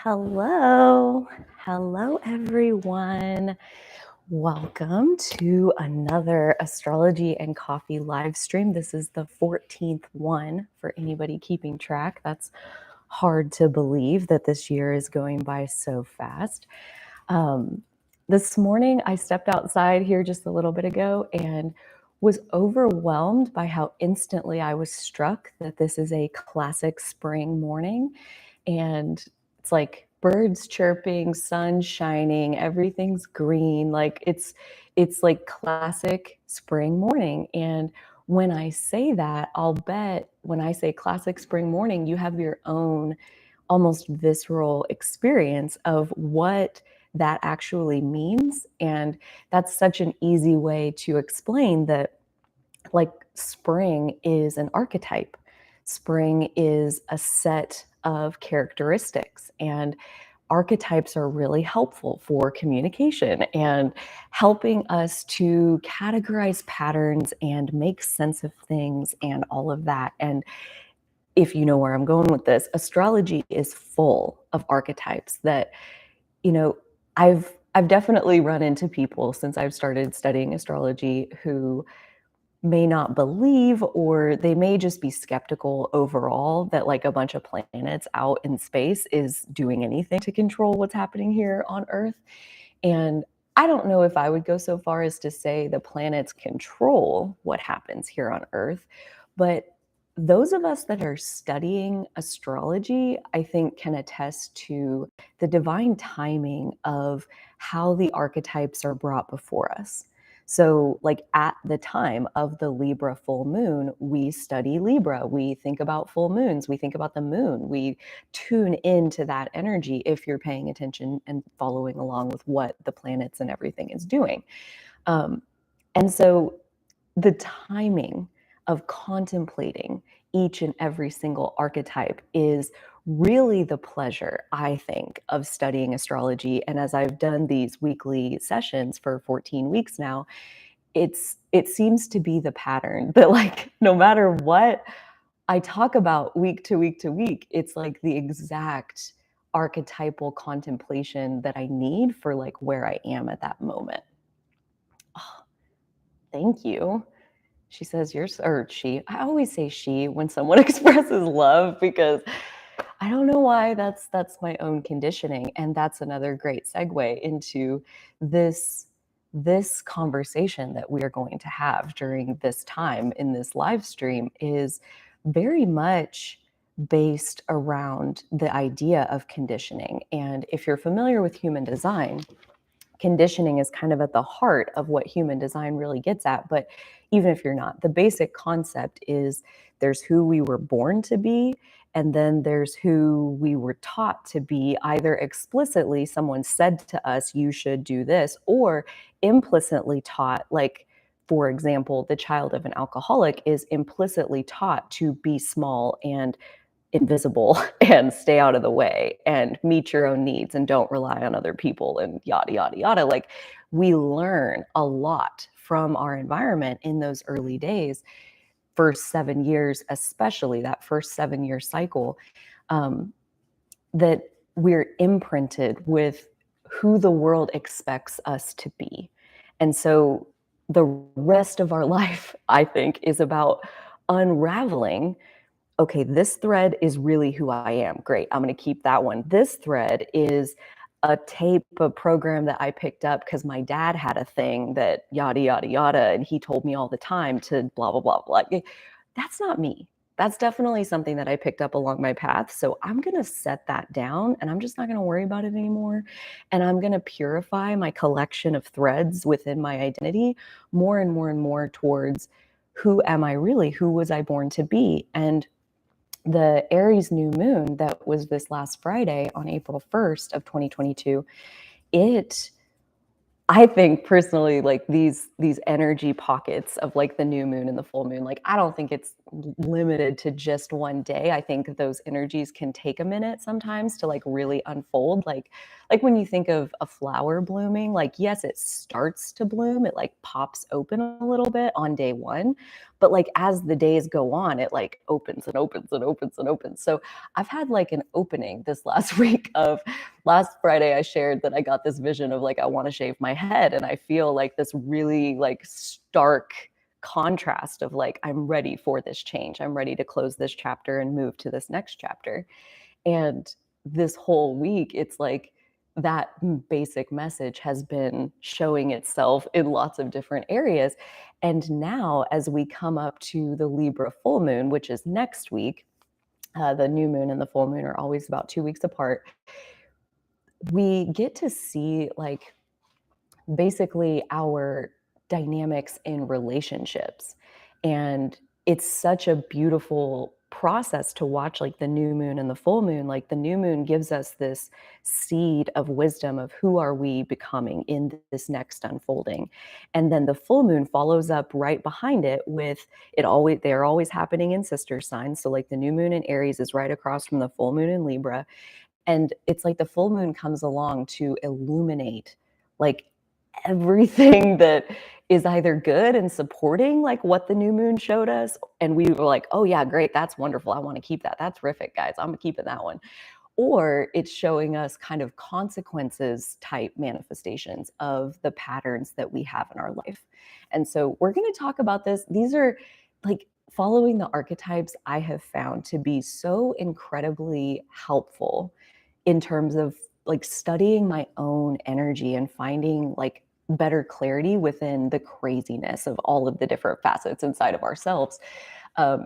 Hello. Hello, everyone. Welcome to another Astrology and Coffee live stream. This is the 14th one for anybody keeping track. That's hard to believe that this year is going by so fast. This morning, I stepped outside here just a little bit ago and was overwhelmed by how instantly I was struck that this is a classic spring morning. And it's like birds chirping, sun shining, everything's green. Like it's like classic spring morning. And when I say that, I'll bet when I say classic spring morning, you have your own almost visceral experience of what that actually means. And that's such an easy way to explain that, like, spring is an archetype. Spring is a set of characteristics, and archetypes are really helpful for communication and helping us to categorize patterns and make sense of things and all of that. And if you know where I'm going with this, astrology is full of archetypes that, you know, I've definitely run into people since I've started studying astrology who may not believe, or they may just be skeptical overall that like a bunch of planets out in space is doing anything to control what's happening here on Earth. And I don't know if I would go so far as to say the planets control what happens here on Earth, but those of us that are studying astrology, I think, can attest to the divine timing of how the archetypes are brought before us. So, like at the time of the Libra full moon, we study Libra. We think about full moons. We think about the moon. We tune into that energy if you're paying attention and following along with what the planets and everything is doing. And so the timing of contemplating each and every single archetype is really the pleasure, I think, of studying astrology. And as I've done these weekly sessions for 14 weeks now, it seems to be the pattern that, like, no matter what I talk about week to week to week, it's like the exact archetypal contemplation that I need for like where I am at that moment. Oh, thank you. She says, or she, I always say she when someone expresses love, because I don't know why, that's my own conditioning. And that's another great segue into this conversation that we are going to have during this time in this live stream is very much based around the idea of conditioning. And if you're familiar with human design, conditioning is kind of at the heart of what human design really gets at. But even if you're not, the basic concept is there's who we were born to be, and then there's who we were taught to be, either explicitly, someone said to us, you should do this, or implicitly taught, like, for example, the child of an alcoholic is implicitly taught to be small and invisible and stay out of the way and meet your own needs and don't rely on other people and yada, yada, yada. Like, we learn a lot from our environment in those early days. First 7 years, especially that first 7-year cycle, that we're imprinted with who the world expects us to be. And so the rest of our life, I think, is about unraveling, okay, this thread is really who I am. Great, I'm going to keep that one. This thread is a tape, a program that I picked up because my dad had a thing that yada, yada, yada, and he told me all the time to blah, blah, blah, blah. That's not me. That's definitely something that I picked up along my path. So I'm going to set that down, and I'm just not going to worry about it anymore. And I'm going to purify my collection of threads within my identity more and more and more towards who am I really? Who was I born to be? And the Aries new moon that was this last Friday on April 1st of 2022, I think personally, like these energy pockets of like the new moon and the full moon, like I don't think it's limited to just one day. I think those energies can take a minute sometimes to like really unfold. Like when you think of a flower blooming, like yes, it starts to bloom, it like pops open a little bit on day one, but like as the days go on, it like opens and opens and opens and opens. So I've had like an opening this last week of last Friday. I shared that I got this vision of like I want to shave my head, and I feel like this really like stark contrast of like I'm ready for this change. I'm ready to close this chapter and move to this next chapter. And this whole week, it's like that basic message has been showing itself in lots of different areas. And now, as we come up to the Libra full moon, which is next week, the new moon and the full moon are always about 2 weeks apart. We get to see like basically our dynamics in relationships. And it's such a beautiful process to watch like the new moon and the full moon. Like the new moon gives us this seed of wisdom of who are we becoming in this next unfolding. And then the full moon follows up right behind it with they're always happening in sister signs. So like the new moon in Aries is right across from the full moon in Libra. And it's like the full moon comes along to illuminate like everything that is either good and supporting like what the new moon showed us. And we were like, oh yeah, great. That's wonderful. I want to keep that. That's terrific, guys. I'm keeping that one. Or it's showing us kind of consequences type manifestations of the patterns that we have in our life. And so we're going to talk about this. These are like following the archetypes I have found to be so incredibly helpful in terms of like studying my own energy and finding like better clarity within the craziness of all of the different facets inside of ourselves.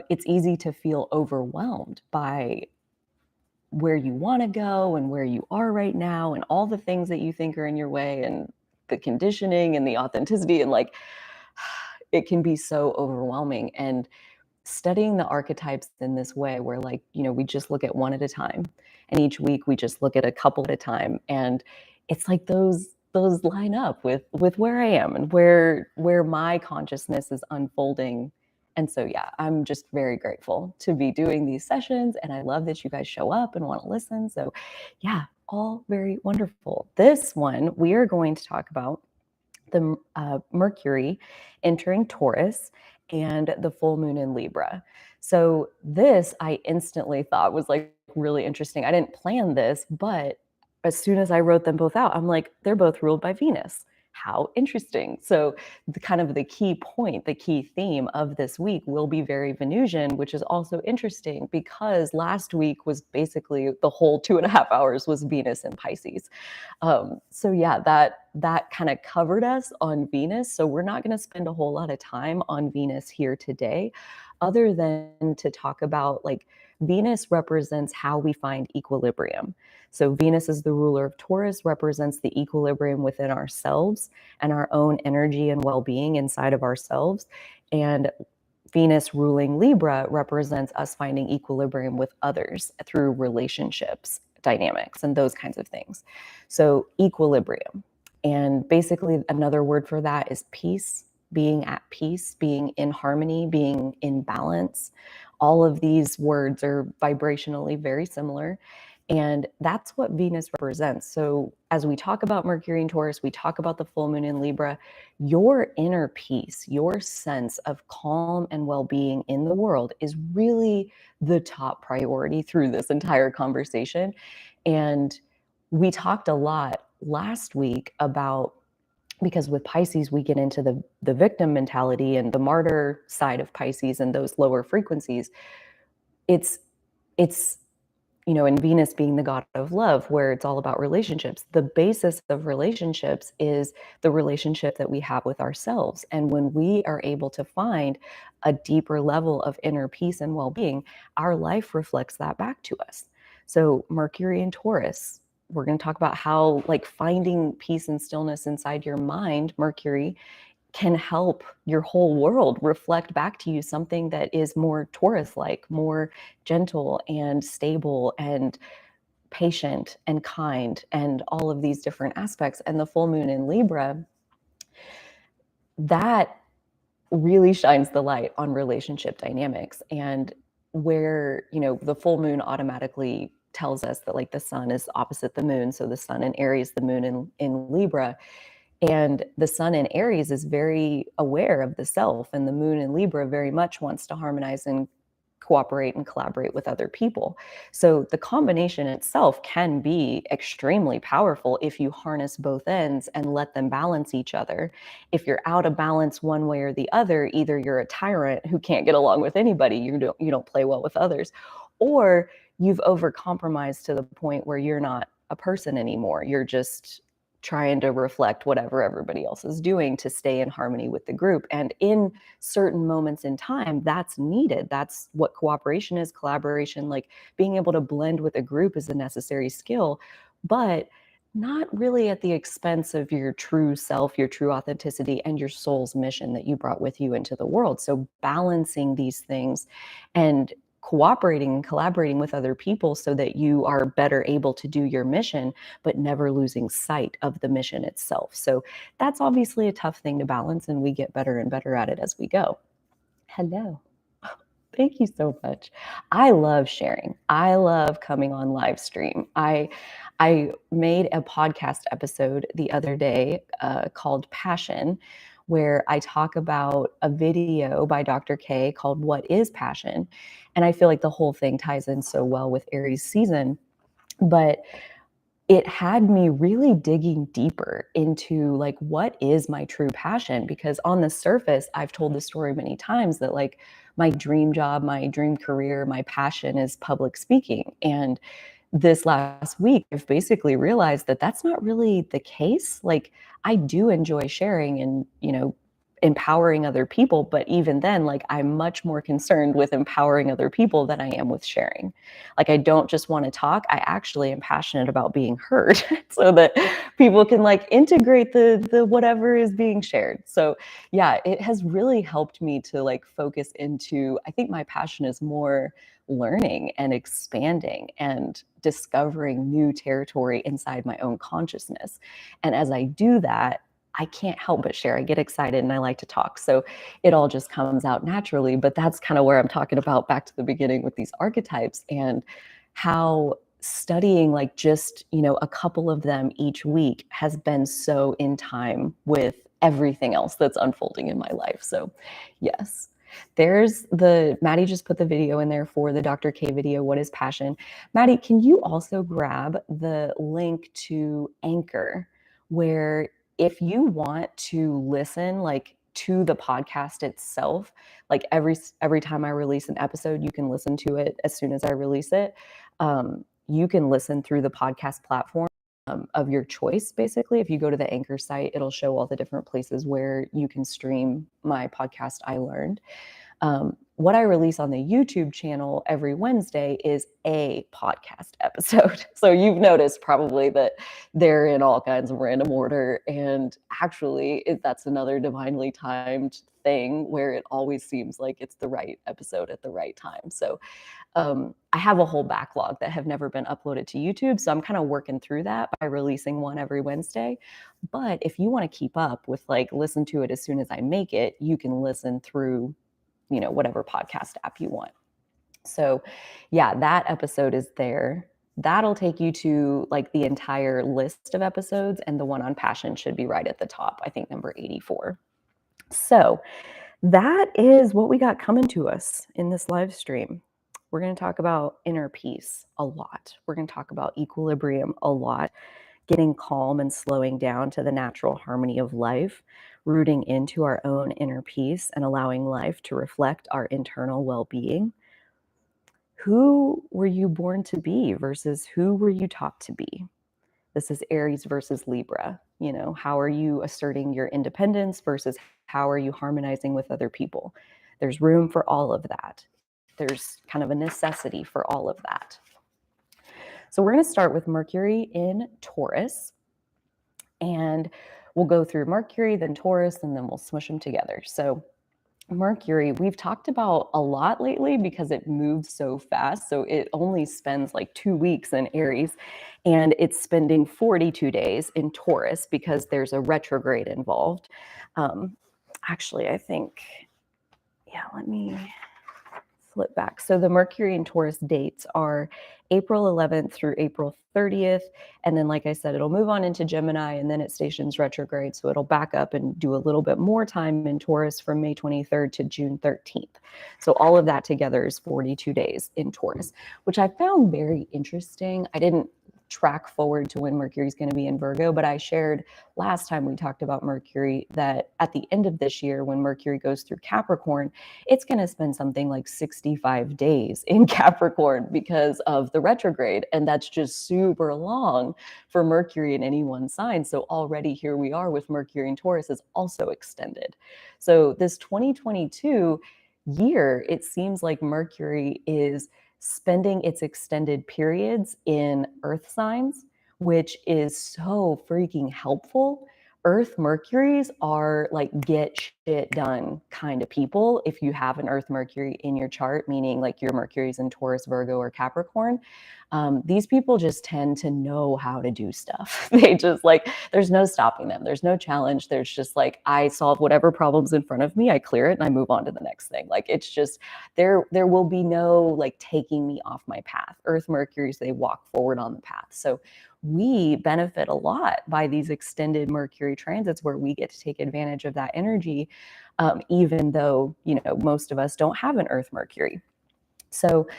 It's easy to feel overwhelmed by where you want to go and where you are right now and all the things that you think are in your way and the conditioning and the authenticity, and like it can be so overwhelming. And studying the archetypes in this way where like, you know, we just look at one at a time, and each week we just look at a couple at a time, and it's like those line up with where I am and where my consciousness is unfolding. And so yeah, I'm just very grateful to be doing these sessions, and I love that you guys show up and want to listen. So yeah, all very wonderful. This one we are going to talk about the Mercury entering Taurus and the full moon in Libra. So this I instantly thought was like really interesting. I didn't plan this, but as soon as I wrote them both out, I'm like, they're both ruled by Venus. How interesting. So the kind of the key point, the key theme of this week will be very Venusian, which is also interesting because last week was basically the whole 2.5 hours was Venus in Pisces. So yeah, that kind of covered us on Venus. So we're not going to spend a whole lot of time on Venus here today, other than to talk about like Venus represents how we find equilibrium. So Venus is the ruler of Taurus, represents the equilibrium within ourselves and our own energy and well-being inside of ourselves. And Venus ruling Libra represents us finding equilibrium with others through relationships, dynamics, and those kinds of things. So equilibrium. And basically another word for that is peace, being at peace, being in harmony, being in balance. All of these words are vibrationally very similar. And that's what Venus represents. So as we talk about Mercury and Taurus, we talk about the full moon in Libra, your inner peace, your sense of calm and well-being in the world is really the top priority through this entire conversation. And we talked a lot last week about, because with Pisces, we get into the victim mentality and the martyr side of Pisces and those lower frequencies. It's you know, and Venus being the god of love, where it's all about relationships. The basis of relationships is the relationship that we have with ourselves. And when we are able to find a deeper level of inner peace and well-being, our life reflects that back to us. So Mercury and Taurus, we're going to talk about how like finding peace and stillness inside your mind, Mercury, can help your whole world reflect back to you something that is more Taurus-like, more gentle and stable and patient and kind, and all of these different aspects. And the full moon in Libra, that really shines the light on relationship dynamics, and where, the full moon automatically tells us that like the sun is opposite the moon. So the sun in Aries, the moon in Libra. And the sun in Aries is very aware of the self, and the moon in Libra very much wants to harmonize and cooperate and collaborate with other people. So the combination itself can be extremely powerful if you harness both ends and let them balance each other. If you're out of balance one way or the other, either you're a tyrant who can't get along with anybody, you don't play well with others, or you've overcompromised to the point where you're not a person anymore. You're just trying to reflect whatever everybody else is doing to stay in harmony with the group. And in certain moments in time, that's needed. That's what cooperation is, collaboration. Like being able to blend with a group is a necessary skill, but not really at the expense of your true self, your true authenticity, and your soul's mission that you brought with you into the world. So balancing these things and cooperating and collaborating with other people so that you are better able to do your mission, but never losing sight of the mission itself. So that's obviously a tough thing to balance, and we get better and better at it as we go. Hello. Thank you so much. I love sharing. I love coming on live stream. I made a podcast episode the other day called Passion, where I talk about a video by Dr. K called What is Passion? And I feel like the whole thing ties in so well with Aries season. But it had me really digging deeper into like, what is my true passion? Because on the surface, I've told the story many times that like my dream job, my dream career, my passion is public speaking. And this last week, I've basically realized that that's not really the case. Like I do enjoy sharing and, empowering other people, but even then, like I'm much more concerned with empowering other people than I am with sharing. Like I don't just want to talk, I actually am passionate about being heard so that people can like integrate the whatever is being shared. So yeah, it has really helped me to like focus into, I think my passion is more learning and expanding and discovering new territory inside my own consciousness. And as I do that, I can't help but share. I get excited and I like to talk. So it all just comes out naturally. But that's kind of where I'm talking about back to the beginning with these archetypes and how studying like just, a couple of them each week has been so in time with everything else that's unfolding in my life. So yes. Maddie just put the video in there for the Dr. K video, What is Passion? Maddie, can you also grab the link to Anchor, where if you want to listen like to the podcast itself, like every time I release an episode, you can listen to it as soon as I release it. You can listen through the podcast platform of your choice. Basically, if you go to the Anchor site, it'll show all the different places where you can stream my podcast, I Learned. What I release on the YouTube channel every Wednesday is a podcast episode. So you've noticed probably that they're in all kinds of random order. And actually, that's another divinely timed thing where it always seems like it's the right episode at the right time. So I have a whole backlog that have never been uploaded to YouTube. So I'm kind of working through that by releasing one every Wednesday. But if you want to keep up with like listen to it as soon as I make it, you can listen through, whatever podcast app you want. So yeah, that episode is there. That'll take you to like the entire list of episodes, and the one on passion should be right at the top, I think number 84. So that is what we got coming to us in this live stream. We're going to talk about inner peace a lot. We're going to talk about equilibrium a lot, getting calm and slowing down to the natural harmony of life, rooting into our own inner peace and allowing life to reflect our internal well-being. Who were you born to be versus who were you taught to be? This is Aries versus Libra. How are you asserting your independence versus how are you harmonizing with other people? There's room for all of that. There's kind of a necessity for all of that. So we're going to start with Mercury in Taurus, and we'll go through Mercury, then Taurus, and then we'll smush them together. So Mercury, we've talked about a lot lately because it moves so fast. So it only spends like 2 weeks in Aries, and it's spending 42 days in Taurus because there's a retrograde involved. Actually, I think, yeah, let me flip back. So the Mercury and Taurus dates are April 11th through April 30th. And then, like I said, it'll move on into Gemini and then it stations retrograde. So it'll back up and do a little bit more time in Taurus from May 23rd to June 13th. So all of that together is 42 days in Taurus, which I found very interesting. I didn't track forward to when Mercury is going to be in Virgo, but I shared last time we talked about Mercury that at the end of this year, when Mercury goes through Capricorn, it's going to spend something like 65 days in Capricorn because of the retrograde. And that's just super long for Mercury in any one sign. So already here we are with Mercury and Taurus is also extended. So this 2022 year, it seems like Mercury is spending its extended periods in Earth signs, which is so freaking helpful. Earth Mercuries are like get shit done kind of people. If you have an Earth Mercury in your chart, meaning like your Mercury's in Taurus, Virgo, or Capricorn, these people just tend to know how to do stuff. They just like, there's no stopping them. There's no challenge. There's just like, I solve whatever problems in front of me, I clear it, and I move on to the next thing. Like, it's just, there will be no like taking me off my path. Earth Mercuries, they walk forward on the path. So we benefit a lot by these extended Mercury transits where we get to take advantage of that energy, even though, you know, most of us don't have an Earth Mercury. So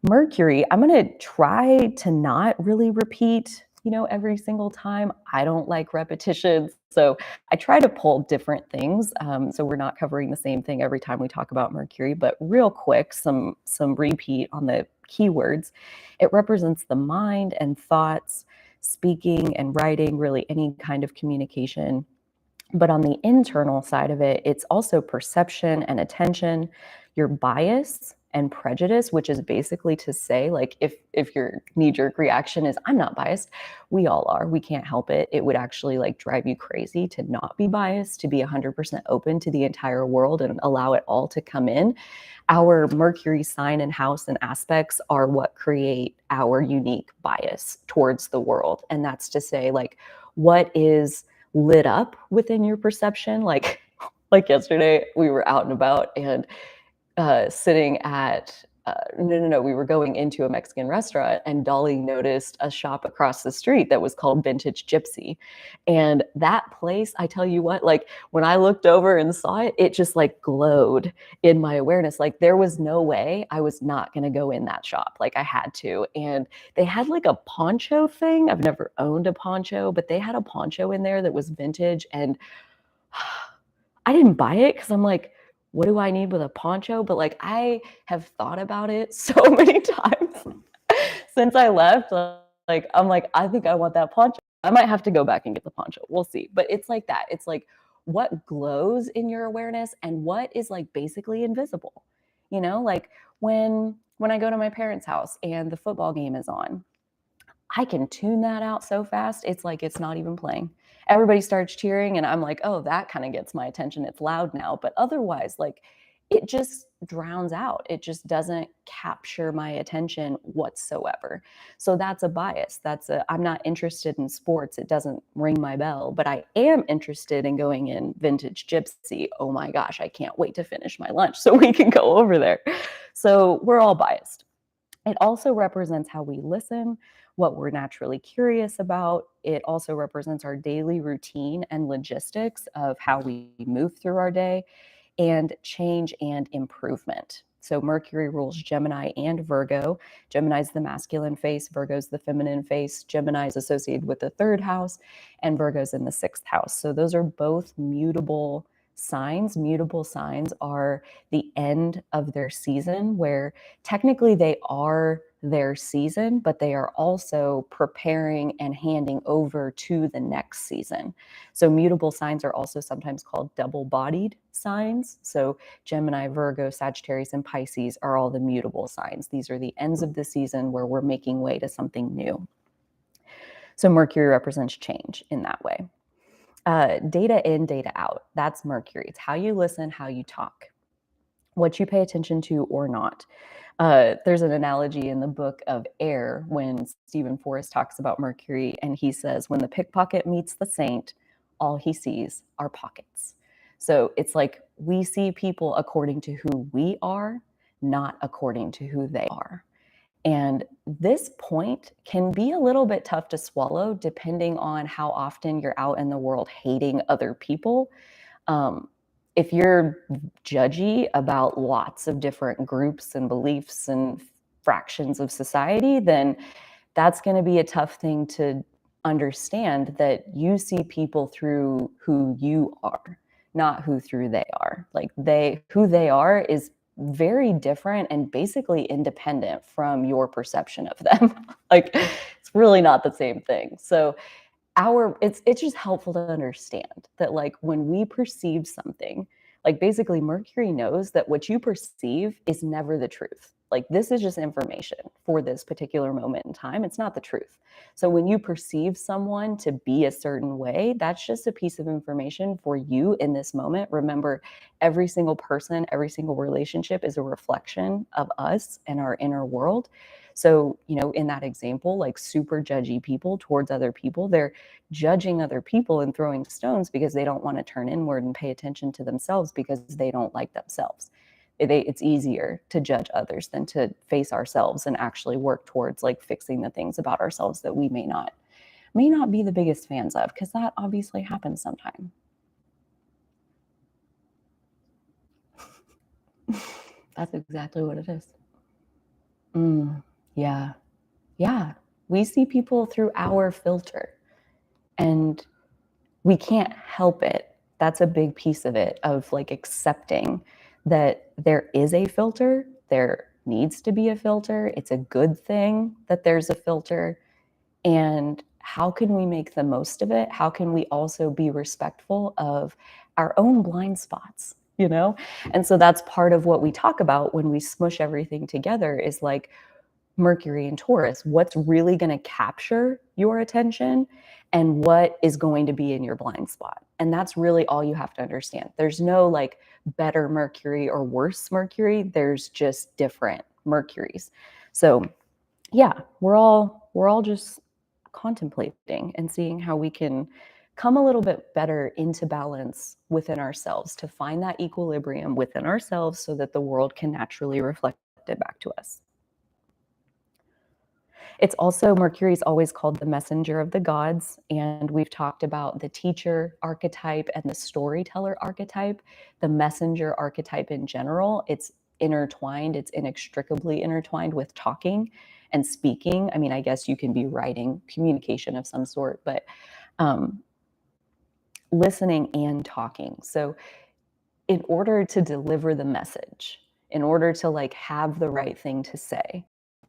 Mercury, I'm going to try to not really repeat, you know, every single time. I don't like repetitions. So I try to pull different things. So we're not covering the same thing every time we talk about Mercury, but real quick, some repeat on the keywords. It represents the mind and thoughts, speaking and writing, really any kind of communication. But on the internal side of it, it's also perception and attention, your bias and prejudice, which is basically to say, like, if your knee-jerk reaction is, I'm not biased, we all are. We can't help it. It would actually like drive you crazy to not be biased, to be 100% open to the entire world and allow it all to come in. Our Mercury sign and house and aspects are what create our unique bias towards the world. And that's to say, like, what is lit up within your perception. Like yesterday, we were out and about and sitting at no, we were going into a Mexican restaurant, and Dolly noticed a shop across the street that was called Vintage Gypsy. And that place, I tell you what, like when I looked over and saw it, it just like glowed in my awareness. Like there was no way I was not going to go in that shop. Like I had to. And they had like a poncho thing. I've never owned a poncho, but they had a poncho in there that was vintage. And I didn't buy it because I'm like, what do I need with a poncho? But like I have thought about it so many times since I left. Like I'm like, I think I want that poncho. I might have to go back and get the poncho. We'll see. But it's like that. It's like what glows in your awareness and what is like basically invisible. You know, like when I go to my parents' house and the football game is on, I can tune that out so fast. It's like it's not even playing. Everybody starts cheering and I'm like, "Oh, that kind of gets my attention. It's loud now." But otherwise, like it just drowns out. It just doesn't capture my attention whatsoever. So that's a bias. I'm not interested in sports. It doesn't ring my bell, but I am interested in going in Vintage Gypsy. Oh my gosh, I can't wait to finish my lunch so we can go over there. So we're all biased. It also represents how we listen, what we're naturally curious about. It also represents our daily routine and logistics of how we move through our day, and change and improvement. So Mercury rules Gemini and Virgo. Gemini's the masculine face, Virgo's the feminine face. Gemini is associated with the third house, and Virgo's in the sixth house. So those are both mutable signs. Mutable signs are the end of their season, where technically they are their season, but they are also preparing and handing over to the next season. So mutable signs are also sometimes called double-bodied signs. So Gemini, Virgo, Sagittarius, and Pisces are all the mutable signs. These are the ends of the season where we're making way to something new. So Mercury represents change in that way. Data in, data out. That's Mercury. It's how you listen, how you talk, what you pay attention to or not. There's an analogy in the book of Air when Stephen Forrest talks about Mercury, and he says, when the pickpocket meets the saint, all he sees are pockets. So it's like we see people according to who we are, not according to who they are. And this point can be a little bit tough to swallow depending on how often you're out in the world hating other people. Um, if you're judgy about lots of different groups and beliefs and fractions of society, then that's going to be a tough thing to understand, that you see people through who you are, not who through they are. Like who they are is very different and basically independent from your perception of them. Like it's really not the same thing. So it's just helpful to understand that, like, when we perceive something, like, basically Mercury knows that what you perceive is never the truth. Like, this is just information for this particular moment in time. It's not the truth. So when you perceive someone to be a certain way, that's just a piece of information for you in this moment. Remember, every single person, every single relationship is a reflection of us and our inner world. So, in that example, like super judgy people towards other people, they're judging other people and throwing stones because they don't want to turn inward and pay attention to themselves because they don't like themselves. It's easier to judge others than to face ourselves and actually work towards, like, fixing the things about ourselves that we may not be the biggest fans of, because that obviously happens sometime. That's exactly what it is. Yeah. Yeah. We see people through our filter, and we can't help it. That's a big piece of it, of like accepting that there is a filter, there needs to be a filter. It's a good thing that there's a filter. And how can we make the most of it? How can we also be respectful of our own blind spots, And so that's part of what we talk about when we smush everything together, is like, Mercury and Taurus, what's really going to capture your attention and what is going to be in your blind spot. And that's really all you have to understand. There's no like better Mercury or worse Mercury. There's just different Mercuries. So yeah, we're all just contemplating and seeing how we can come a little bit better into balance within ourselves, to find that equilibrium within ourselves so that the world can naturally reflect it back to us. It's also, Mercury is always called the messenger of the gods, and we've talked about the teacher archetype and the storyteller archetype. The messenger archetype in general, it's intertwined, it's inextricably intertwined with talking and speaking. I mean, I guess you can be writing communication of some sort, but um, listening and talking. So in order to deliver the message, in order to like have the right thing to say,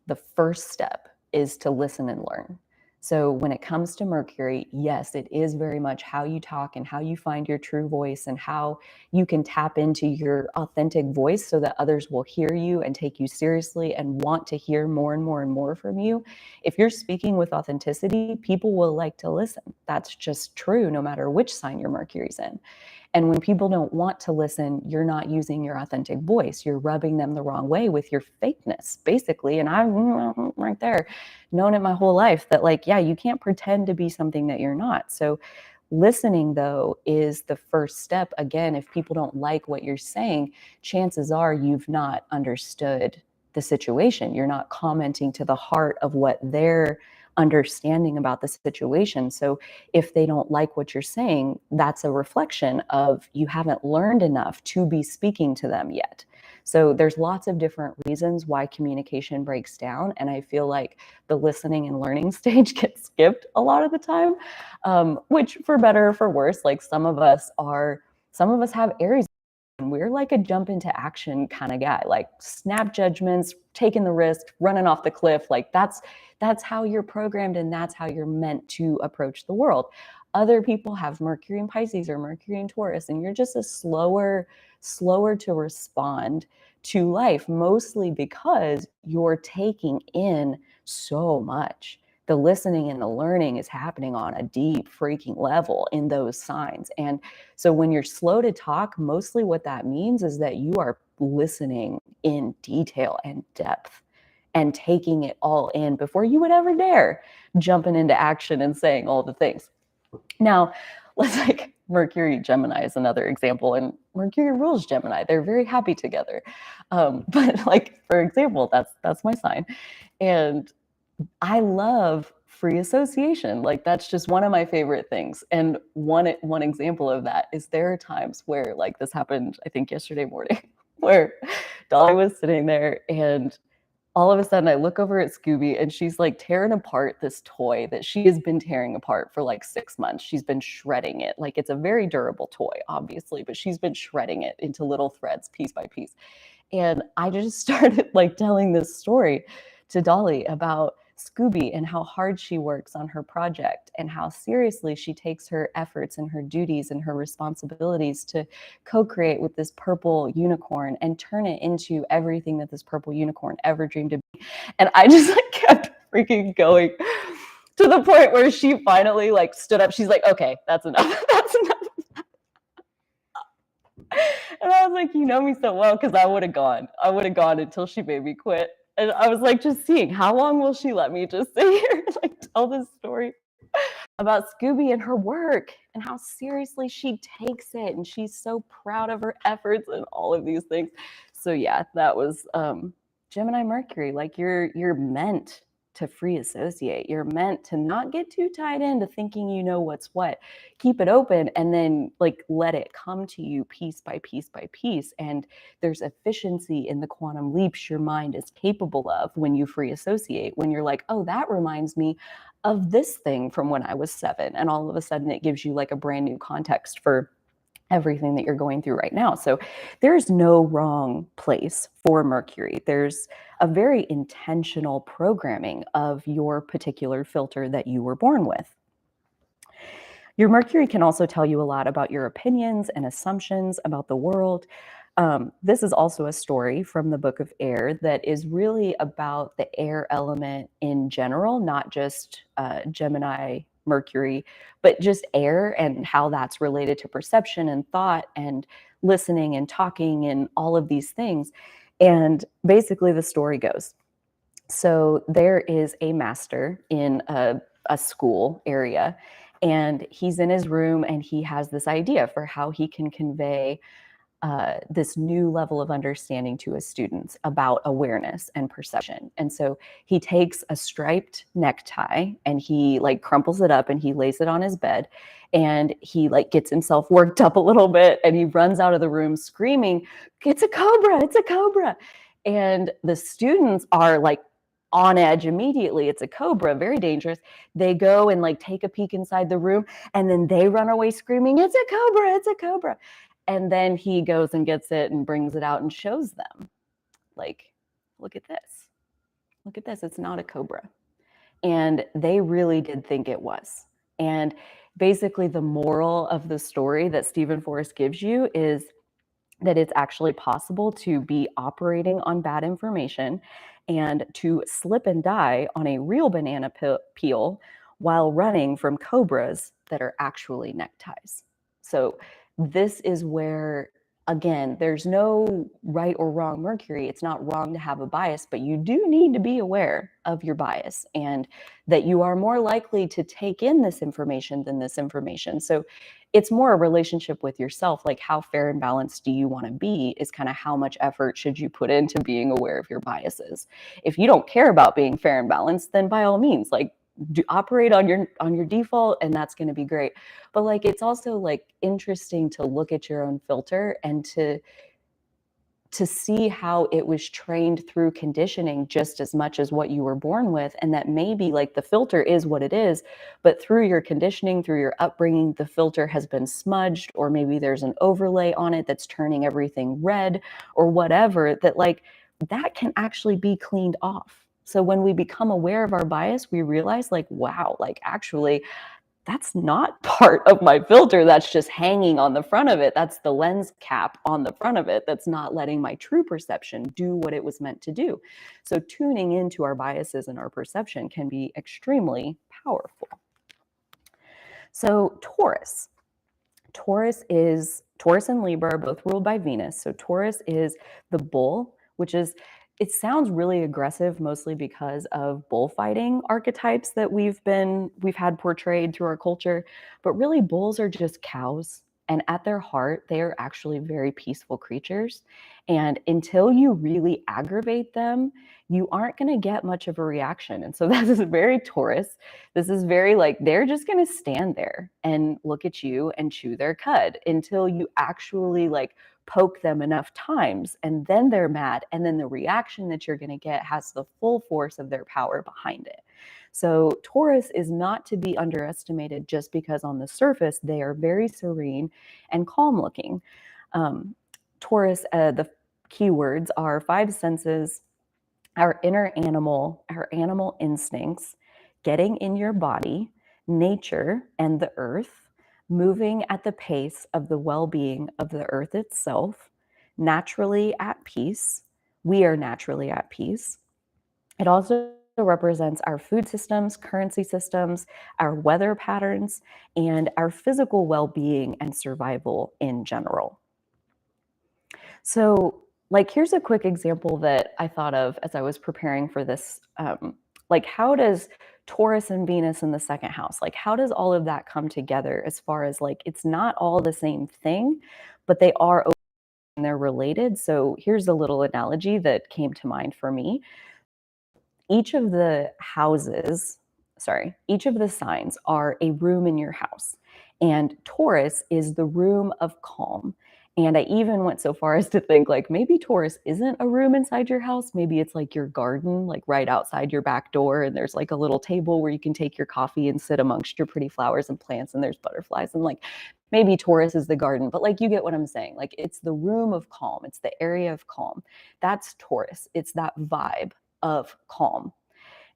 the first step is to listen and learn. So when it comes to Mercury, yes, it is very much how you talk and how you find your true voice and how you can tap into your authentic voice so that others will hear you and take you seriously and want to hear more and more and more from you. If you're speaking with authenticity, people will like to listen. That's just true no matter which sign your Mercury's in. And when people don't want to listen, you're not using your authentic voice. You're rubbing them the wrong way with your fakeness, basically. And I'm right there, known it my whole life that, like, yeah, you can't pretend to be something that you're not. So listening, though, is the first step. Again, if people don't like what you're saying, chances are you've not understood the situation. You're not commenting to the heart of what they're understanding about the situation. So if they don't like what you're saying, that's a reflection of you haven't learned enough to be speaking to them yet. So there's lots of different reasons why communication breaks down. And I feel like the listening and learning stage gets skipped a lot of the time, which, for better or for worse, like some of us have Aries, and we're like a jump into action kind of guy, like snap judgments, taking the risk, running off the cliff. Like that's how you're programmed, and that's how you're meant to approach the world. Other people have Mercury in Pisces or Mercury in Taurus, and you're just a slower to respond to life, mostly because you're taking in so much. The listening and the learning is happening on a deep freaking level in those signs. And so when you're slow to talk, mostly what that means is that you are listening in detail and depth and taking it all in before you would ever dare jumping into action and saying all the things. Now, let's like Mercury Gemini is another example, and Mercury rules Gemini. They're very happy together. But like, for example, that's my sign. And I love free association. Like, that's just one of my favorite things. And one example of that is there are times where, like, this happened, I think yesterday morning, where Dolly was sitting there and all of a sudden I look over at Scooby and she's like tearing apart this toy that she has been tearing apart for like 6 months. She's been shredding it. Like, it's a very durable toy, obviously, but she's been shredding it into little threads piece by piece. And I just started like telling this story to Dolly about Scooby and how hard she works on her project and how seriously she takes her efforts and her duties and her responsibilities to co-create with this purple unicorn and turn it into everything that this purple unicorn ever dreamed to be. And I just like kept freaking going to the point where she finally like stood up. She's like, okay, that's enough. That's enough. And I was like, you know me so well, because I would have gone. I would have gone until she made me quit. And I was like, just seeing how long will she let me just sit here and like tell this story about Scooby and her work and how seriously she takes it. And she's so proud of her efforts and all of these things. So yeah, that was Gemini Mercury. Like, you're meant to free associate. You're meant to not get too tied into thinking you know what's what. Keep it open and then like let it come to you piece by piece by piece. And there's efficiency in the quantum leaps your mind is capable of when you free associate, when you're like, oh, that reminds me of this thing from when I was 7. And all of a sudden it gives you like a brand new context for everything that you're going through right now. So there's no wrong place for Mercury. There's a very intentional programming of your particular filter that you were born with. Your Mercury can also tell you a lot about your opinions and assumptions about the world. This is also a story from the Book of Air that is really about the air element in general, not just Gemini, Mercury, but just air and how that's related to perception and thought and listening and talking and all of these things. And basically, the story goes, so there is a master in a school area, and he's in his room and he has this idea for how he can convey this new level of understanding to his students about awareness and perception. And so he takes a striped necktie and he like crumples it up and he lays it on his bed, and he like gets himself worked up a little bit and he runs out of the room screaming, "It's a cobra, it's a cobra." And the students are like on edge immediately. It's a cobra, very dangerous. They go and like take a peek inside the room, and then they run away screaming, "It's a cobra, it's a cobra." And then he goes and gets it and brings it out and shows them, like, look at this. Look at this. It's not a cobra. And they really did think it was. And basically, the moral of the story that Stephen Forrest gives you is that it's actually possible to be operating on bad information and to slip and die on a real banana peel while running from cobras that are actually neckties. So this is where, again, there's no right or wrong Mercury. It's not wrong to have a bias, but you do need to be aware of your bias and that you are more likely to take in this information than this information. So it's more a relationship with yourself, like how fair and balanced do you want to be is kind of how much effort should you put into being aware of your biases. If you don't care about being fair and balanced, then by all means, like, operate on your default, and that's going to be great. But like, it's also like interesting to look at your own filter and to see how it was trained through conditioning just as much as what you were born with, and that maybe like the filter is what it is, but through your conditioning, through your upbringing, the filter has been smudged, or maybe there's an overlay on it that's turning everything red or whatever, that like that can actually be cleaned off. So when we become aware of our bias, we realize like, wow, like actually that's not part of my filter. That's just hanging on the front of it. That's the lens cap on the front of it. That's not letting my true perception do what it was meant to do. So tuning into our biases and our perception can be extremely powerful. So Taurus and Libra are both ruled by Venus. So Taurus is the bull, which is it sounds really aggressive, mostly because of bullfighting archetypes that we've had portrayed through our culture. But really, bulls are just cows. And at their heart, they are actually very peaceful creatures. And until you really aggravate them, you aren't going to get much of a reaction. And so this is very Taurus. This is very like they're just going to stand there and look at you and chew their cud until you actually like poke them enough times, and then they're mad, and then the reaction that you're going to get has the full force of their power behind it. So Taurus is not to be underestimated just because on the surface they are very serene and calm looking. Taurus, the keywords are five senses, our inner animal, our animal instincts, getting in your body, nature and the earth, moving at the pace of the well-being of the earth itself, naturally at peace. We are naturally at peace. It also represents our food systems, currency systems, our weather patterns, and our physical well-being and survival in general. So, like, here's a quick example that I thought of as I was preparing for this. Like, how does Taurus and Venus in the second house, like, how does all of that come together as far as like, it's not all the same thing, but they are and they're related. So, here's a little analogy that came to mind for me. Each of the houses, each of the signs are a room in your house. And Taurus is the room of calm. And I even went so far as to think like maybe Taurus isn't a room inside your house. Maybe it's like your garden, like right outside your back door. And there's like a little table where you can take your coffee and sit amongst your pretty flowers and plants. And there's butterflies. And like maybe Taurus is the garden, but like you get what I'm saying. Like it's the room of calm, it's the area of calm. That's Taurus. It's that vibe of calm.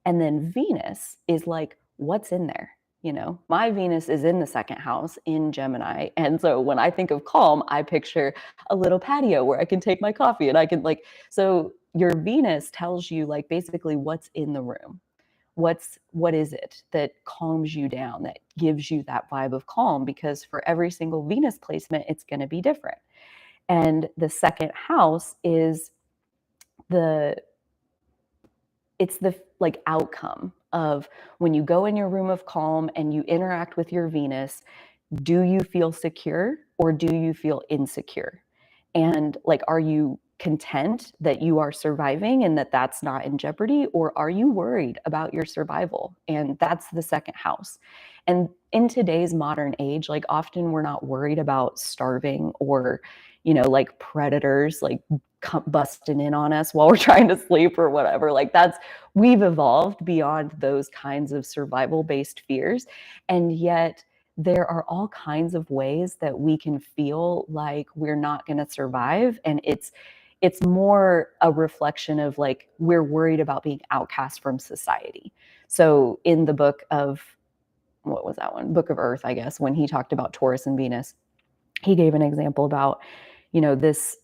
And then Venus is like, what's in there? You know, my Venus is in the second house in Gemini. And so when I think of calm, I picture a little patio where I can take my coffee and I can like, so your Venus tells you like basically what's in the room. What is it that calms you down, that gives you that vibe of calm? Because for every single Venus placement, it's going to be different. And the second house is the it's the like outcome of when you go in your room of calm and you interact with your Venus, do you feel secure or do you feel insecure? And like, are you content that you are surviving and that that's not in jeopardy, or are you worried about your survival? And that's the second house. And in today's modern age, like often we're not worried about starving or, you know, like predators like busting in on us while we're trying to sleep or whatever. Like that's, we've evolved beyond those kinds of survival based fears. And yet there are all kinds of ways that we can feel like we're not going to survive. And it's more a reflection of like, we're worried about being outcast from society. So in the book of, what was that one? Book of Earth, I guess, when he talked about Taurus and Venus, he gave an example about, you know, this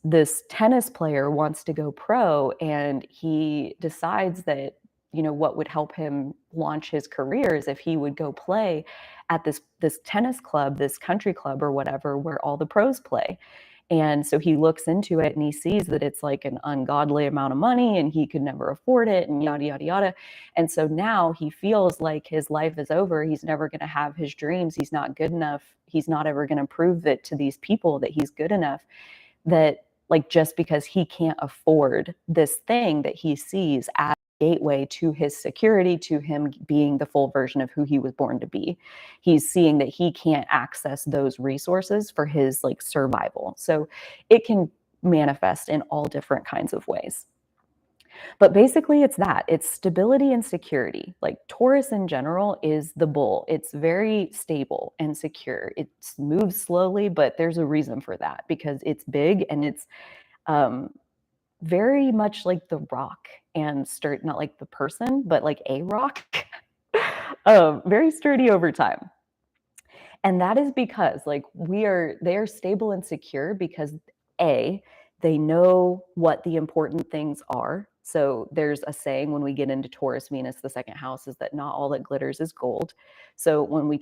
tennis player wants to go pro and he decides that, you know, what would help him launch his career is if he would go play at this tennis club, this country club or whatever, where all the pros play. And so he looks into it and he sees that it's like an ungodly amount of money and he could never afford it and yada, yada, yada. And so now he feels like his life is over. He's never going to have his dreams. He's not good enough. He's not ever going to prove it to these people that he's good enough. That like just because he can't afford this thing that he sees as a gateway to his security, to him being the full version of who he was born to be, he's seeing that he can't access those resources for his like survival. So it can manifest in all different kinds of ways. But basically it's that, it's stability and security. Like Taurus in general is the bull. It's very stable and secure. It moves slowly, but there's a reason for that because it's big and it's very much like the rock and not like the person, but like a rock. Very sturdy over time. And that is because like they are stable and secure because they know what the important things are. So there's a saying when we get into Taurus, Venus, the second house, is that not all that glitters is gold. So when we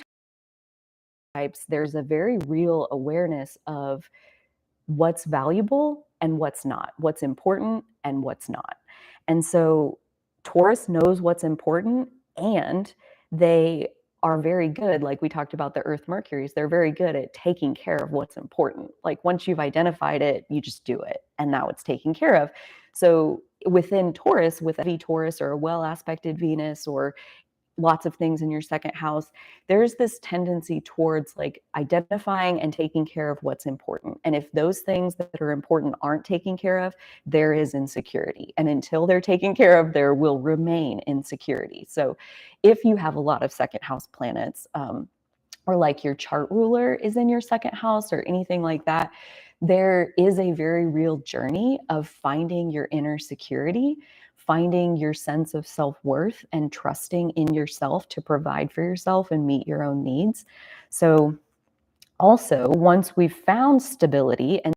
types, there's a very real awareness of what's valuable and what's not, what's important and what's not. And so Taurus knows what's important, and they are very good, like we talked about the Earth Mercuries, they're very good at taking care of what's important. Like once you've identified it, you just do it, and now it's taken care of. So within Taurus, with a heavy Taurus or a well aspected Venus or lots of things in your second house, there's this tendency towards like identifying and taking care of what's important. And if those things that are important aren't taken care of, there is insecurity. And until they're taken care of, there will remain insecurity. So if you have a lot of second house planets, or like your chart ruler is in your second house or anything like that, there is a very real journey of finding your inner security, finding your sense of self-worth, and trusting in yourself to provide for yourself and meet your own needs. So also, once we've found stability and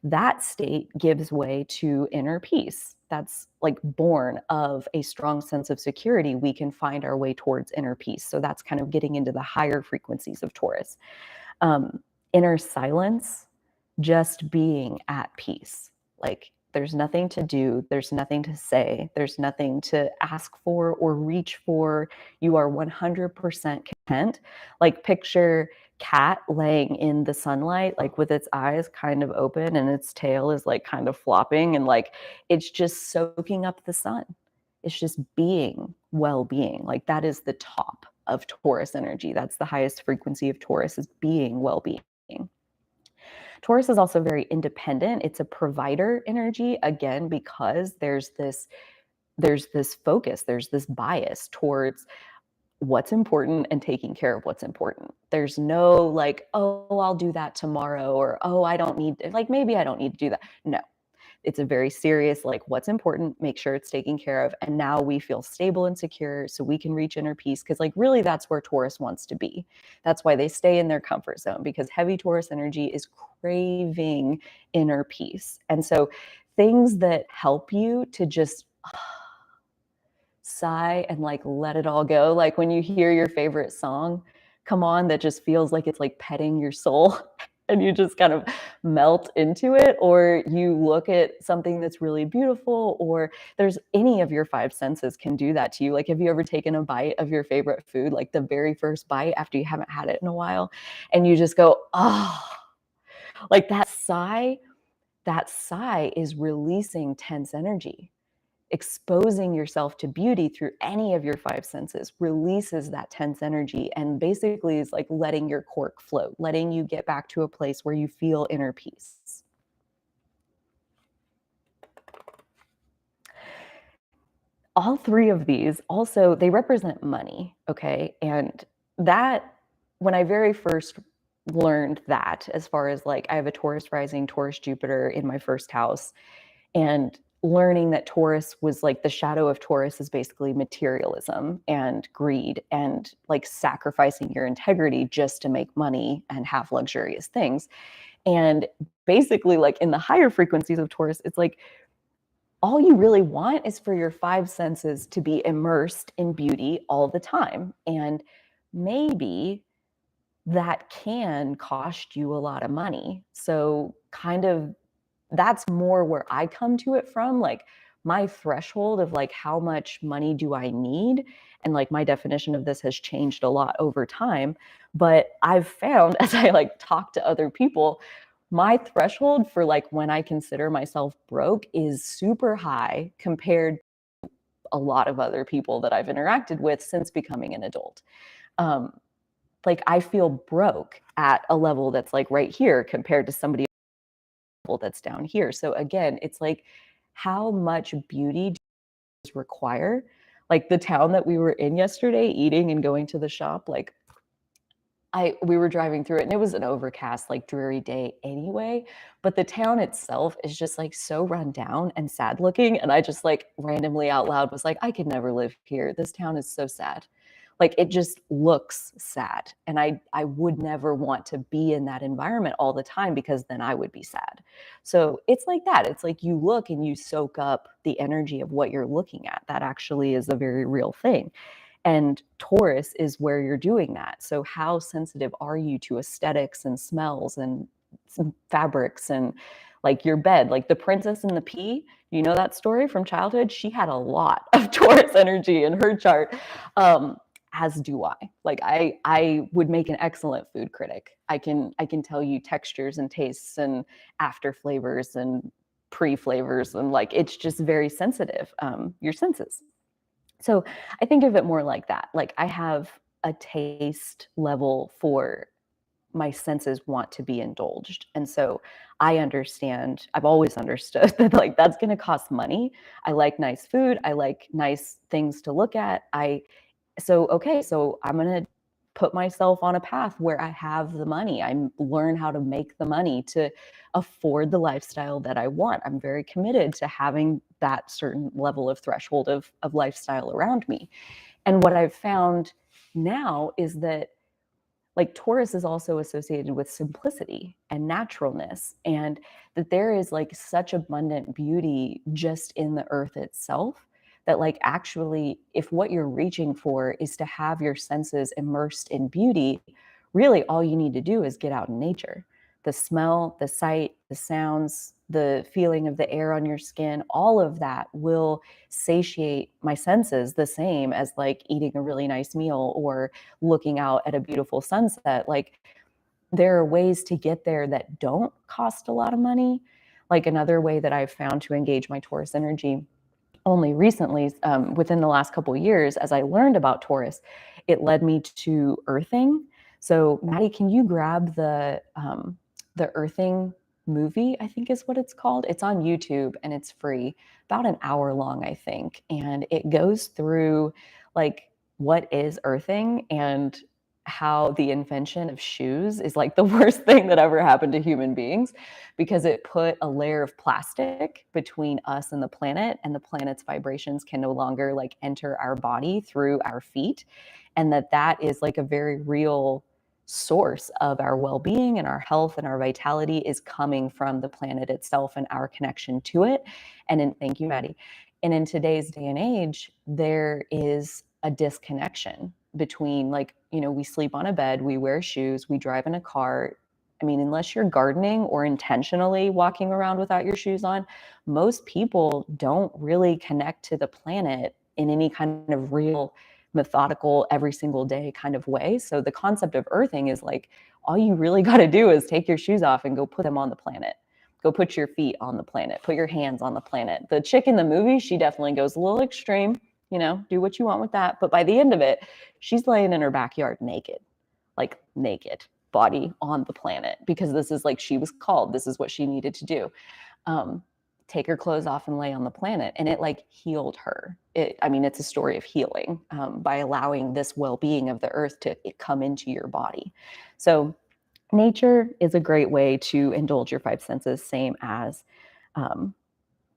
that state gives way to inner peace. That's like born of a strong sense of security. We can find our way towards inner peace. So that's kind of getting into the higher frequencies of Taurus. Inner silence, just being at peace. Like there's nothing to do, there's nothing to say, there's nothing to ask for or reach for. You are 100% content. Like picture cat laying in the sunlight, like with its eyes kind of open and its tail is like kind of flopping, and like it's just soaking up the sun. It's just being well-being. Like that is the top of Taurus energy. That's the highest frequency of Taurus, is being well-being. Taurus is also very independent. It's a provider energy, again, because there's this focus, there's this bias towards what's important and taking care of what's important. There's no like, oh, I'll do that tomorrow, or oh, I don't need, like maybe I don't need to do that. No. It's a very serious, like what's important, make sure it's taken care of. And now we feel stable and secure so we can reach inner peace. Cause like really that's where Taurus wants to be. That's why they stay in their comfort zone, because heavy Taurus energy is craving inner peace. And so things that help you to just sigh and like let it all go. Like when you hear your favorite song come on that just feels like it's like petting your soul and you just kind of melt into it, or you look at something that's really beautiful, or there's any of your five senses can do that to you. Like have you ever taken a bite of your favorite food, like the very first bite after you haven't had it in a while, and you just go, oh, like that sigh is releasing tense energy. Exposing yourself to beauty through any of your five senses releases that tense energy and basically is like letting your cork float, letting you get back to a place where you feel inner peace. All three of these also, they represent money, okay? And that, when I very first learned that, as far as like I have a Taurus rising, Taurus Jupiter in my first house, and learning that Taurus was like the shadow of Taurus is basically materialism and greed and like sacrificing your integrity just to make money and have luxurious things. And basically like in the higher frequencies of Taurus, it's like all you really want is for your five senses to be immersed in beauty all the time. And maybe that can cost you a lot of money. So kind of that's more where I come to it from, like my threshold of like how much money do I need, and like my definition of this has changed a lot over time. But I've found as I like talk to other people, my threshold for like when I consider myself broke is super high compared to a lot of other people that I've interacted with since becoming an adult. Like I feel broke at a level that's like right here compared to somebody that's down here. So again, it's like how much beauty does require? Like the town that we were in yesterday, eating and going to the shop, like we were driving through it and it was an overcast, like dreary day anyway, but the town itself is just like so run down and sad looking. And I just like randomly out loud was like, I could never live here. This town is so sad. Like it just looks sad. And I would never want to be in that environment all the time because then I would be sad. So it's like that. It's like you look and you soak up the energy of what you're looking at. That actually is a very real thing. And Taurus is where you're doing that. So how sensitive are you to aesthetics and smells and some fabrics and like your bed, like the Princess and the Pea. You know that story from childhood? She had a lot of Taurus energy in her chart. As do I. Like I would make an excellent food critic. I can tell you textures and tastes and after flavors and pre-flavors, and like it's just very sensitive, your senses. So I think of it more like that. Like I have a taste level for my senses want to be indulged. And so I understand, I've always understood that like that's going to cost money. I like nice food. I like nice things to look at. So I'm going to put myself on a path where I have the money. I learn how to make the money to afford the lifestyle that I want. I'm very committed to having that certain level of threshold of lifestyle around me. And what I've found now is that like Taurus is also associated with simplicity and naturalness, and that there is like such abundant beauty just in the earth itself that like actually if what you're reaching for is to have your senses immersed in beauty, really all you need to do is get out in nature. The smell, the sight, the sounds, the feeling of the air on your skin, all of that will satiate my senses the same as like eating a really nice meal or looking out at a beautiful sunset. Like there are ways to get there that don't cost a lot of money. Like another way that I've found to engage my Taurus energy only recently, within the last couple of years, as I learned about Taurus, it led me to earthing. So Maddie, can you grab the earthing movie, I think is what it's called. It's on YouTube and it's free, about an hour long, I think. And it goes through like what is earthing and how the invention of shoes is like the worst thing that ever happened to human beings, because it put a layer of plastic between us and the planet's vibrations can no longer like enter our body through our feet, and that is like a very real source of our well-being and our health and our vitality is coming from the planet itself and our connection to it. Thank you, Maddie. And in today's day and age, there is a disconnection between like, we sleep on a bed, we wear shoes, we drive in a car. I mean, unless you're gardening or intentionally walking around without your shoes on, most people don't really connect to the planet in any kind of real, methodical, every single day kind of way. So the concept of earthing is like, all you really got to do is take your shoes off and go put them on the planet. Go put your feet on the planet, put your hands on the planet. The chick in the movie, she definitely goes a little extreme, do what you want with that. But by the end of it, she's laying in her backyard naked, like naked, body on the planet, because this is like she was called. This is what she needed to do. Take her clothes off and lay on the planet. And it like healed her. It's a story of healing by allowing this well-being of the earth to come into your body. So nature is a great way to indulge your five senses, same as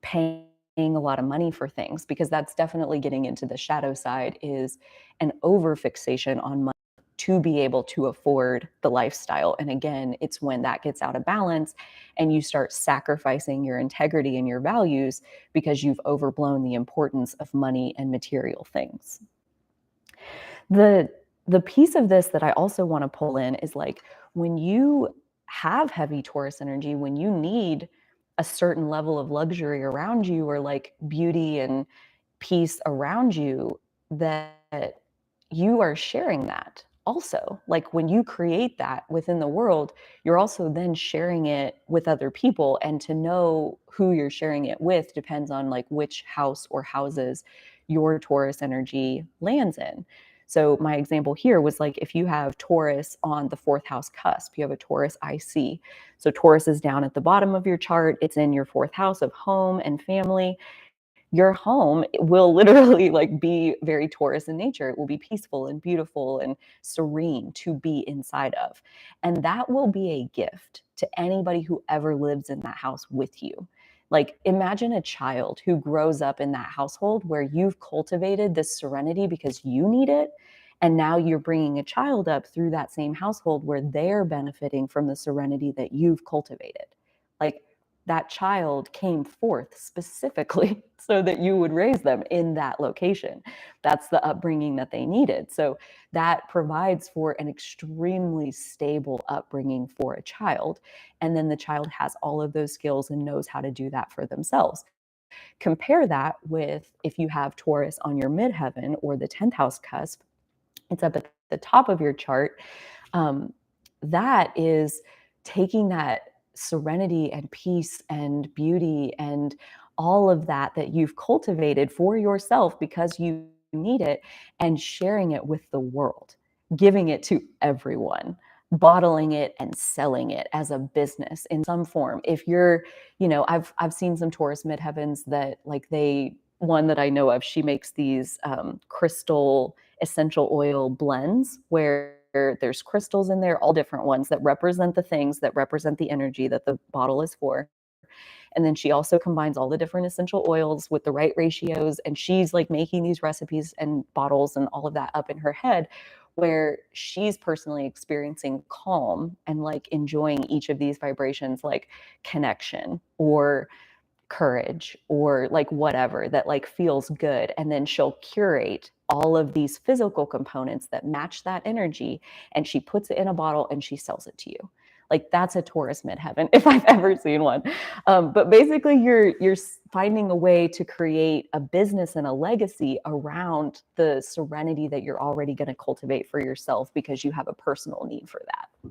paying a lot of money for things, because that's definitely getting into the shadow side, is an over-fixation on money to be able to afford the lifestyle. And again, it's when that gets out of balance and you start sacrificing your integrity and your values because you've overblown the importance of money and material things. The piece of this that I also want to pull in is like when you have heavy Taurus energy, when you need a certain level of luxury around you or like beauty and peace around you, that you are sharing that also. Like when you create that within the world, you're also then sharing it with other people, and to know who you're sharing it with depends on like which house or houses your Taurus energy lands in. So my example here was like, if you have Taurus on the fourth house cusp, you have a Taurus IC. So Taurus is down at the bottom of your chart. It's in your fourth house of home and family. Your home will literally like be very Taurus in nature. It will be peaceful and beautiful and serene to be inside of. And that will be a gift to anybody who ever lives in that house with you. Like imagine a child who grows up in that household where you've cultivated this serenity because you need it. And now you're bringing a child up through that same household where they're benefiting from the serenity that you've cultivated. Like that child came forth specifically so that you would raise them in that location. That's the upbringing that they needed. So that provides for an extremely stable upbringing for a child. And then the child has all of those skills and knows how to do that for themselves. Compare that with if you have Taurus on your midheaven or the 10th house cusp, it's up at the top of your chart. Um, that is taking that serenity and peace and beauty and all of that that you've cultivated for yourself because you need it and sharing it with the world, giving it to everyone, bottling it and selling it as a business in some form. If you're, I've seen some Taurus midheavens that like one that I know of, she makes these crystal essential oil blends where there's crystals in there, all different ones that represent the things that represent the energy that the bottle is for. And then she also combines all the different essential oils with the right ratios. And she's like making these recipes and bottles and all of that up in her head where she's personally experiencing calm and like enjoying each of these vibrations, like connection or courage or like whatever that like feels good. And then she'll curate all of these physical components that match that energy and she puts it in a bottle and she sells it to you. Like that's a Taurus midheaven if I've ever seen one. But basically you're finding a way to create a business and a legacy around the serenity that you're already going to cultivate for yourself because you have a personal need for that.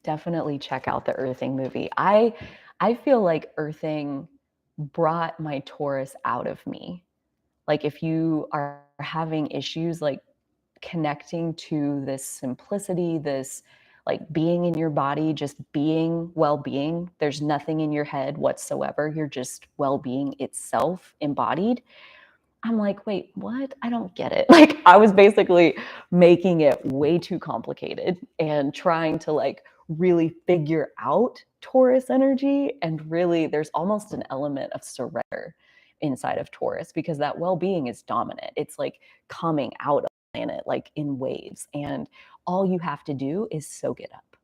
Definitely check out the Earthing movie. I feel like Earthing brought my Taurus out of me. Like if you are having issues like connecting to this simplicity, this like being in your body, just being well-being, there's nothing in your head whatsoever. You're just well-being itself embodied. I'm like, wait, what? I don't get it. Like I was basically making it way too complicated and trying to like really figure out Taurus energy. And really, there's almost an element of surrender inside of Taurus because that well-being is dominant. It's like coming out of the planet like in waves. And all you have to do is soak it up.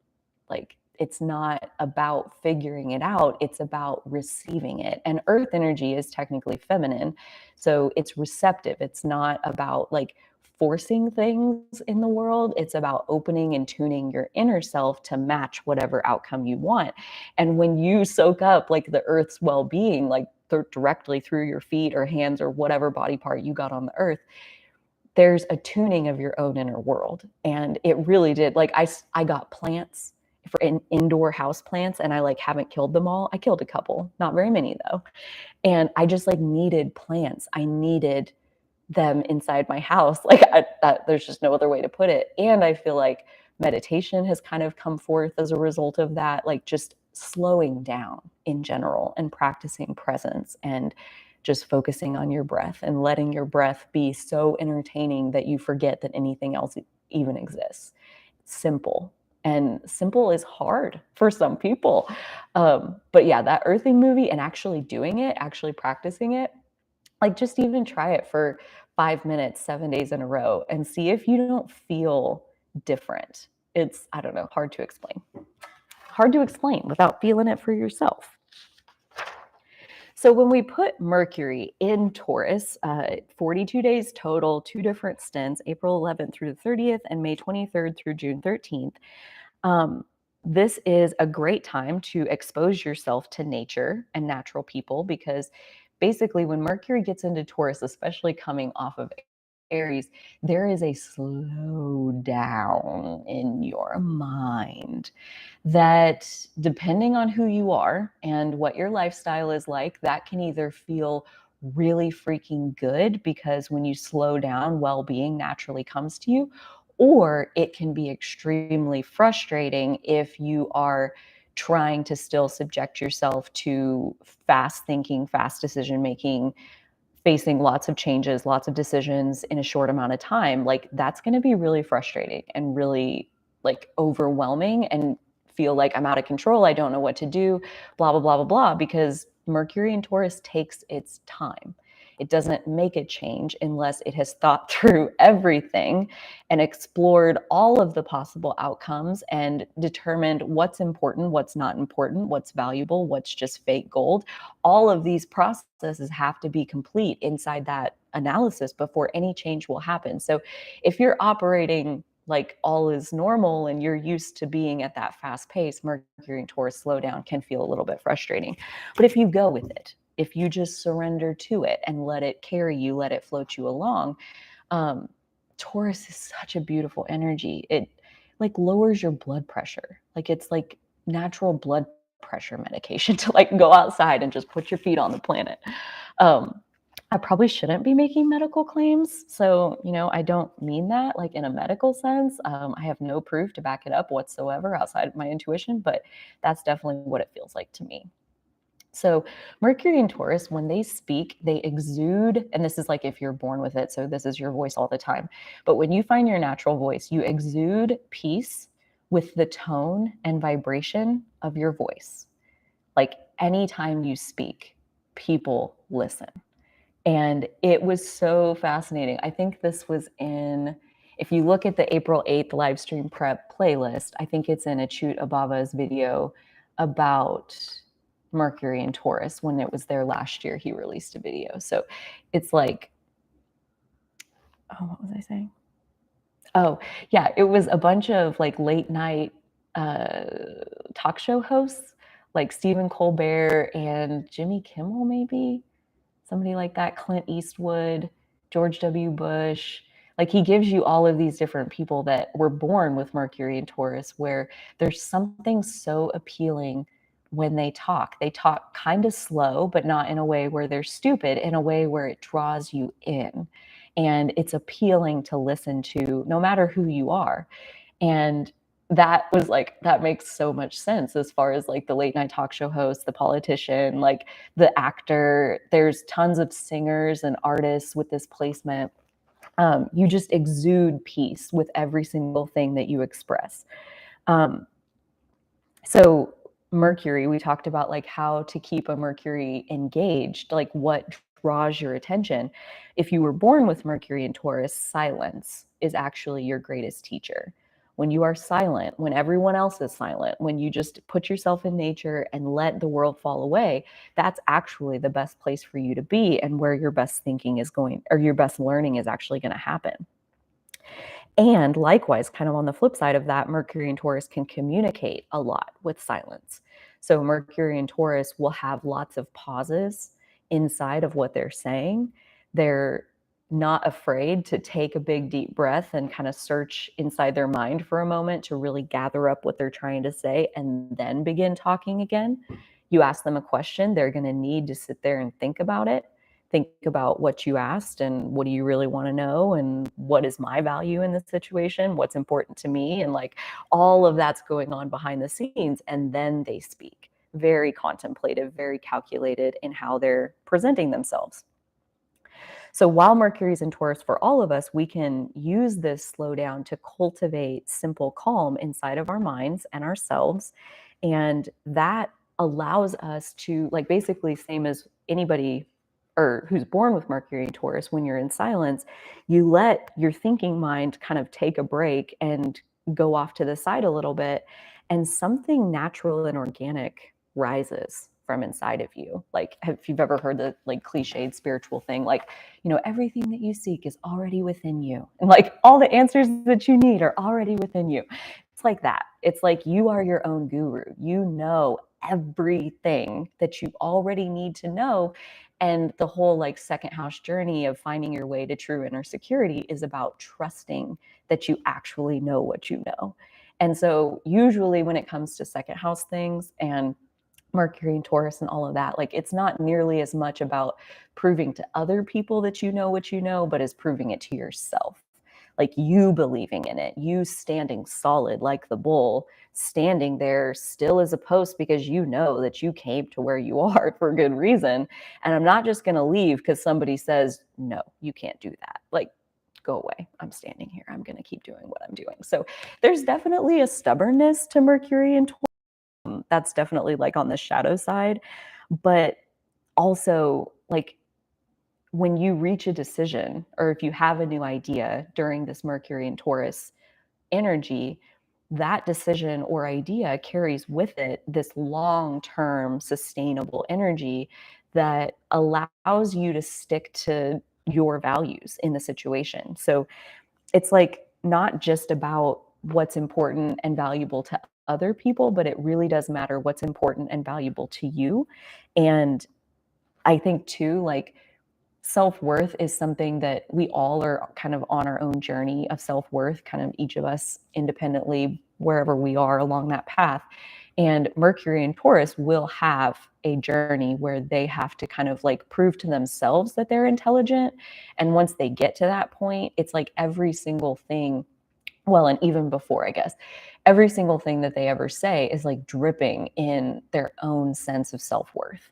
Like it's not about figuring it out, it's about receiving it. And earth energy is technically feminine, so it's receptive. It's not about like forcing things in the world. It's about opening and tuning your inner self to match whatever outcome you want. And when you soak up like the earth's well-being, like directly through your feet or hands or whatever body part you got on the earth, there's a tuning of your own inner world. And it really did. Like I got plants for indoor house plants and I like haven't killed them all. I killed a couple, not very many though. And I just like needed plants. I needed them inside my house. Like there's just no other way to put it. And I feel like meditation has kind of come forth as a result of that, like just slowing down in general and practicing presence and just focusing on your breath and letting your breath be so entertaining that you forget that anything else even exists. Simple. And simple is hard for some people. But yeah, that earthing movie and actually doing it, actually practicing it, like just even try it for 5 minutes, 7 days in a row and see if you don't feel different. It's, I don't know, hard to explain. Hard to explain without feeling it for yourself. So when we put Mercury in Taurus, 42 days total, 2 different stints, April 11th through the 30th and May 23rd through June 13th. This is a great time to expose yourself to nature and natural people because basically when Mercury gets into Taurus, especially coming off of Aries, there is a slow down in your mind that depending on who you are and what your lifestyle is like, that can either feel really freaking good because when you slow down, well-being naturally comes to you, or it can be extremely frustrating if you are trying to still subject yourself to fast thinking, fast decision making, facing lots of changes, lots of decisions in a short amount of time. Like that's going to be really frustrating and really like overwhelming and feel like I'm out of control. I don't know what to do, blah, blah, blah, blah, blah, because Mercury in Taurus takes its time. It doesn't make a change unless it has thought through everything and explored all of the possible outcomes and determined what's important, what's not important, what's valuable, what's just fake gold. All of these processes have to be complete inside that analysis before any change will happen. So if you're operating like all is normal and you're used to being at that fast pace, Mercury and Taurus slowdown can feel a little bit frustrating. But if you go with it, if you just surrender to it and let it carry you, let it float you along, Taurus is such a beautiful energy. It like lowers your blood pressure. Like it's like natural blood pressure medication to like go outside and just put your feet on the planet. Um, I probably shouldn't be making medical claims. So, I don't mean that like in a medical sense. I have no proof to back it up whatsoever outside of my intuition, but that's definitely what it feels like to me. So Mercury and Taurus, when they speak, they exude, and this is like if you're born with it, so this is your voice all the time. But when you find your natural voice, you exude peace with the tone and vibration of your voice. Like anytime you speak, people listen. And it was so fascinating. I think this was if you look at the April 8th live stream prep playlist, I think it's in Achut Abava's video about Mercury and Taurus. When it was there last year, he released a video. So it's like, oh, what was I saying? Oh, yeah, it was a bunch of like late night talk show hosts, like Stephen Colbert and Jimmy Kimmel, maybe somebody like that, Clint Eastwood, George W. Bush. Like he gives you all of these different people that were born with Mercury and Taurus, where there's something so appealing when they talk. They talk kind of slow, but not in a way where they're stupid, in a way where it draws you in. And it's appealing to listen to no matter who you are. And that was like, that makes so much sense as far as like the late night talk show host, the politician, like the actor. There's tons of singers and artists with this placement. You just exude peace with every single thing that you express. So Mercury, we talked about like how to keep a Mercury engaged, like what draws your attention. If you were born with Mercury in Taurus, silence is actually your greatest teacher. When you are silent, when everyone else is silent, when you just put yourself in nature and let the world fall away, that's actually the best place for you to be and where your best thinking is going, or your best learning is actually going to happen. And likewise, kind of on the flip side of that, Mercury and Taurus can communicate a lot with silence. So Mercury and Taurus will have lots of pauses inside of what they're saying. They're not afraid to take a big deep breath and kind of search inside their mind for a moment to really gather up what they're trying to say and then begin talking again. You ask them a question, they're going to need to sit there and think about it. Think about what you asked and what do you really want to know and what is my value in this situation, what's important to me, and like all of that's going on behind the scenes. And then they speak. Very contemplative, very calculated in how they're presenting themselves. So while Mercury's in Taurus for all of us, we can use this slowdown to cultivate simple calm inside of our minds and ourselves. And that allows us to, like, basically same as anybody or who's born with Mercury in Taurus, when you're in silence, you let your thinking mind kind of take a break and go off to the side a little bit, and something natural and organic rises from inside of you. Like, if you've ever heard the like cliched spiritual thing, like, everything that you seek is already within you. And like all the answers that you need are already within you. It's like that. It's like you are your own guru. You know everything that you already need to know. And the whole like second house journey of finding your way to true inner security is about trusting that you actually know what you know. And so usually when it comes to second house things and Mercury and Taurus and all of that, like it's not nearly as much about proving to other people that you know what you know, but is proving it to yourself. Like you believing in it, you standing solid like the bull, standing there still as a post because you know that you came to where you are for good reason. And I'm not just going to leave because somebody says, no, you can't do that. Like, go away. I'm standing here. I'm going to keep doing what I'm doing. So there's definitely a stubbornness to Mercury and Taurus. That's definitely like on the shadow side, but also like when you reach a decision, or if you have a new idea during this Mercury and Taurus energy, that decision or idea carries with it this long-term sustainable energy that allows you to stick to your values in the situation. So it's like not just about what's important and valuable to other people, but it really does matter what's important and valuable to you. And I think too, like, self-worth is something that we all are kind of on our own journey of self-worth, kind of each of us independently, wherever we are along that path. And Mercury and Taurus will have a journey where they have to kind of like prove to themselves that they're intelligent. And once they get to that point, it's like every single thing, well, and even before, I guess, every single thing that they ever say is like dripping in their own sense of self-worth.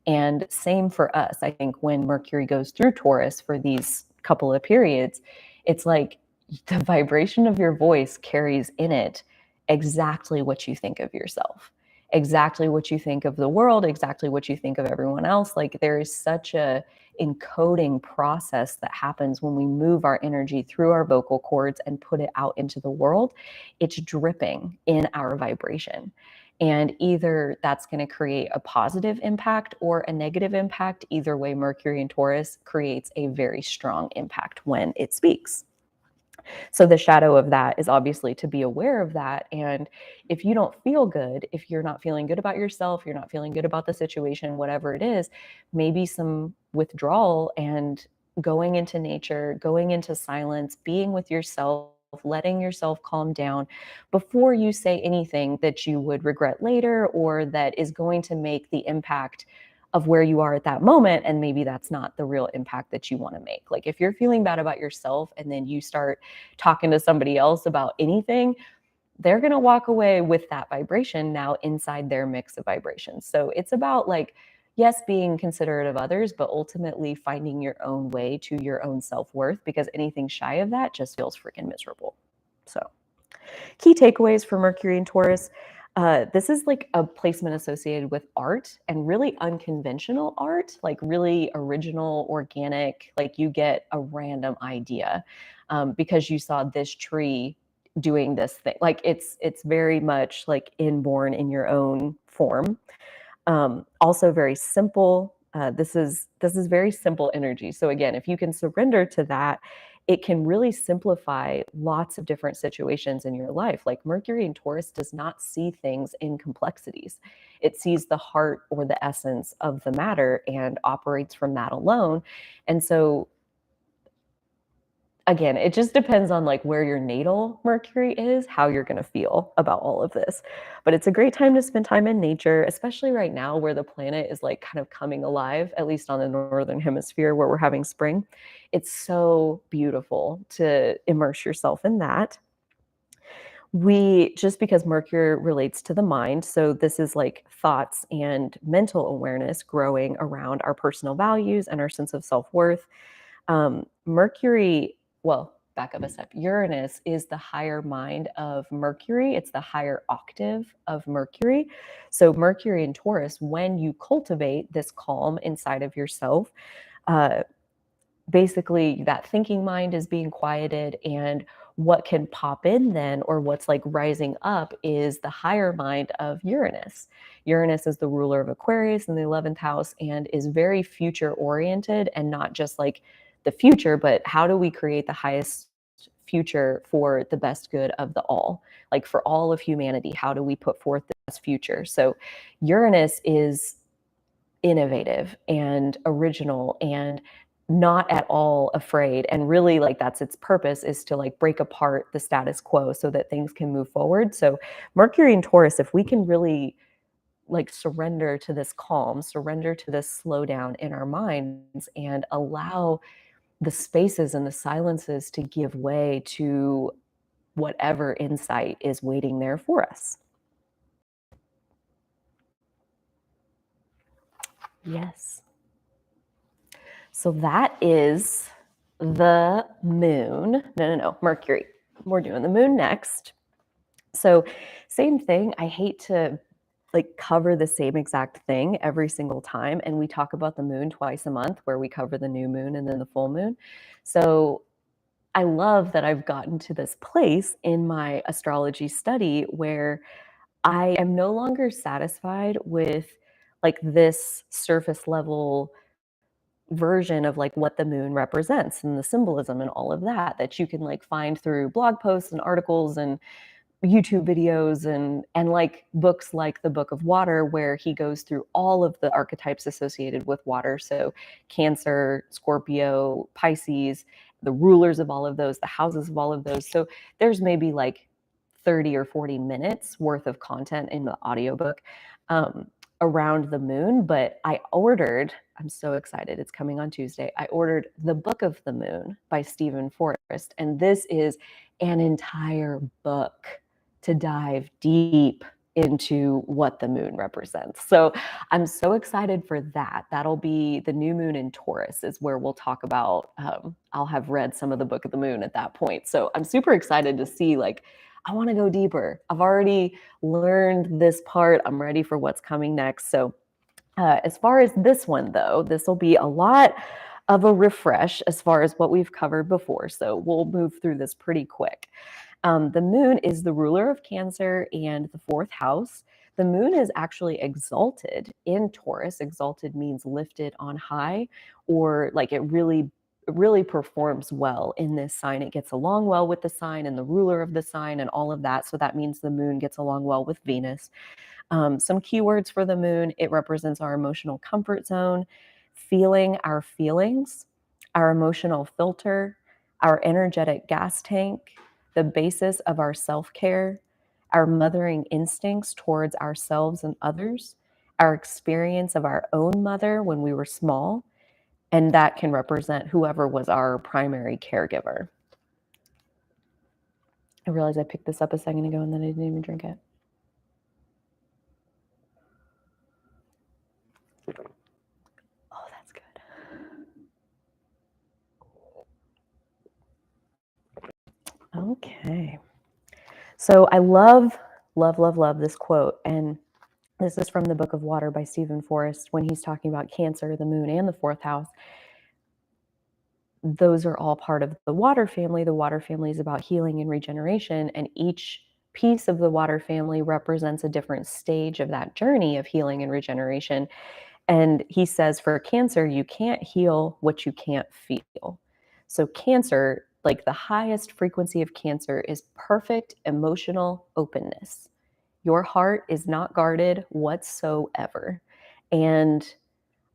And same for us. I think when Mercury goes through Taurus for these couple of periods, it's like the vibration of your voice carries in it exactly what you think of yourself, exactly what you think of the world, exactly what you think of everyone else. Like there is such a encoding process that happens when we move our energy through our vocal cords and put it out into the world. It's dripping in our vibration. And either that's going to create a positive impact or a negative impact. Either way, Mercury and Taurus creates a very strong impact when it speaks. So the shadow of that is obviously to be aware of that. And if you don't feel good, if you're not feeling good about yourself, you're not feeling good about the situation, whatever it is, maybe some withdrawal and going into nature, going into silence, being with yourself, letting yourself calm down before you say anything that you would regret later or that is going to make the impact of where you are at that moment. And maybe that's not the real impact that you want to make. Like if you're feeling bad about yourself and then you start talking to somebody else about anything, they're going to walk away with that vibration now inside their mix of vibrations. So it's about like, yes, being considerate of others, but ultimately finding your own way to your own self-worth, because anything shy of that just feels freaking miserable. So key takeaways for Mercury and Taurus. This is like a placement associated with art and really unconventional art, like really original, organic, like you get a random idea because you saw this tree doing this thing. Like it's very much like inborn in your own form. Also very simple. This is very simple energy. So again, if you can surrender to that, it can really simplify lots of different situations in your life. Like Mercury in Taurus does not see things in complexities. It sees the heart or the essence of the matter and operates from that alone. And so again, it just depends on like where your natal Mercury is, how you're going to feel about all of this. But it's a great time to spend time in nature, especially right now where the planet is like kind of coming alive, at least on the northern hemisphere where we're having spring. It's so beautiful to immerse yourself in that. Just because Mercury relates to the mind, so this is like thoughts and mental awareness growing around our personal values and our sense of self-worth. Mercury, well, back up a step. Uranus is the higher mind of Mercury. It's the higher octave of Mercury. So Mercury in Taurus, when you cultivate this calm inside of yourself, uh, basically that thinking mind is being quieted, and what can pop in then, or what's like rising up, is the higher mind of Uranus. Uranus is the ruler of Aquarius in the 11th house and is very future oriented, and not just like the future, but how do we create the highest future for the best good of the all, like for all of humanity? How do we put forth the best future? So Uranus is innovative and original and not at all afraid, and really like that's its purpose, is to like break apart the status quo so that things can move forward. So Mercury and Taurus, if we can really like surrender to this calm, surrender to this slowdown in our minds and allow the spaces and the silences to give way to whatever insight is waiting there for us. Yes. So that is the moon. No, Mercury. We're doing the moon next. So, same thing. I hate to like cover the same exact thing every single time. And we talk about the moon twice a month, where we cover the new moon and then the full moon. So I love that I've gotten to this place in my astrology study where I am no longer satisfied with like this surface level version of like what the moon represents and the symbolism and all of that you can like find through blog posts and articles and YouTube videos and like books like the Book of Water, where he goes through all of the archetypes associated with water. So Cancer, Scorpio, Pisces, the rulers of all of those, the houses of all of those. So there's maybe like 30 or 40 minutes worth of content in the audiobook around the moon. But I'm so excited. It's coming on Tuesday. I ordered The Book of the Moon by Stephen Forrest. And this is an entire book to dive deep into what the moon represents. So I'm so excited for that. That'll be the new moon in Taurus is where we'll talk about, I'll have read some of the Book of the Moon at that point. So I'm super excited to see, like, I want to go deeper. I've already learned this part. I'm ready for what's coming next. So as far as this one, though, this will be a lot of a refresh as far as what we've covered before. So we'll move through this pretty quick. The moon is the ruler of Cancer and the fourth house. The moon is actually exalted in Taurus. Exalted means lifted on high, or like it really performs well in this sign. It gets along well with the sign and the ruler of the sign and all of that. So that means the moon gets along well with Venus. Some keywords for the moon: it represents our emotional comfort zone, feeling our feelings, our emotional filter, our energetic gas tank, the basis of our self-care, our mothering instincts towards ourselves and others, our experience of our own mother when we were small, and that can represent whoever was our primary caregiver. I realized I picked this up a second ago and then I didn't even drink it. Oh, that's good. Okay. So I love this quote. And this is from the Book of Water by Stephen Forrest when he's talking about Cancer, the moon, and the fourth house. Those are all part of the water family. The water family is about healing and regeneration, and each piece of the water family represents a different stage of that journey of healing and regeneration. And he says for Cancer, you can't heal what you can't feel. So Cancer, like the highest frequency of Cancer is perfect emotional openness. Your heart is not guarded whatsoever. And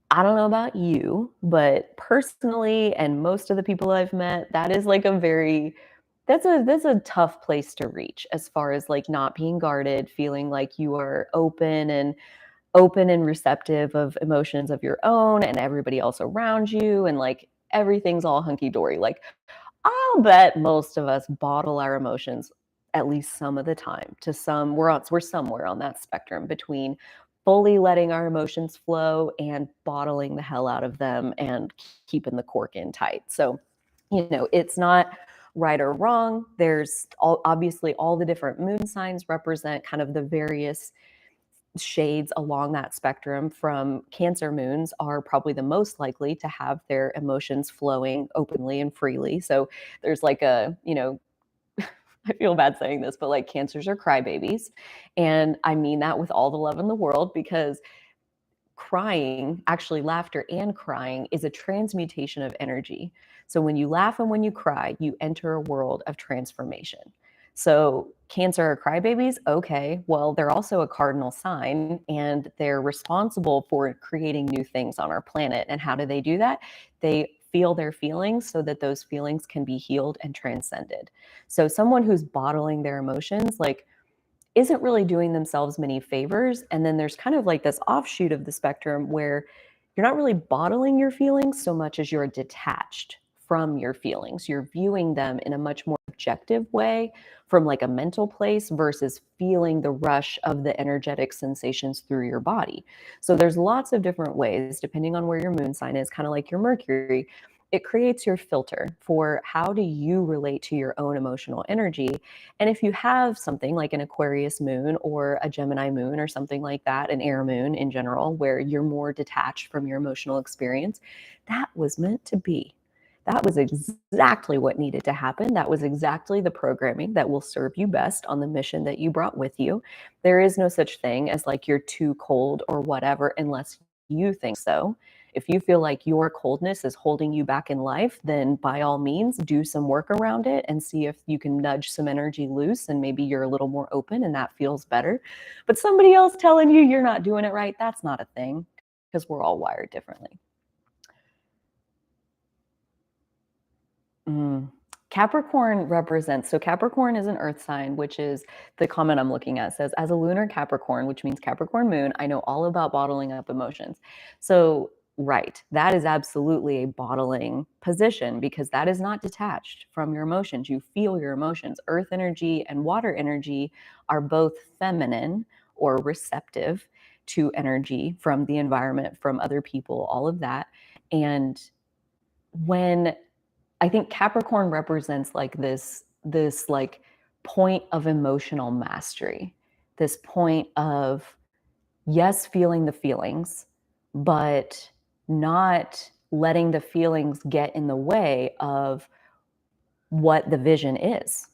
I don't know about you, but personally, and most of the people I've met, that is like that's a tough place to reach, as far as like not being guarded, feeling like you are open and receptive of emotions of your own and everybody else around you, and like everything's all hunky dory. Like, I'll bet most of us bottle our emotions at least some of the time. To some, we're somewhere on that spectrum between fully letting our emotions flow and bottling the hell out of them and keeping the cork in tight. So, it's not right or wrong. There's obviously all the different moon signs represent kind of the various shades along that spectrum. From Cancer moons are probably the most likely to have their emotions flowing openly and freely. So there's like I feel bad saying this, but like Cancers are crybabies. And I mean that with all the love in the world, because crying, actually laughter and crying, is a transmutation of energy. So when you laugh and when you cry, you enter a world of transformation. So Cancer are crybabies. Okay, well, they're also a cardinal sign and they're responsible for creating new things on our planet. And how do they do that? They feel their feelings so that those feelings can be healed and transcended. So someone who's bottling their emotions, like, isn't really doing themselves many favors. And then there's kind of like this offshoot of the spectrum where you're not really bottling your feelings so much as you're detached from your feelings. You're viewing them in a much more objective way, from like a mental place, versus feeling the rush of the energetic sensations through your body. So there's lots of different ways, depending on where your moon sign is, kind of like your Mercury. it creates your filter for how do you relate to your own emotional energy. And if you have something like an Aquarius moon or a Gemini moon or something like that, an air moon in general, where you're more detached from your emotional experience, that was meant to be. That was exactly what needed to happen. That was exactly the programming that will serve you best on the mission that you brought with you. There is no such thing as like you're too cold or whatever, unless you think so. If you feel like your coldness is holding you back in life, then by all means, do some work around it and see if you can nudge some energy loose and maybe you're a little more open and that feels better. But somebody else telling you you're not doing it right, that's not a thing because we're all wired differently. Mm. Capricorn represents, so Capricorn is an earth sign, which is the comment I'm looking at says, as a lunar Capricorn, which means Capricorn moon, I know all about bottling up emotions. So, right, that is absolutely a bottling position because that is not detached from your emotions. You feel your emotions. Earth energy and water energy are both feminine or receptive to energy from the environment, from other people, all of that. And when I think Capricorn represents like this like point of emotional mastery. This point of yes, feeling the feelings, but not letting the feelings get in the way of what the vision is.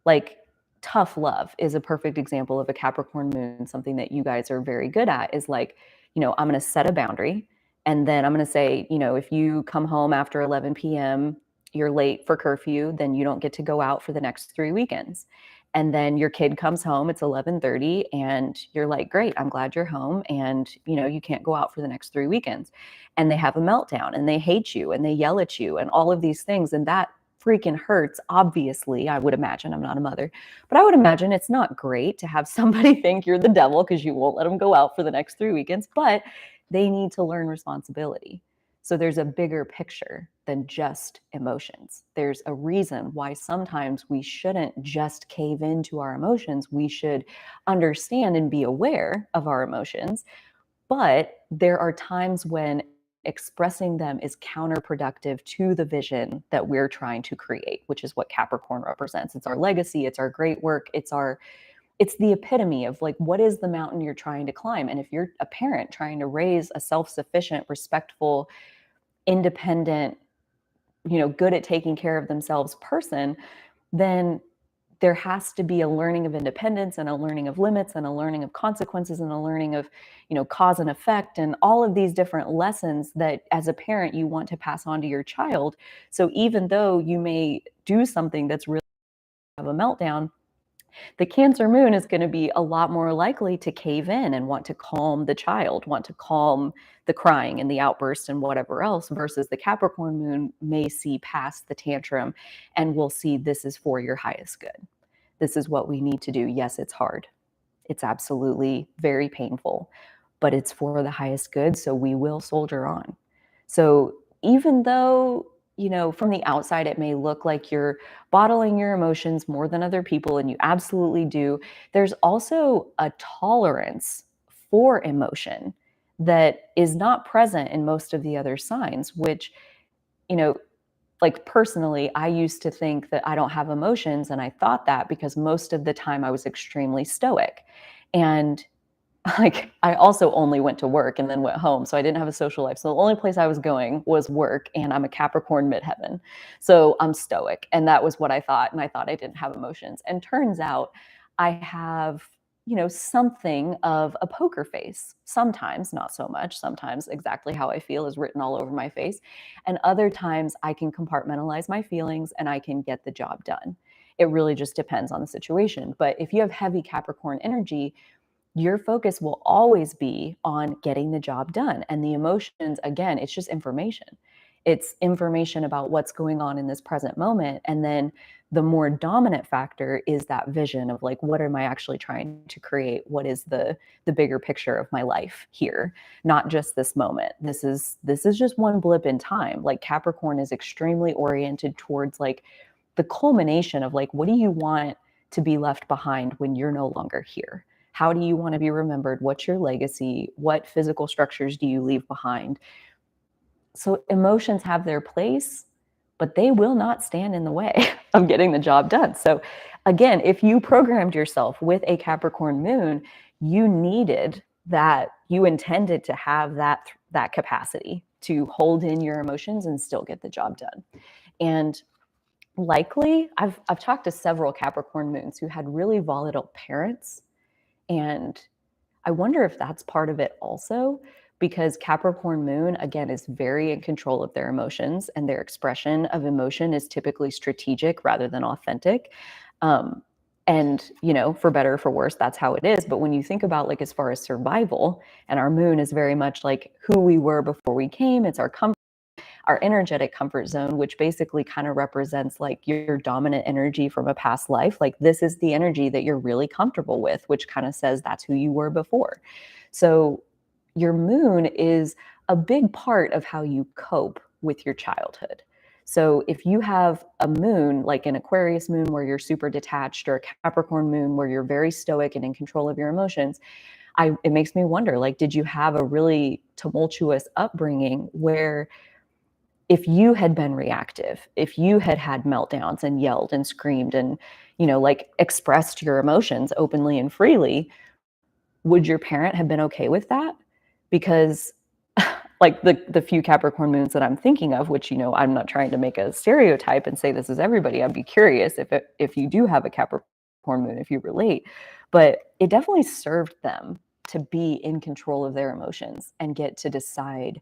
Like tough love is a perfect example of a Capricorn moon, something that you guys are very good at is like, I'm going to set a boundary and then I'm going to say, if you come home after 11 p.m., you're late for curfew, then you don't get to go out for the next 3 weekends. And then your kid comes home, it's 11:30 and you're like, "Great, I'm glad you're home and, you can't go out for the next 3 weekends." And they have a meltdown and they hate you and they yell at you and all of these things and that freaking hurts. Obviously, I would imagine, I'm not a mother, but I would imagine it's not great to have somebody think you're the devil because you won't let them go out for the next 3 weekends, but they need to learn responsibility. So there's a bigger picture than just emotions. There's a reason why sometimes we shouldn't just cave into our emotions. We should understand and be aware of our emotions, but there are times when expressing them is counterproductive to the vision that we're trying to create, which is what Capricorn represents. It's our legacy, it's our great work, it's the epitome of like what is the mountain you're trying to climb. And if you're a parent trying to raise a self-sufficient, respectful, independent, good at taking care of themselves person, then there has to be a learning of independence and a learning of limits and a learning of consequences and a learning of, cause and effect and all of these different lessons that as a parent you want to pass on to your child. So even though you may do something that's really have a meltdown, the Cancer moon is going to be a lot more likely to cave in and want to calm the child, want to calm the crying and the outburst and whatever else, versus the Capricorn moon may see past the tantrum and will see this is for your highest good. This is what we need to do. Yes, it's hard. It's absolutely very painful, but it's for the highest good. So we will soldier on. So even though, from the outside, it may look like you're bottling your emotions more than other people, and you absolutely do, there's also a tolerance for emotion that is not present in most of the other signs, which, you know, like personally, I used to think that I don't have emotions. And I thought that because most of the time I was extremely stoic. And like I also only went to work and then went home. So I didn't have a social life. So the only place I was going was work. And I'm a Capricorn midheaven. So I'm stoic. And that was what I thought. And I thought I didn't have emotions. And turns out I have, something of a poker face. Sometimes, not so much. Sometimes exactly how I feel is written all over my face. And other times I can compartmentalize my feelings and I can get the job done. It really just depends on the situation. But if you have heavy Capricorn energy, your focus will always be on getting the job done. And the emotions, again, it's just information. It's information about what's going on in this present moment. And then the more dominant factor is that vision of like, what am I actually trying to create? What is the bigger picture of my life here? Not just this moment. This is just one blip in time. Like Capricorn is extremely oriented towards like the culmination of like, what do you want to be left behind when you're no longer here? How do you want to be remembered? What's your legacy? What physical structures do you leave behind? So emotions have their place, but they will not stand in the way of getting the job done. So again, if you programmed yourself with a Capricorn moon, you needed that, you intended to have that capacity to hold in your emotions and still get the job done. And likely, I've talked to several Capricorn moons who had really volatile parents, and I wonder if that's part of it also, because Capricorn moon, again, is very in control of their emotions, and their expression of emotion is typically strategic rather than authentic. Um, and, for better or for worse, that's how it is. But when you think about, like, as far as survival, and our moon is very much like who we were before we came, it's our energetic comfort zone, which basically kind of represents like your dominant energy from a past life. Like, this is the energy that you're really comfortable with, which kind of says that's who you were before. So your moon is a big part of how you cope with your childhood. So if you have a moon, like an Aquarius moon where you're super detached, or a Capricorn moon where you're very stoic and in control of your emotions, it makes me wonder, like, did you have a really tumultuous upbringing where if you had been reactive, if you had had meltdowns and yelled and screamed and, like, expressed your emotions openly and freely, would your parent have been okay with that? Because like the few Capricorn moons that I'm thinking of, which, I'm not trying to make a stereotype and say this is everybody. I'd be curious if you do have a Capricorn moon, if you relate, but it definitely served them to be in control of their emotions and get to decide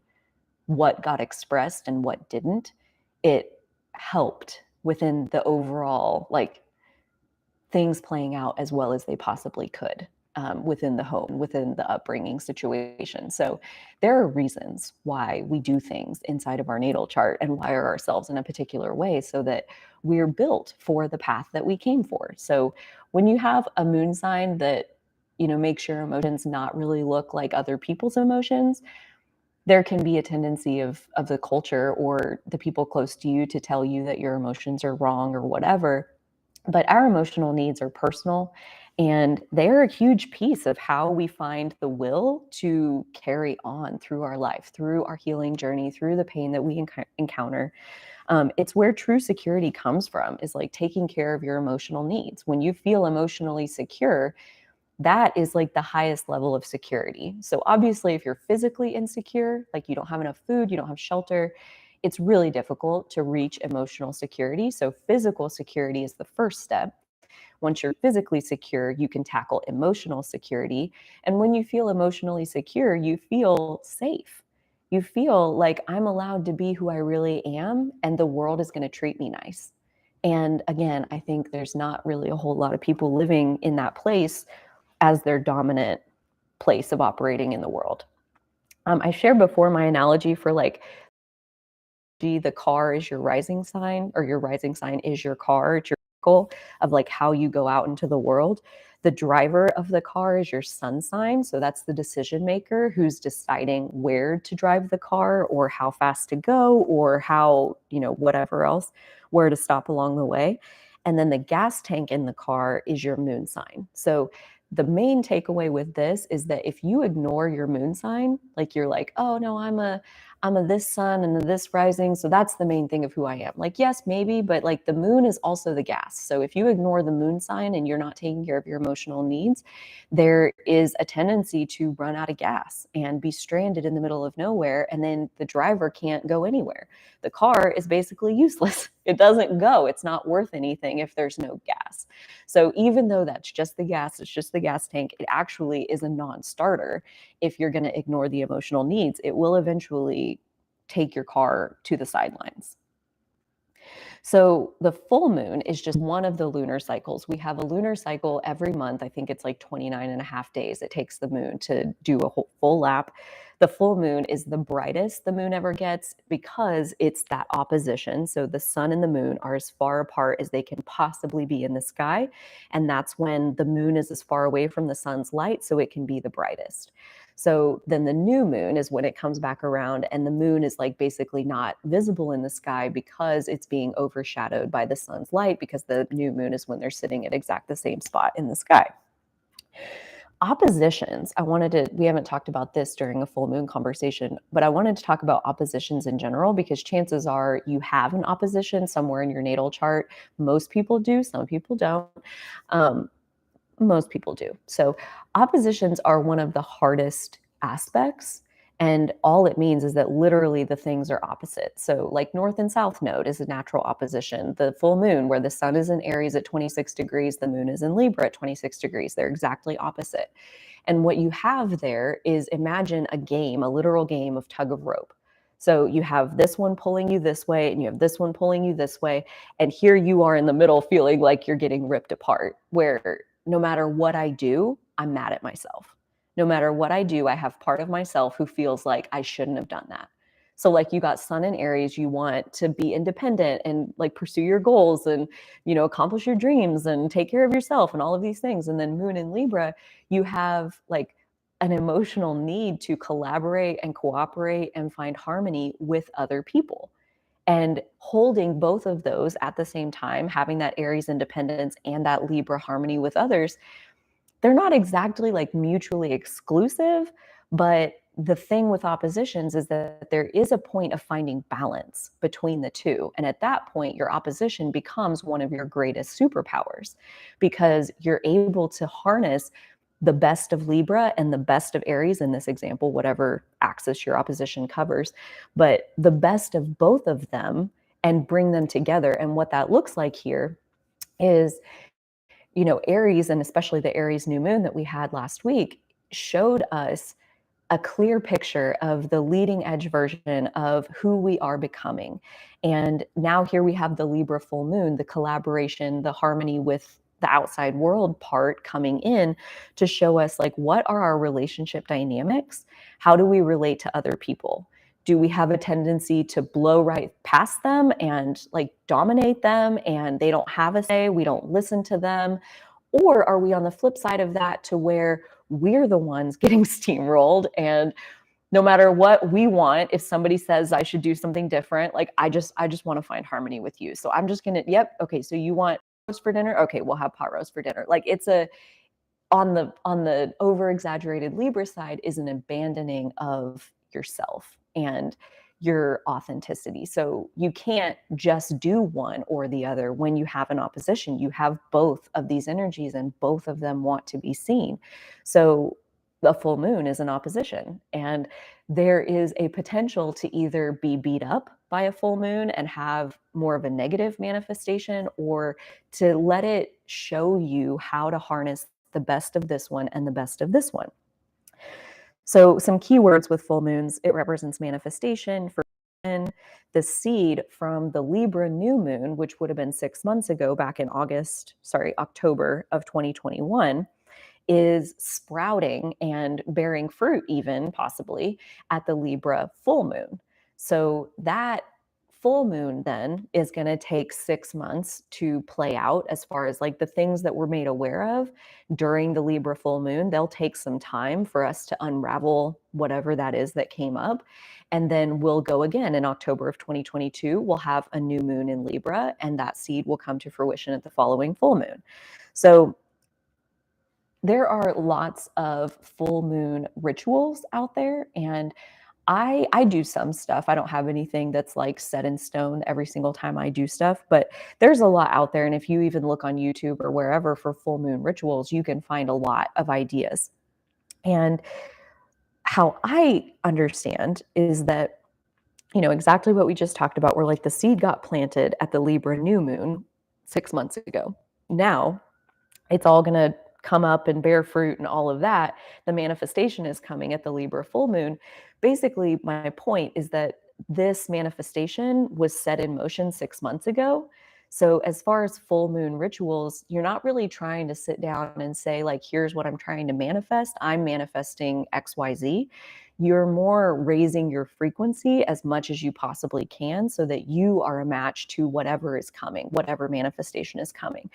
what got expressed and what didn't. It helped within the overall, like, things playing out as well as they possibly could, within the home, within the upbringing situation. So there are reasons why we do things inside of our natal chart and wire ourselves in a particular way so that we're built for the path that we came for. So when you have a moon sign that, makes your emotions not really look like other people's emotions, there can be a tendency of the culture or the people close to you to tell you that your emotions are wrong or whatever. But our emotional needs are personal, and they're a huge piece of how we find the will to carry on through our life, through our healing journey, through the pain that we encounter. It's where true security comes from, is like taking care of your emotional needs. When you feel emotionally secure, that is like the highest level of security. So obviously, if you're physically insecure, like you don't have enough food, you don't have shelter, it's really difficult to reach emotional security. So physical security is the first step. Once you're physically secure, you can tackle emotional security. And when you feel emotionally secure, you feel safe. You feel like, I'm allowed to be who I really am, and the world is going to treat me nice. And again, I think there's not really a whole lot of people living in that place as their dominant place of operating in the world. I shared before my analogy for, like, the car is your rising sign, or your rising sign is your car. It's your vehicle of, like, how you go out into the world. The driver of the car is your sun sign. So that's the decision maker who's deciding where to drive the car, or how fast to go, or how, whatever else, where to stop along the way. And then the gas tank in the car is your moon sign. So the main takeaway with this is that if you ignore your moon sign, like, you're like, oh no, I'm a this sun and a this rising, so that's the main thing of who I am. Like, yes, maybe, but like the moon is also the gas. So if you ignore the moon sign and you're not taking care of your emotional needs, there is a tendency to run out of gas and be stranded in the middle of nowhere, and then the driver can't go anywhere. The car is basically useless. It doesn't go. It's not worth anything if there's no gas. So even though that's just the gas, it's just the gas tank, it actually is a non-starter. If you're going to ignore the emotional needs, it will eventually take your car to the sidelines. So the full moon is just one of the lunar cycles. We have a lunar cycle every month. I think it's like 29 and a half days it takes the moon to do a whole full lap. The full moon is the brightest the moon ever gets because it's that opposition. So the sun and the moon are as far apart as they can possibly be in the sky. And that's when the moon is as far away from the sun's light, so it can be the brightest. So then the new moon is when it comes back around, and the moon is like basically not visible in the sky because it's being overshadowed by the sun's light, because the new moon is when they're sitting at exact the same spot in the sky. oppositions, we haven't talked about this during a full moon conversation, but I wanted to talk about oppositions in general because chances are you have an opposition somewhere in your natal chart. Most people do, some people don't. Um, Most people do. So oppositions are one of the hardest aspects. And all it means is that literally the things are opposite. So, like North and South Node is a natural opposition. The full moon, where the sun is in Aries at 26 degrees, the moon is in Libra at 26 degrees. They're exactly opposite. And what you have there is, imagine a game, a literal game of tug of rope. So you have this one pulling you this way, and you have this one pulling you this way. And here you are in the middle feeling like you're getting ripped apart, where no matter what I do, I'm mad at myself. No matter what I do, I have part of myself who feels like I shouldn't have done that. So like you got sun in Aries, you want to be independent and like pursue your goals and, accomplish your dreams and take care of yourself and all of these things. And then moon in Libra, you have like an emotional need to collaborate and cooperate and find harmony with other people. And holding both of those at the same time, having that Aries independence and that Libra harmony with others, they're not exactly like mutually exclusive, but the thing with oppositions is that there is a point of finding balance between the two. And at that point, your opposition becomes one of your greatest superpowers because you're able to harness the best of Libra and the best of Aries in this example, whatever axis your opposition covers, but the best of both of them and bring them together. And what that looks like here is, Aries, and especially the Aries new moon that we had last week, showed us a clear picture of the leading edge version of who we are becoming. And now here we have the Libra full moon, the collaboration, the harmony with the outside world part coming in to show us like, what are our relationship dynamics? How do we relate to other people? Do we have a tendency to blow right past them and like dominate them and they don't have a say, we don't listen to them? Or are we on the flip side of that to where we're the ones getting steamrolled, and no matter what we want, if somebody says I should do something different, like I just want to find harmony with you. So I'm just going to, yep, okay, so you want roast for dinner? Okay, we'll have pot roast for dinner. Like it's a on the over exaggerated Libra side is an abandoning of yourself and your authenticity. So you can't just do one or the other. When you have an opposition, you have both of these energies and both of them want to be seen. So the full moon is an opposition, and there is a potential to either be beat up by a full moon and have more of a negative manifestation, or to let it show you how to harness the best of this one and the best of this one. So some keywords with full moons: it represents manifestation. For the seed from the Libra new moon, which would have been 6 months ago, back in October of 2021, is sprouting and bearing fruit, even possibly at the Libra full moon. So that full moon then is going to take 6 months to play out, as far as like the things that we're made aware of during the Libra full moon. They'll take some time for us to unravel whatever that is that came up. And then we'll go again in October of 2022. We'll have a new moon in Libra, and that seed will come to fruition at the following full moon. So there are lots of full moon rituals out there, and I do some stuff. I don't have anything that's like set in stone every single time I do stuff, but there's a lot out there. And if you even look on YouTube or wherever for full moon rituals, you can find a lot of ideas. And how I understand is that, exactly what we just talked about, where like the seed got planted at the Libra new moon 6 months ago. Now it's all going to come up and bear fruit and all of that. The manifestation is coming at the Libra full moon. Basically, my point is that this manifestation was set in motion 6 months ago. So as far as full moon rituals, you're not really trying to sit down and say, like, here's what I'm trying to manifest. I'm manifesting XYZ. You're more raising your frequency as much as you possibly can so that you are a match to whatever is coming, whatever manifestation is coming.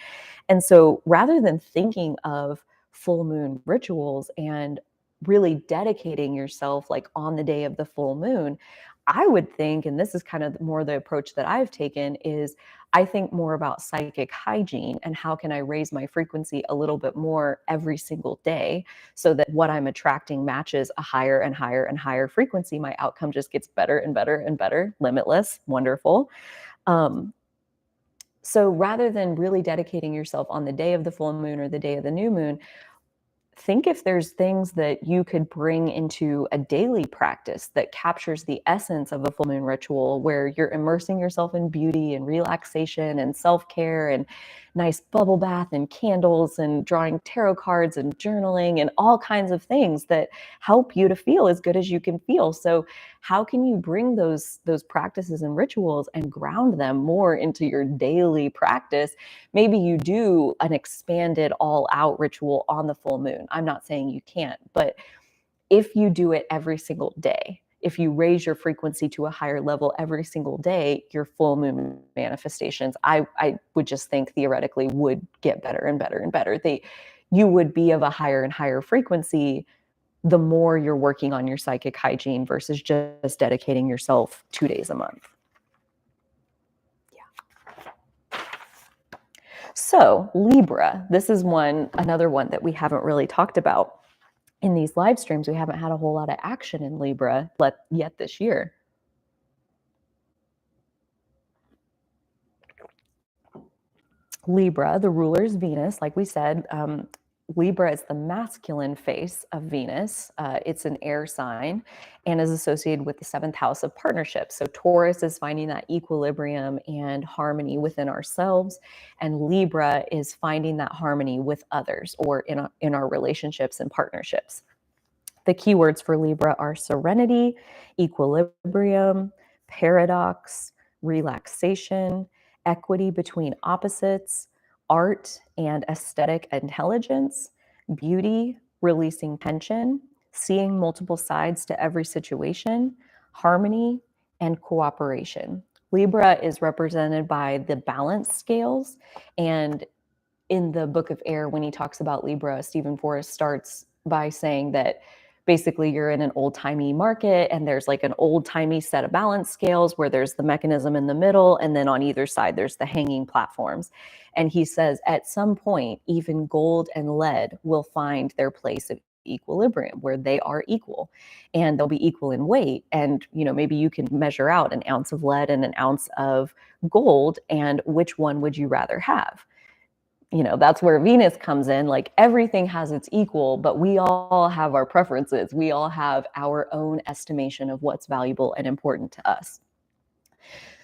And so rather than thinking of full moon rituals and really dedicating yourself like on the day of the full moon, I would think, and this is kind of more the approach that I've taken, is I think more about psychic hygiene and how can I raise my frequency a little bit more every single day so that what I'm attracting matches a higher and higher and higher frequency. My outcome just gets better and better and better, limitless, wonderful. Um, so rather than really dedicating yourself on the day of the full moon or the day of the new moon, think if there's things that you could bring into a daily practice that captures the essence of a full moon ritual, where you're immersing yourself in beauty and relaxation and self-care and nice bubble bath and candles and drawing tarot cards and journaling and all kinds of things that help you to feel as good as you can feel. So how can you bring those practices and rituals and ground them more into your daily practice? Maybe you do an expanded all out ritual on the full moon. I'm not saying you can't, but if you do it every single day, if you raise your frequency to a higher level every single day, your full moon manifestations, I would just think theoretically would get better and better and better. You would be of a higher and higher frequency the more you're working on your psychic hygiene versus just dedicating yourself 2 days a month. So Libra, this is another one that we haven't really talked about in these live streams. We haven't had a whole lot of action in Libra yet this year. Libra, the ruler is Venus, like we said. Libra is the masculine face of Venus. It's an air sign and is associated with the 7th house of partnerships. So Taurus is finding that equilibrium and harmony within ourselves, and Libra is finding that harmony with others or in our relationships and partnerships. The keywords for Libra are serenity, equilibrium, paradox, relaxation, equity between opposites, art and aesthetic intelligence, beauty, releasing tension, seeing multiple sides to every situation, harmony, and cooperation. Libra is represented by the balance scales, and in the Book of Air, when he talks about Libra, Stephen Forrest starts by saying that basically you're in an old-timey market and there's like an old-timey set of balance scales where there's the mechanism in the middle, and then on either side there's the hanging platforms. And he says at some point, even gold and lead will find their place of equilibrium where they are equal, and they'll be equal in weight. And maybe you can measure out an ounce of lead and an ounce of gold, and which one would you rather have? That's where Venus comes in. Like, everything has its equal, but we all have our preferences. We all have our own estimation of what's valuable and important to us.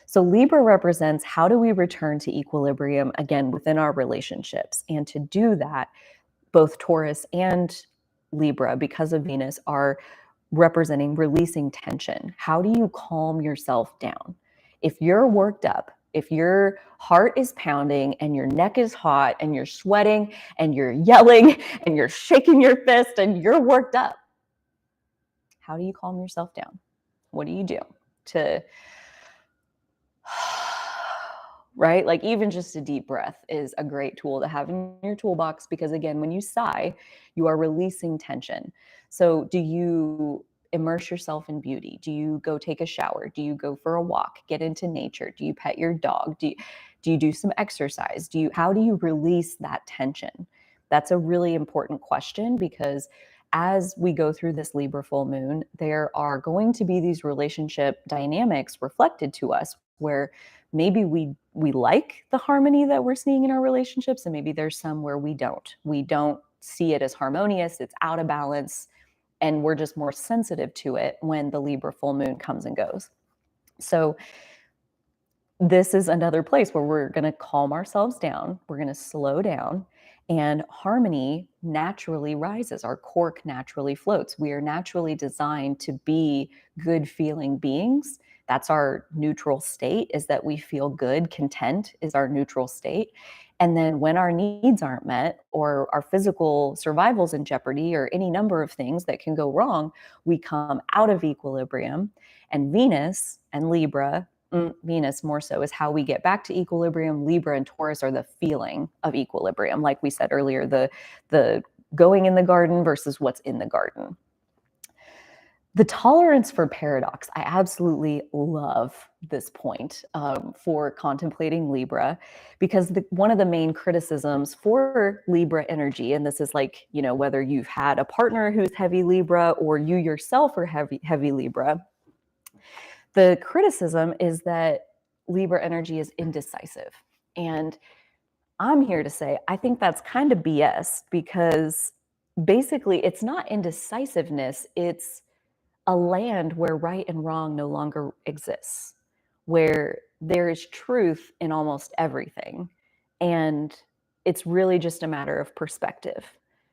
So Libra represents how do we return to equilibrium again within our relationships? And to do that, both Taurus and Libra, because of Venus, are representing releasing tension. How do you calm yourself down? If you're worked up, if your heart is pounding and your neck is hot and you're sweating and you're yelling and you're shaking your fist and you're worked up, how do you calm yourself down? What do you do to, right? Like, even just a deep breath is a great tool to have in your toolbox, because again, when you sigh, you are releasing tension. So do you immerse yourself in beauty? Do you go take a shower? Do you go for a walk, get into nature? Do you pet your dog? Do you do some exercise? How do you release that tension? That's a really important question, because as we go through this Libra full moon, there are going to be these relationship dynamics reflected to us where maybe we like the harmony that we're seeing in our relationships, and maybe there's some where we don't see it as harmonious, it's out of balance, and we're just more sensitive to it when the Libra full moon comes and goes. So this is another place where we're going to calm ourselves down, we're going to slow down, and harmony naturally rises. Our cork naturally floats. We are naturally designed to be good feeling beings. That's our neutral state, is that we feel good. Content is our neutral state. And then when our needs aren't met, or our physical survival's in jeopardy, or any number of things that can go wrong, we come out of equilibrium. And Venus and Libra, Venus more so, is how we get back to equilibrium. Libra and Taurus are the feeling of equilibrium. Like we said earlier, the going in the garden versus what's in the garden. The tolerance for paradox. I absolutely love this point for contemplating Libra, because one of the main criticisms for Libra energy, and this is like, whether you've had a partner who's heavy Libra or you yourself are heavy Libra, the criticism is that Libra energy is indecisive. And I'm here to say, I think that's kind of BS, because basically it's not indecisiveness, it's a land where right and wrong no longer exists, where there is truth in almost everything. And it's really just a matter of perspective.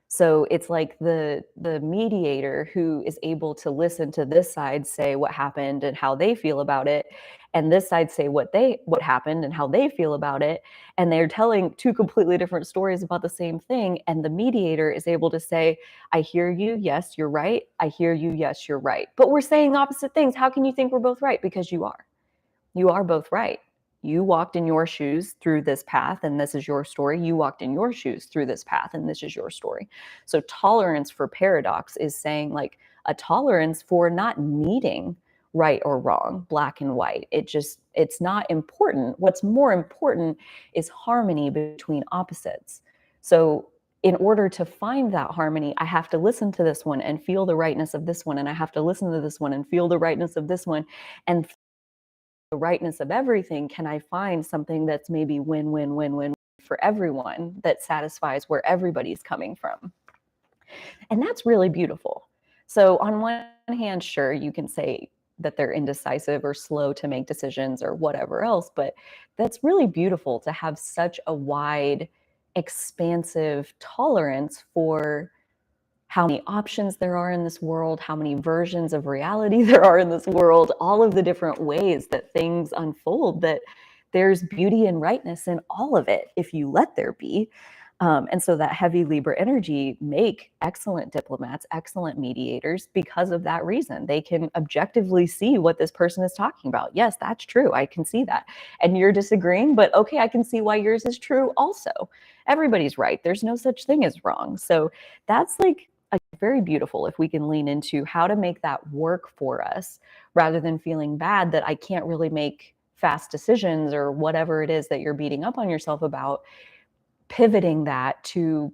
So it's like the mediator who is able to listen to this side say what happened and how they feel about it, and this side say what happened and how they feel about it, and they're telling two completely different stories about the same thing, and the mediator is able to say, I hear you, yes, you're right. I hear you, yes, you're right. But we're saying opposite things. How can you think we're both right? Because you are. You are both right. You walked in your shoes through this path, and this is your story. You walked in your shoes through this path, and this is your story. So tolerance for paradox is saying like a tolerance for not needing right or wrong, black and white. It's not important. What's more important is harmony between opposites. So in order to find that harmony, I have to listen to this one and feel the rightness of this one, and I have to listen to this one and feel the rightness of this one, and the rightness of everything. Can I find something that's maybe win, win, win, win for everyone, that satisfies where everybody's coming from? And that's really beautiful. So on one hand, sure, you can say that they're indecisive or slow to make decisions or whatever else, but that's really beautiful to have such a wide, expansive tolerance for how many options there are in this world, how many versions of reality there are in this world, all of the different ways that things unfold, that there's beauty and rightness in all of it if you let there be. And so that heavy Libra energy make excellent diplomats, excellent mediators, because of that reason. They can objectively see what this person is talking about. Yes, that's true. I can see that. And you're disagreeing, but okay, I can see why yours is true also. Everybody's right. There's no such thing as wrong. So that's like very beautiful if we can lean into how to make that work for us, rather than feeling bad that I can't really make fast decisions or whatever it is that you're beating up on yourself about. Pivoting that to,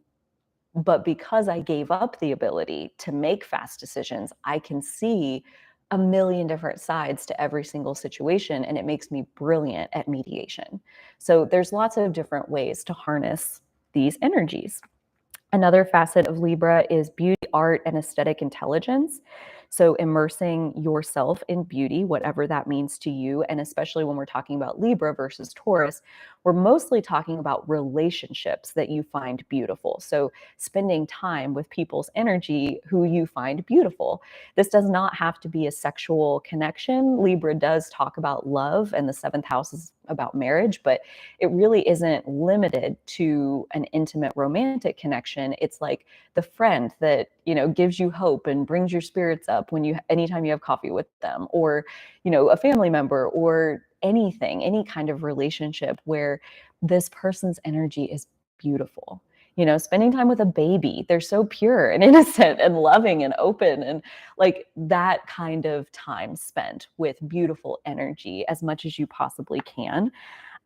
but because I gave up the ability to make fast decisions, I can see a million different sides to every single situation, and it makes me brilliant at mediation. So there's lots of different ways to harness these energies. Another facet of Libra is beauty, art, and aesthetic intelligence. So immersing yourself in beauty, whatever that means to you. And especially when we're talking about Libra versus Taurus, we're mostly talking about relationships that you find beautiful. So spending time with people's energy who you find beautiful. This does not have to be a sexual connection. Libra does talk about love, and the seventh house is about marriage, but it really isn't limited to an intimate romantic connection. It's like the friend that, gives you hope and brings your spirits up anytime you have coffee with them, or, a family member, or anything, any kind of relationship where this person's energy is beautiful. Spending time with a baby, they're so pure and innocent and loving and open, and like that kind of time spent with beautiful energy as much as you possibly can.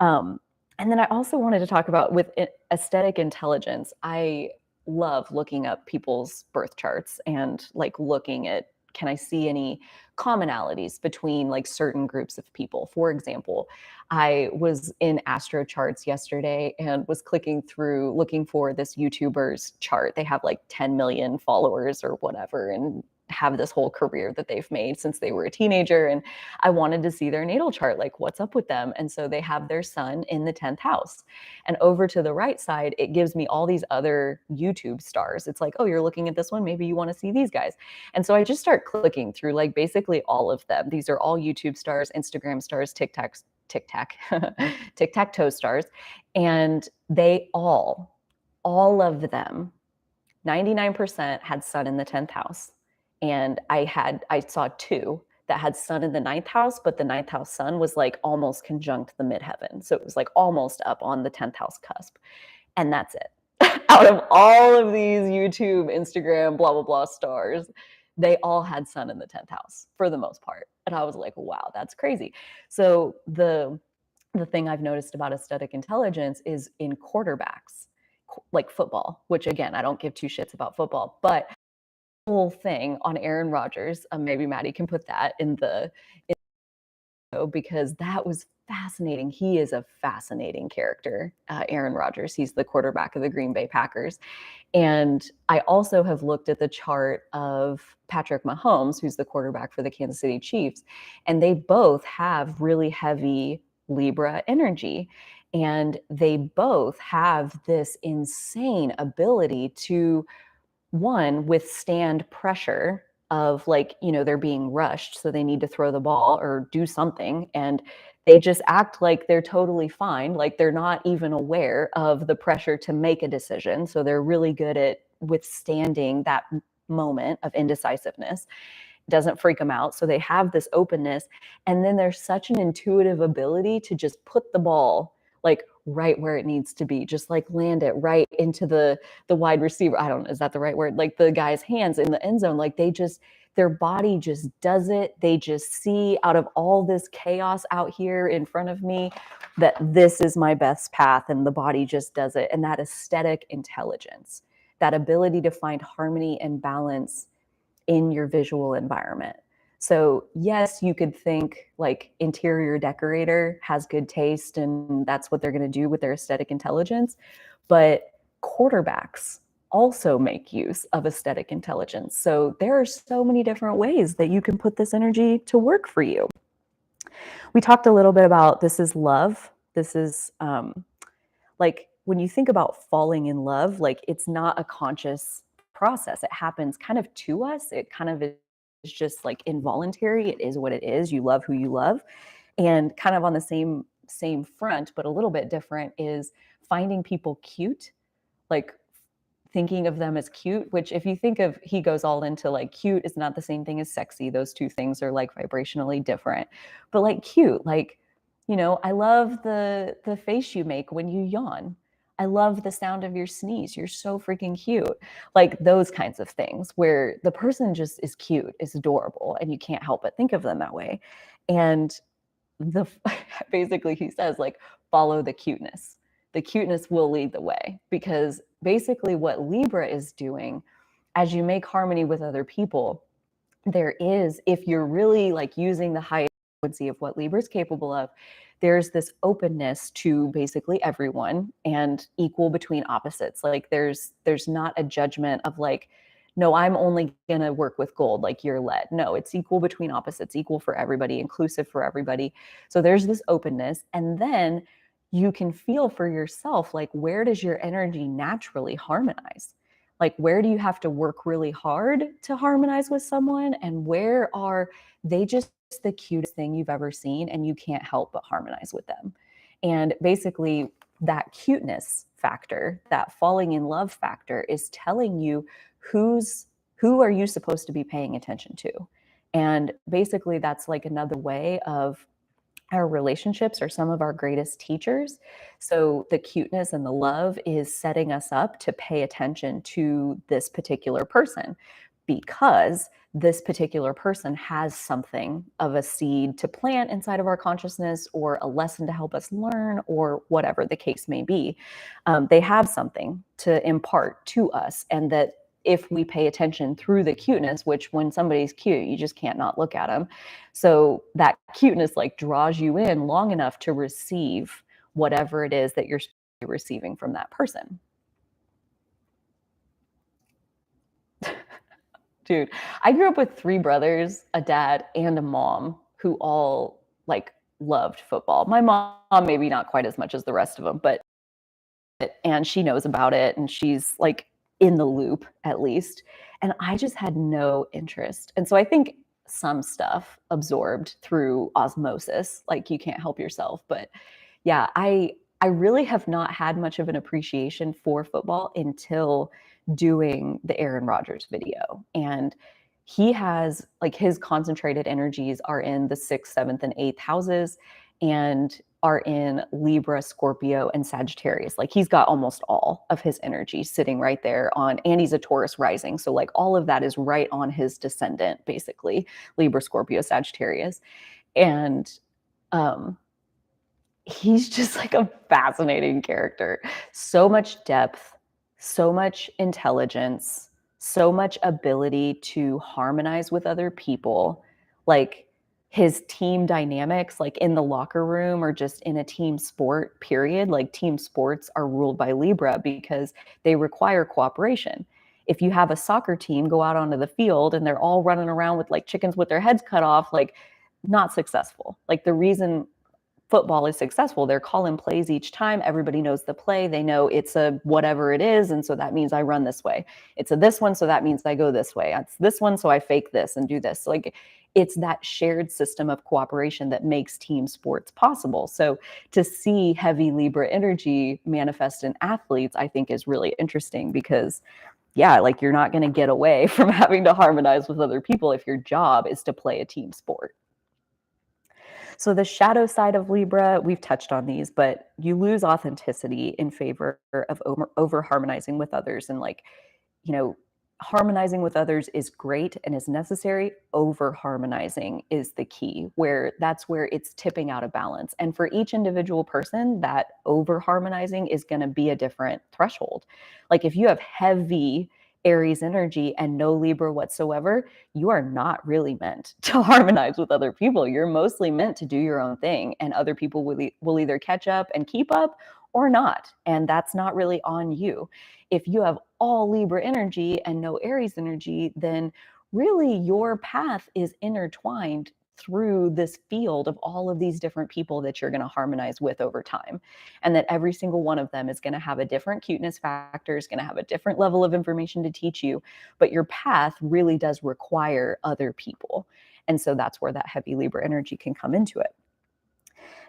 And then I also wanted to talk about with aesthetic intelligence. I love looking up people's birth charts and like looking at, can I see any commonalities between like certain groups of people? For example, I was in Astro Charts yesterday and was clicking through looking for this YouTuber's chart. They have like 10 million followers or whatever, and have this whole career that they've made since they were a teenager. And I wanted to see their natal chart, like what's up with them. And so they have their sun in the 10th house. And over to the right side, it gives me all these other YouTube stars. It's like, oh, you're looking at this one, maybe you want to see these guys. And so I just start clicking through like basically all of them. These are all YouTube stars, Instagram stars, tic-tac-toe stars. And they all of them, 99% had sun in the 10th house. And I saw two that had sun in the 9th house, but the 9th house sun was like almost conjunct the midheaven. So it was like almost up on the 10th house cusp. And that's it. Out of all of these YouTube, Instagram, blah, blah, blah stars, they all had sun in the 10th house for the most part. And I was like, wow, that's crazy. So the thing I've noticed about aesthetic intelligence is in quarterbacks, like football, which again, I don't give two shits about football, but whole thing on Aaron Rodgers, maybe Maddie can put that in the because that was fascinating. He is a fascinating character, Aaron Rodgers. He's the quarterback of the Green Bay Packers. And I also have looked at the chart of Patrick Mahomes, who's the quarterback for the Kansas City Chiefs, and they both have really heavy Libra energy. And they both have this insane ability to, one, withstand pressure of like, they're being rushed, so they need to throw the ball or do something. And they just act like they're totally fine, like they're not even aware of the pressure to make a decision. So they're really good at withstanding that moment of indecisiveness. Doesn't freak them out. So they have this openness. And then there's such an intuitive ability to just put the ball like right where it needs to be, just like land it right into the wide receiver. I don't know, is that the right word? Like the guy's hands in the end zone. Like their body just does it. They just see out of all this chaos out here in front of me that this is my best path, and the body just does it. And that aesthetic intelligence, that ability to find harmony and balance in your visual environment. So yes, you could think like interior decorator has good taste and that's what they're going to do with their aesthetic intelligence. But quarterbacks also make use of aesthetic intelligence. So there are so many different ways that you can put this energy to work for you. We talked a little bit about this is love. This is like when you think about falling in love, like it's not a conscious process. It happens kind of to us. It kind of is just like involuntary. It is what it is. You love who you love. And kind of on the same front, but a little bit different, is finding people cute, like thinking of them as cute, which if you think of, he goes all into like cute is not the same thing as sexy. Those two things are like vibrationally different. But like cute, like, I love the face you make when you yawn. I love the sound of your sneeze. You're so freaking cute. Like those kinds of things where the person just is cute, is adorable, and you can't help but think of them that way. And the basically he says like follow the cuteness. The cuteness will lead the way, because basically what Libra is doing as you make harmony with other people, there is, if you're really like using the high frequency of what Libra is capable of, there's this openness to basically everyone and equal between opposites. Like there's not a judgment of like, no, I'm only going to work with gold, like you're lead. No, it's equal between opposites, equal for everybody, inclusive for everybody. So there's this openness. And then you can feel for yourself, like, where does your energy naturally harmonize? Like, where do you have to work really hard to harmonize with someone? And where are they just the cutest thing you've ever seen and you can't help but harmonize with them? And basically, that cuteness factor, that falling in love factor, is telling you who are you supposed to be paying attention to. And basically, that's like another way of our relationships are some of our greatest teachers. So the cuteness and the love is setting us up to pay attention to this particular person, because this particular person has something of a seed to plant inside of our consciousness, or a lesson to help us learn, or whatever the case may be. They have something to impart to us, and that if we pay attention through the cuteness, which when somebody's cute, you just can't not look at them. So that cuteness like draws you in long enough to receive whatever it is that you're receiving from that person. Dude, I grew up with 3 brothers, a dad, and a mom who all like loved football. My mom maybe not quite as much as the rest of them, but and she knows about it and she's like in the loop at least. And I just had no interest. And so I think some stuff absorbed through osmosis, like you can't help yourself. But yeah, I really have not had much of an appreciation for football until doing the Aaron Rodgers video. And he has like his concentrated energies are in the 6th, 7th, and 8th houses. And are in Libra, Scorpio, and Sagittarius. Like he's got almost all of his energy sitting right there on, and he's a Taurus rising. So like all of that is right on his descendant, basically, Libra, Scorpio, Sagittarius. And he's just like a fascinating character. So much depth, so much intelligence, so much ability to harmonize with other people. Like his team dynamics, like in the locker room or just in a team sport, period. Like team sports are ruled by Libra because they require cooperation. If you have a soccer team go out onto the field and they're all running around with like chickens with their heads cut off, like not successful. Like the reason football is successful, they're calling plays each time. Everybody knows the play. They know it's a whatever it is. And so that means I run this way. It's a this one. So that means I go this way. It's this one. So I fake this and do this. Like it's that shared system of cooperation that makes team sports possible. So to see heavy Libra energy manifest in athletes, I think is really interesting because yeah, like you're not going to get away from having to harmonize with other people if your job is to play a team sport. So the shadow side of Libra, we've touched on these, but you lose authenticity in favor of over harmonizing with others. And like, you know, harmonizing with others is great and is necessary. Over harmonizing is the key, where that's where it's tipping out of balance. And for each individual person, that over harmonizing is going to be a different threshold. Like if you have heavy Aries energy and no Libra whatsoever, you are not really meant to harmonize with other people. You're mostly meant to do your own thing, and other people will either catch up and keep up or not. And that's not really on you. If you have all Libra energy and no Aries energy, then really your path is intertwined through this field of all of these different people that you're going to harmonize with over time. And that every single one of them is going to have a different cuteness factor, is going to have a different level of information to teach you. But your path really does require other people. And so that's where that heavy Libra energy can come into it.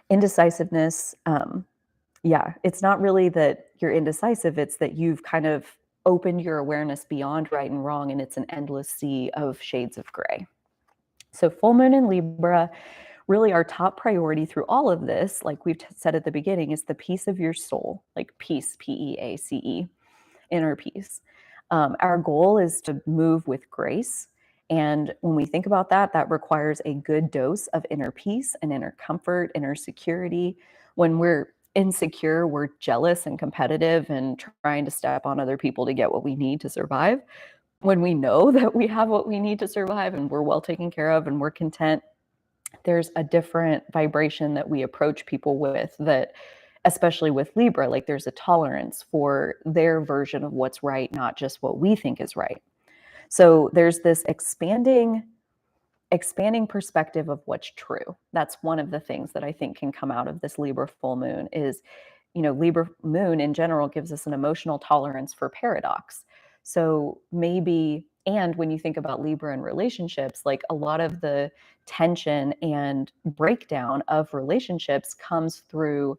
Indecisiveness, yeah, it's not really that you're indecisive, it's that you've kind of opened your awareness beyond right and wrong, and it's an endless sea of shades of gray. So full moon in Libra, really our top priority through all of this, like we've said at the beginning, is the peace of your soul, like peace, P-E-A-C-E, inner peace. Our goal is to move with grace. And when we think about that, that requires a good dose of inner peace and inner comfort, inner security. When we're insecure, we're jealous and competitive and trying to step on other people to get what we need to survive. When we know that we have what we need to survive and we're well taken care of and we're content, there's a different vibration that we approach people with, that especially with Libra, like there's a tolerance for their version of what's right, not just what we think is right. So there's this expanding perspective of what's true. That's one of the things that I think can come out of this Libra full moon is, you know, Libra moon in general gives us an emotional tolerance for paradox. So maybe, and when you think about Libra and relationships, like a lot of the tension and breakdown of relationships comes through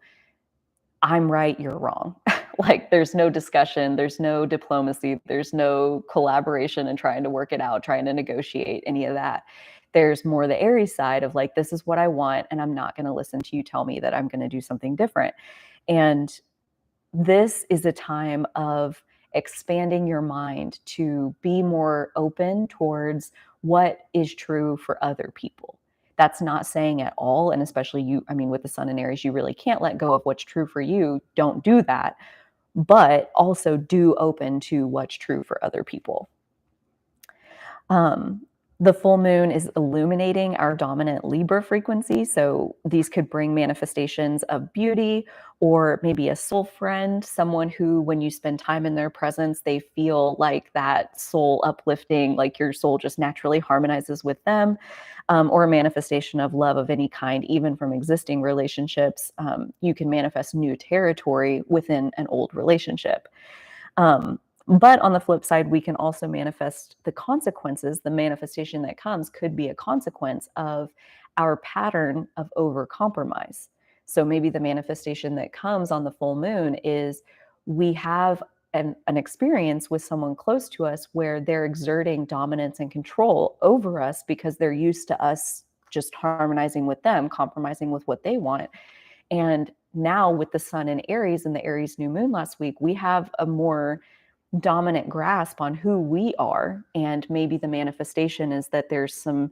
I'm right, you're wrong. Like there's no discussion, there's no diplomacy, there's no collaboration and trying to work it out, trying to negotiate any of that. There's more the Aries side of like, this is what I want, and I'm not going to listen to you tell me that I'm going to do something different. And this is a time of expanding your mind to be more open towards what is true for other people. That's not saying at all, and especially you, I mean, with the sun in Aries, you really can't let go of what's true for you. Don't do that, but also do open to what's true for other people. The full moon is illuminating our dominant Libra frequency. So these could bring manifestations of beauty, or maybe a soul friend, someone who, when you spend time in their presence, they feel like that soul uplifting, like your soul just naturally harmonizes with them, or a manifestation of love of any kind, even from existing relationships. You can manifest new territory within an old relationship. But on the flip side, we can also manifest the consequences. The manifestation that comes could be a consequence of our pattern of overcompromise. So maybe the manifestation that comes on the full moon is we have an experience with someone close to us where they're exerting dominance and control over us because they're used to us just harmonizing with them, compromising with what they want. And now with the sun in Aries and the Aries new moon last week, we have a more dominant grasp on who we are. And maybe the manifestation is that there's some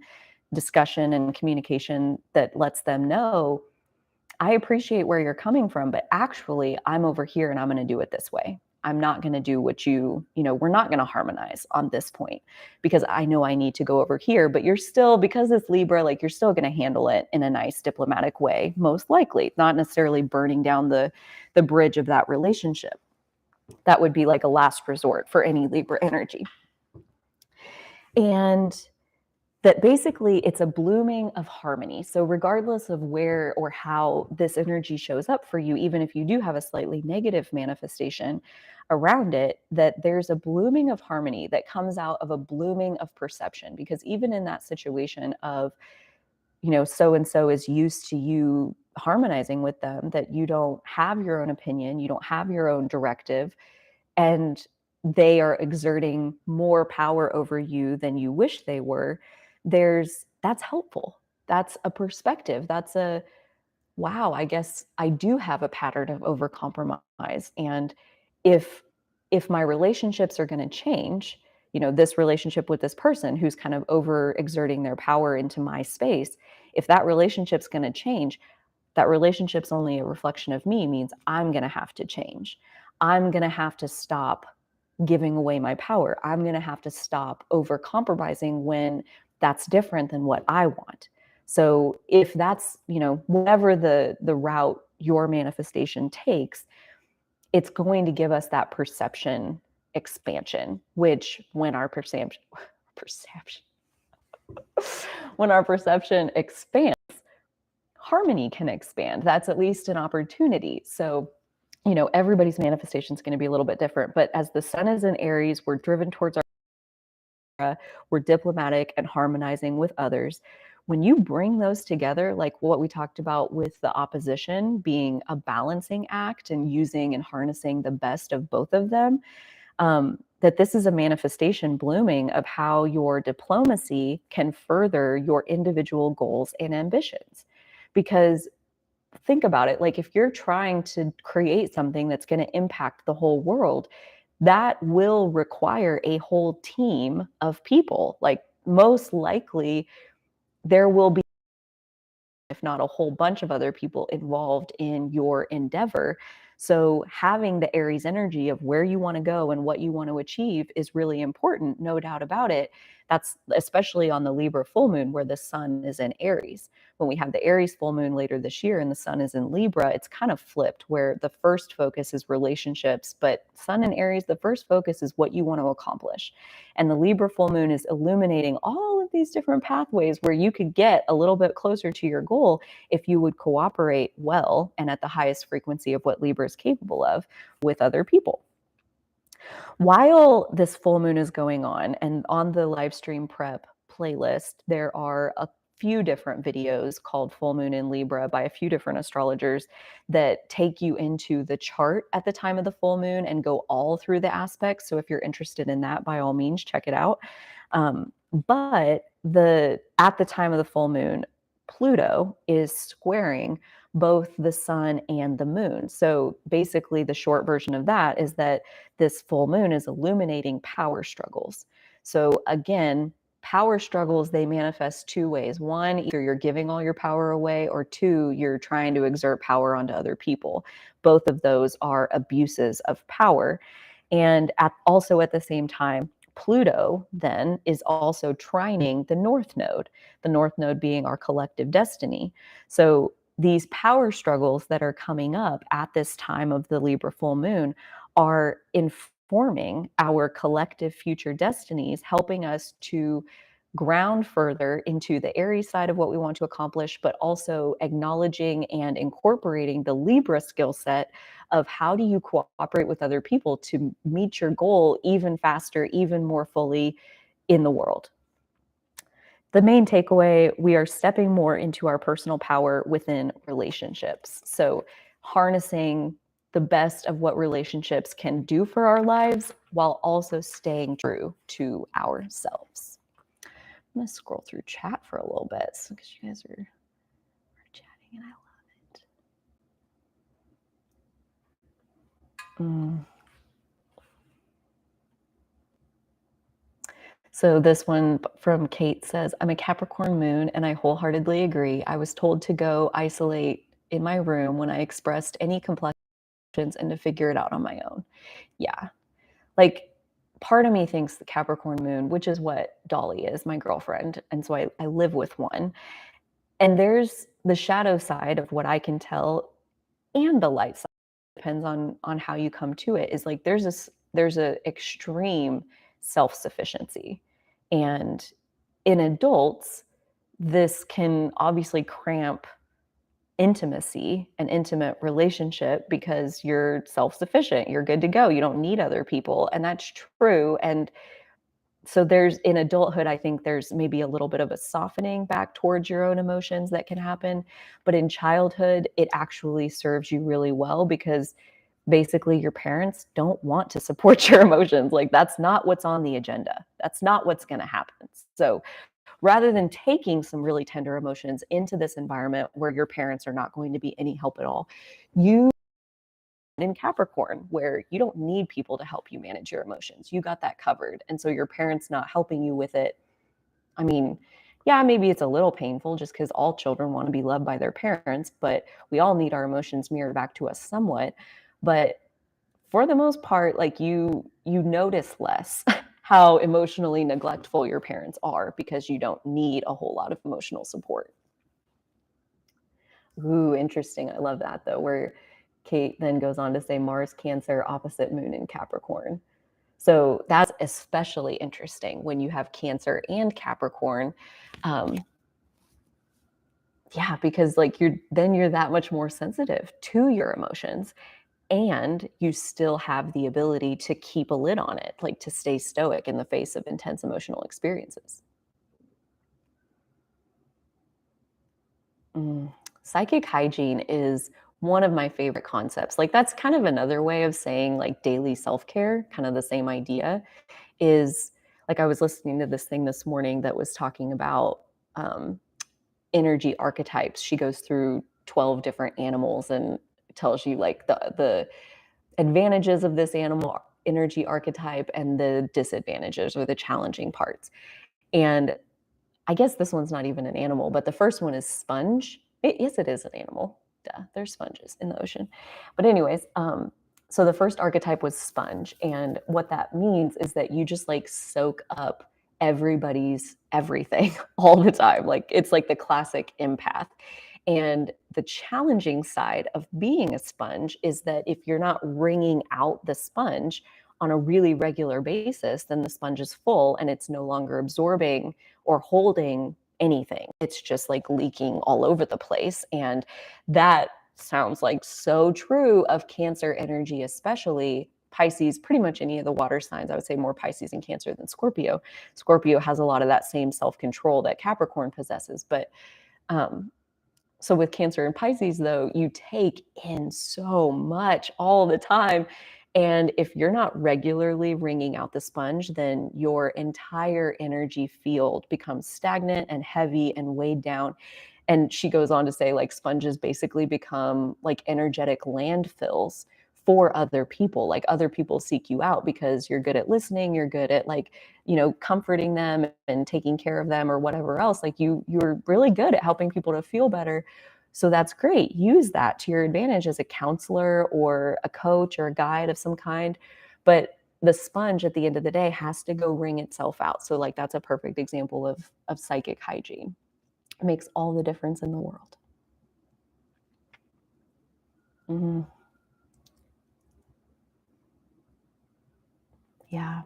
discussion and communication that lets them know, I appreciate where you're coming from, but actually I'm over here and I'm going to do it this way. I'm not going to do what we're not going to harmonize on this point because I know I need to go over here, but you're still, because it's Libra, like you're still going to handle it in a nice diplomatic way, most likely, not necessarily burning down the bridge of that relationship. That would be like a last resort for any Libra energy. And that basically it's a blooming of harmony. So regardless of where or how this energy shows up for you, even if you do have a slightly negative manifestation around it, that there's a blooming of harmony that comes out of a blooming of perception. Because even in that situation of, so-and-so is used to you harmonizing with them, that you don't have your own opinion, you don't have your own directive, and they are exerting more power over you than you wish they were, that's helpful. That's a perspective. That's a, wow, I guess I do have a pattern of overcompromise. And if my relationships are going to change, this relationship with this person who's kind of over exerting their power into my space, if that relationship's going to change, that relationship's only a reflection of me, means I'm going to have to change. I'm going to have to stop giving away my power. I'm going to have to stop over compromising when that's different than what I want. So if that's, whatever the route your manifestation takes, it's going to give us that perception expansion, which when our perception when our perception expands, harmony can expand. That's at least an opportunity. So, everybody's manifestation is going to be a little bit different. But as the sun is in Aries, we're driven towards we're diplomatic and harmonizing with others. When you bring those together, like what we talked about with the opposition being a balancing act and using and harnessing the best of both of them, that this is a manifestation blooming of how your diplomacy can further your individual goals and ambitions. Because think about it, like if you're trying to create something that's going to impact the whole world, that will require a whole team of people. Like most likely there will be, if not a whole bunch of other people involved in your endeavor. So having the Aries energy of where you want to go and what you want to achieve is really important, no doubt about it. That's especially on the Libra full moon where the sun is in Aries. When we have the Aries full moon later this year and the sun is in Libra, it's kind of flipped where the first focus is relationships, but sun in Aries, the first focus is what you want to accomplish. And the Libra full moon is illuminating all of these different pathways where you could get a little bit closer to your goal if you would cooperate well and at the highest frequency of what Libra is capable of with other people. While this full moon is going on, and on the live stream prep playlist, there are a few different videos called Full Moon in Libra by a few different astrologers that take you into the chart at the time of the full moon and go all through the aspects. So if you're interested in that, by all means, check it out. But at the time of the full moon, Pluto is squaring both the sun and the moon. So basically the short version of that is that this full moon is illuminating power struggles. So again, power struggles, they manifest two ways. One, either you're giving all your power away, or two, you're trying to exert power onto other people. Both of those are abuses of power. And also at the same time, Pluto then is also trining the North Node being our collective destiny. So these power struggles that are coming up at this time of the Libra full moon are informing our collective future destinies, helping us to ground further into the Aries side of what we want to accomplish, but also acknowledging and incorporating the Libra skill set of how do you cooperate with other people to meet your goal even faster, even more fully in the world. The main takeaway, we are stepping more into our personal power within relationships. So harnessing the best of what relationships can do for our lives while also staying true to ourselves. I'm going to scroll through chat for a little bit because you guys are chatting and I love it. Mm. So this one from Kate says, I'm a Capricorn moon and I wholeheartedly agree. I was told to go isolate in my room when I expressed any complexions and to figure it out on my own. Yeah. Like part of me thinks the Capricorn moon, which is what Dolly is, my girlfriend. And so I live with one. And there's the shadow side of what I can tell and the light side depends on how you come to it is like there's a extreme self-sufficiency, and in adults this can obviously cramp intimacy and intimate relationship because you're self-sufficient, you're good to go, you don't need other people, and that's true. And so there's in adulthood, I think there's maybe a little bit of a softening back towards your own emotions that can happen, but in childhood it actually serves you really well because basically your parents don't want to support your emotions. Like that's not what's on the agenda. That's not what's going to happen. So rather than taking some really tender emotions into this environment where your parents are not going to be any help at all, you in Capricorn, where you don't need people to help you manage your emotions. You got that covered. And so your parents not helping you with it. I mean, yeah, maybe it's a little painful just because all children want to be loved by their parents, but we all need our emotions mirrored back to us somewhat. But for the most part, like you notice less how emotionally neglectful your parents are because you don't need a whole lot of emotional support. Ooh, interesting. I love that though, where Kate then goes on to say Mars, Cancer, opposite moon in Capricorn. So that's especially interesting when you have Cancer and Capricorn. Um, yeah, because like you're that much more sensitive to your emotions, and you still have the ability to keep a lid on it, like to stay stoic in the face of intense emotional experiences. Mm. Psychic hygiene is one of my favorite concepts. Like that's kind of another way of saying like daily self-care, kind of the same idea is like I was listening to this thing this morning that was talking about um, energy archetypes. She goes through 12 different animals and tells you like the advantages of this animal energy archetype and the disadvantages or the challenging parts. And I guess this one's not even an animal, but the first one is sponge. Yes, it is an animal. Duh, there's sponges in the ocean. But anyways, so the first archetype was sponge, and what that means is that you just like soak up everybody's everything all the time. Like it's like the classic empath. And the challenging side of being a sponge is that if you're not wringing out the sponge on a really regular basis, then the sponge is full and it's no longer absorbing or holding anything. It's just like leaking all over the place. And that sounds like so true of Cancer energy, especially Pisces, pretty much any of the water signs. I would say more Pisces and Cancer than Scorpio. Scorpio has a lot of that same self control that Capricorn possesses. But um, so with Cancer and Pisces, though, you take in so much all the time. And if you're not regularly wringing out the sponge, then your entire energy field becomes stagnant and heavy and weighed down. And she goes on to say, like, sponges basically become like energetic landfills for other people. Like, other people seek you out because you're good at listening, you're good at like, comforting them and taking care of them or whatever else. Like, you're really good at helping people to feel better. So that's great. Use that to your advantage as a counselor or a coach or a guide of some kind. But the sponge at the end of the day has to go wring itself out. So like that's a perfect example of psychic hygiene. It makes all the difference in the world. Mhm. Yeah.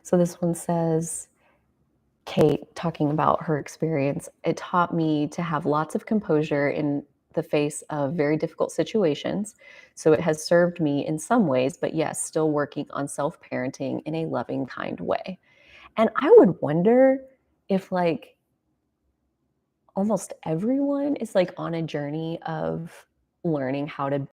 So this one says, Kate, talking about her experience, it taught me to have lots of composure in the face of very difficult situations. So it has served me in some ways, but yes, still working on self parenting in a loving, kind way. And I would wonder if, like, almost everyone is like on a journey of learning how to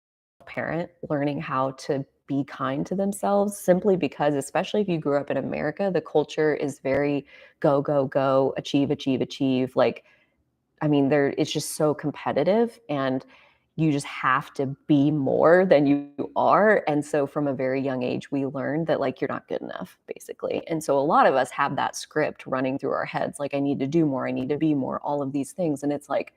parent, learning how to be kind to themselves simply because, especially if you grew up in America, the culture is very go, go, go, achieve, achieve, achieve. Like, I mean, there it's just so competitive. And you just have to be more than you are. And so from a very young age, we learned that like you're not good enough, basically. And so a lot of us have that script running through our heads, like I need to do more, I need to be more, all of these things. And it's like,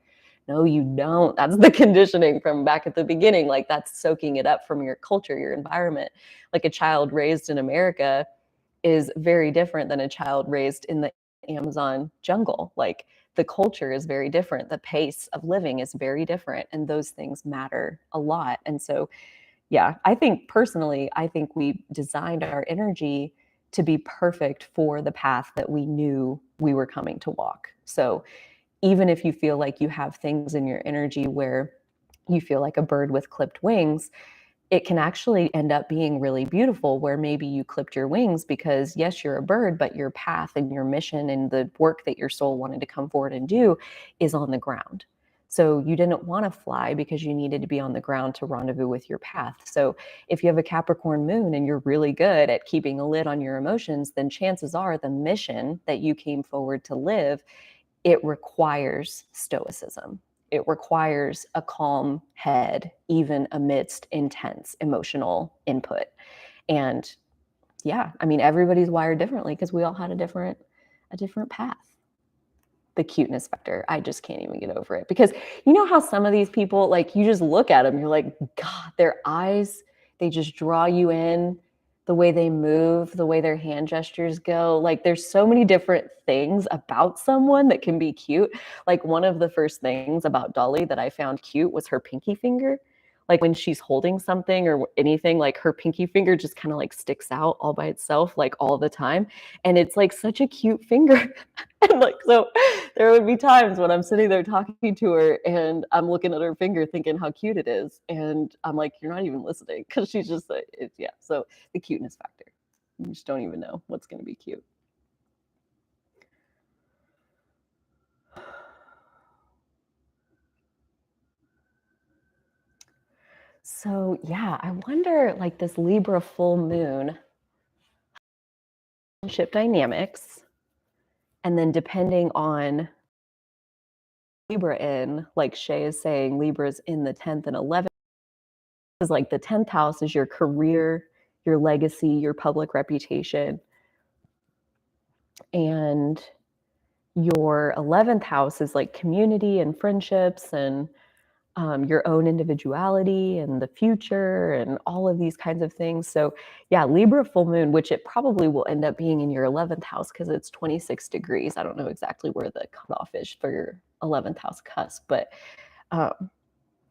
no, you don't. That's the conditioning from back at the beginning. Like that's soaking it up from your culture, your environment. Like a child raised in America is very different than a child raised in the Amazon jungle. Like the culture is very different. The pace of living is very different. And those things matter a lot. And so, yeah, I think personally, I think we designed our energy to be perfect for the path that we knew we were coming to walk. So even if you feel like you have things in your energy where you feel like a bird with clipped wings, it can actually end up being really beautiful where maybe you clipped your wings because yes, you're a bird, but your path and your mission and the work that your soul wanted to come forward and do is on the ground. So you didn't want to fly because you needed to be on the ground to rendezvous with your path. So if you have a Capricorn moon and you're really good at keeping a lid on your emotions, then chances are the mission that you came forward to live, it requires stoicism. It requires a calm head, even amidst intense emotional input. And yeah, I mean, everybody's wired differently because we all had a different path. The cuteness factor, I just can't even get over it. Because you know how some of these people, like you just look at them, you're like, God, their eyes, they just draw you in, the way they move, the way their hand gestures go. Like there's so many different things about someone that can be cute. Like one of the first things about Dolly that I found cute was her pinky finger. Like when she's holding something or anything, like her pinky finger just kind of like sticks out all by itself, like all the time. And it's like such a cute finger. And like, so there would be times when I'm sitting there talking to her and I'm looking at her finger thinking how cute it is. And I'm like, you're not even listening because she's just like, yeah. So the cuteness factor, you just don't even know what's going to be cute. So yeah, I wonder like this Libra full moon ship dynamics. And then depending on Libra in, like Shay is saying, Libra's in the 10th and 11th. Is like the 10th house is your career, your legacy, your public reputation. And your 11th house is like community and friendships and your own individuality and the future and all of these kinds of things. So yeah, Libra full moon, which it probably will end up being in your 11th house because it's 26 degrees. I don't know exactly where the cutoff is for your 11th house cusp, but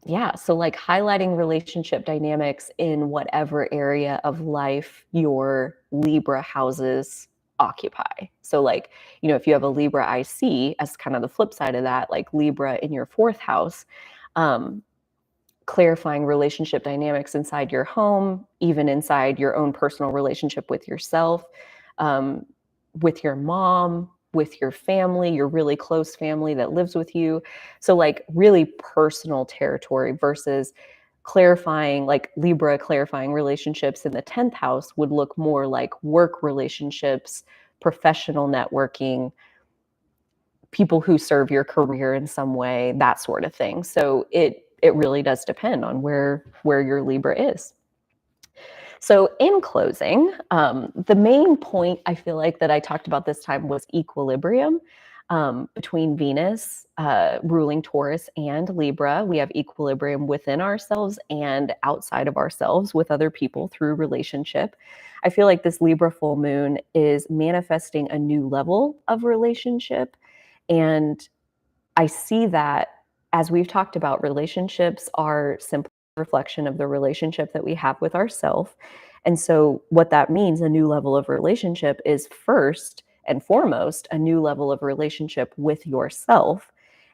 yeah, so like highlighting relationship dynamics in whatever area of life your Libra houses occupy. So like, if you have a Libra IC as kind of the flip side of that, like Libra in your 4th house, clarifying relationship dynamics inside your home, even inside your own personal relationship with yourself, um, with your mom, with your family, your really close family that lives with you. So like really personal territory versus clarifying, like Libra clarifying relationships in the 10th house would look more like work relationships, professional networking, people who serve your career in some way, that sort of thing. So it really does depend on where your Libra is. So in closing, the main point I feel like that I talked about this time was equilibrium between Venus ruling Taurus and Libra. We have equilibrium within ourselves and outside of ourselves with other people through relationship. I feel like this Libra full moon is manifesting a new level of relationship. And I see that as we've talked about, relationships are simply a reflection of the relationship that we have with ourselves. And so, what that means, a new level of relationship, is first and foremost a new level of relationship with yourself.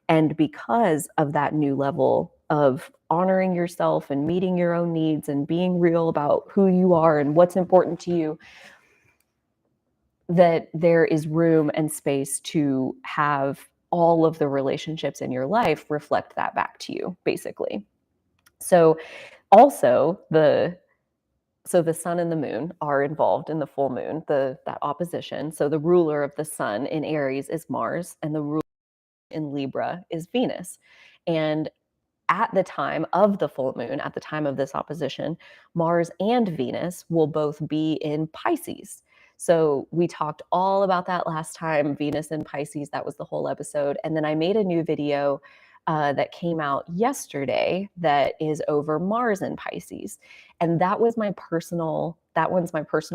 And because of that new level of honoring yourself and meeting your own needs and being real about who you are and what's important to you, that there is room and space to have all of the relationships in your life reflect that back to you, basically. So also the sun and the moon are involved in the full moon, that opposition. So the ruler of the sun in Aries is Mars, and the ruler in Libra is Venus. And at the time of the full moon, at the time of this opposition, Mars and Venus will both be in Pisces. So we talked all about that last time, Venus in Pisces. That was the whole episode. And then I made a new video that came out yesterday that is over Mars in Pisces. And that one's my personal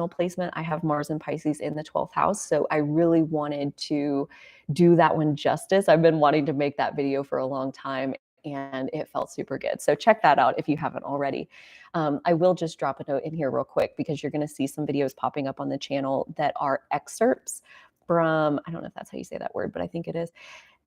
placement. I have Mars and Pisces in the 12th house. So I really wanted to do that one justice. I've been wanting to make that video for a long time, and it felt super good. So check that out if you haven't already. I will just drop a note in here real quick because you're going to see some videos popping up on the channel that are excerpts from, I don't know if that's how you say that word, but I think it is,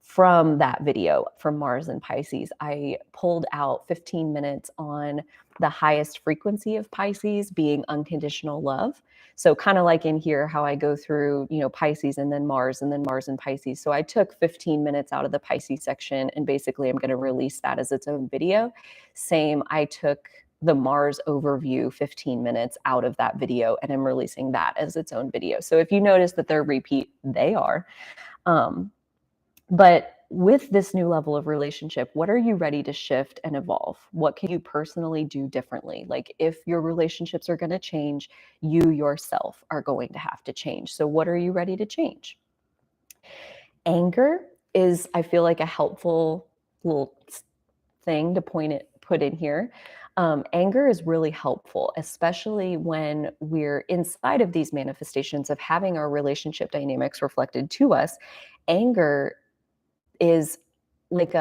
from that video from Mars and Pisces. I pulled out 15 minutes on the highest frequency of Pisces being unconditional love. So kind of like in here, how I go through, Pisces and then Mars and Pisces. So I took 15 minutes out of the Pisces section, and basically I'm going to release that as its own video. Same, I took the Mars overview 15 minutes out of that video, and I'm releasing that as its own video. So if you notice that they're repeat, they are. But with this new level of relationship, what are you ready to shift and evolve? What can you personally do differently? Like if your relationships are going to change, you yourself are going to have to change. So what are you ready to change? Anger is, I feel like, a helpful little thing to put in here. Anger is really helpful, especially when we're inside of these manifestations of having our relationship dynamics reflected to us. Anger is like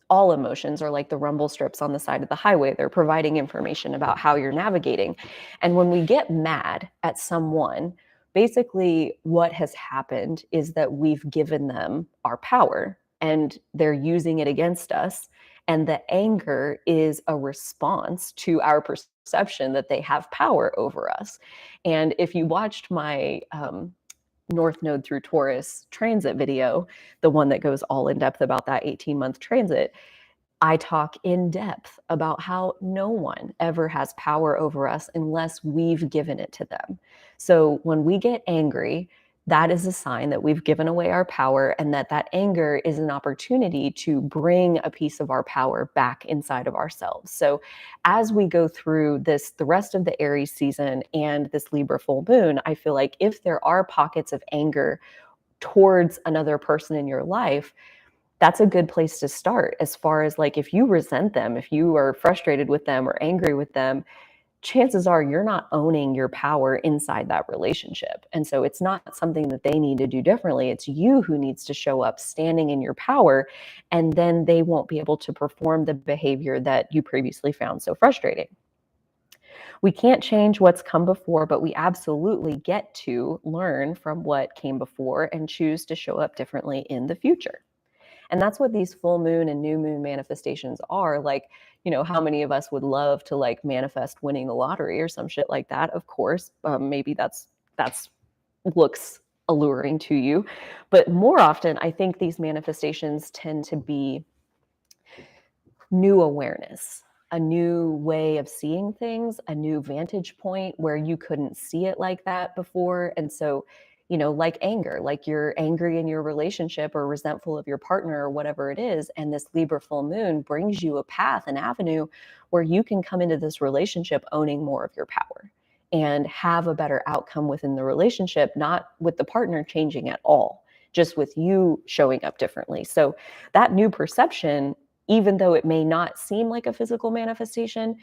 all emotions are like the rumble strips on the side of the highway. They're providing information about how you're navigating. And when we get mad at someone, basically what has happened is that we've given them our power and they're using it against us. And the anger is a response to our perception that they have power over us. And if you watched my North Node through Taurus transit video, the one that goes all in depth about that 18-month transit, I talk in depth about how no one ever has power over us unless we've given it to them. So when we get angry, that is a sign that we've given away our power, and that anger is an opportunity to bring a piece of our power back inside of ourselves. So as we go through the rest of the Aries season and this Libra full moon, I feel like if there are pockets of anger towards another person in your life, that's a good place to start. As far as like, if you resent them, if you are frustrated with them or angry with them, chances are you're not owning your power inside that relationship. And so it's not something that they need to do differently. It's you who needs to show up standing in your power, and then they won't be able to perform the behavior that you previously found so frustrating. We can't change what's come before, but we absolutely get to learn from what came before and choose to show up differently in the future. And that's what these full moon and new moon manifestations are. Like, how many of us would love to like manifest winning the lottery or some shit like that? Of course, maybe that's looks alluring to you. But more often, I think these manifestations tend to be new awareness, a new way of seeing things, a new vantage point where you couldn't see it like that before. And so, like anger, like you're angry in your relationship or resentful of your partner or whatever it is. And this Libra full moon brings you a path, an avenue where you can come into this relationship owning more of your power and have a better outcome within the relationship, not with the partner changing at all, just with you showing up differently. So that new perception, even though it may not seem like a physical manifestation,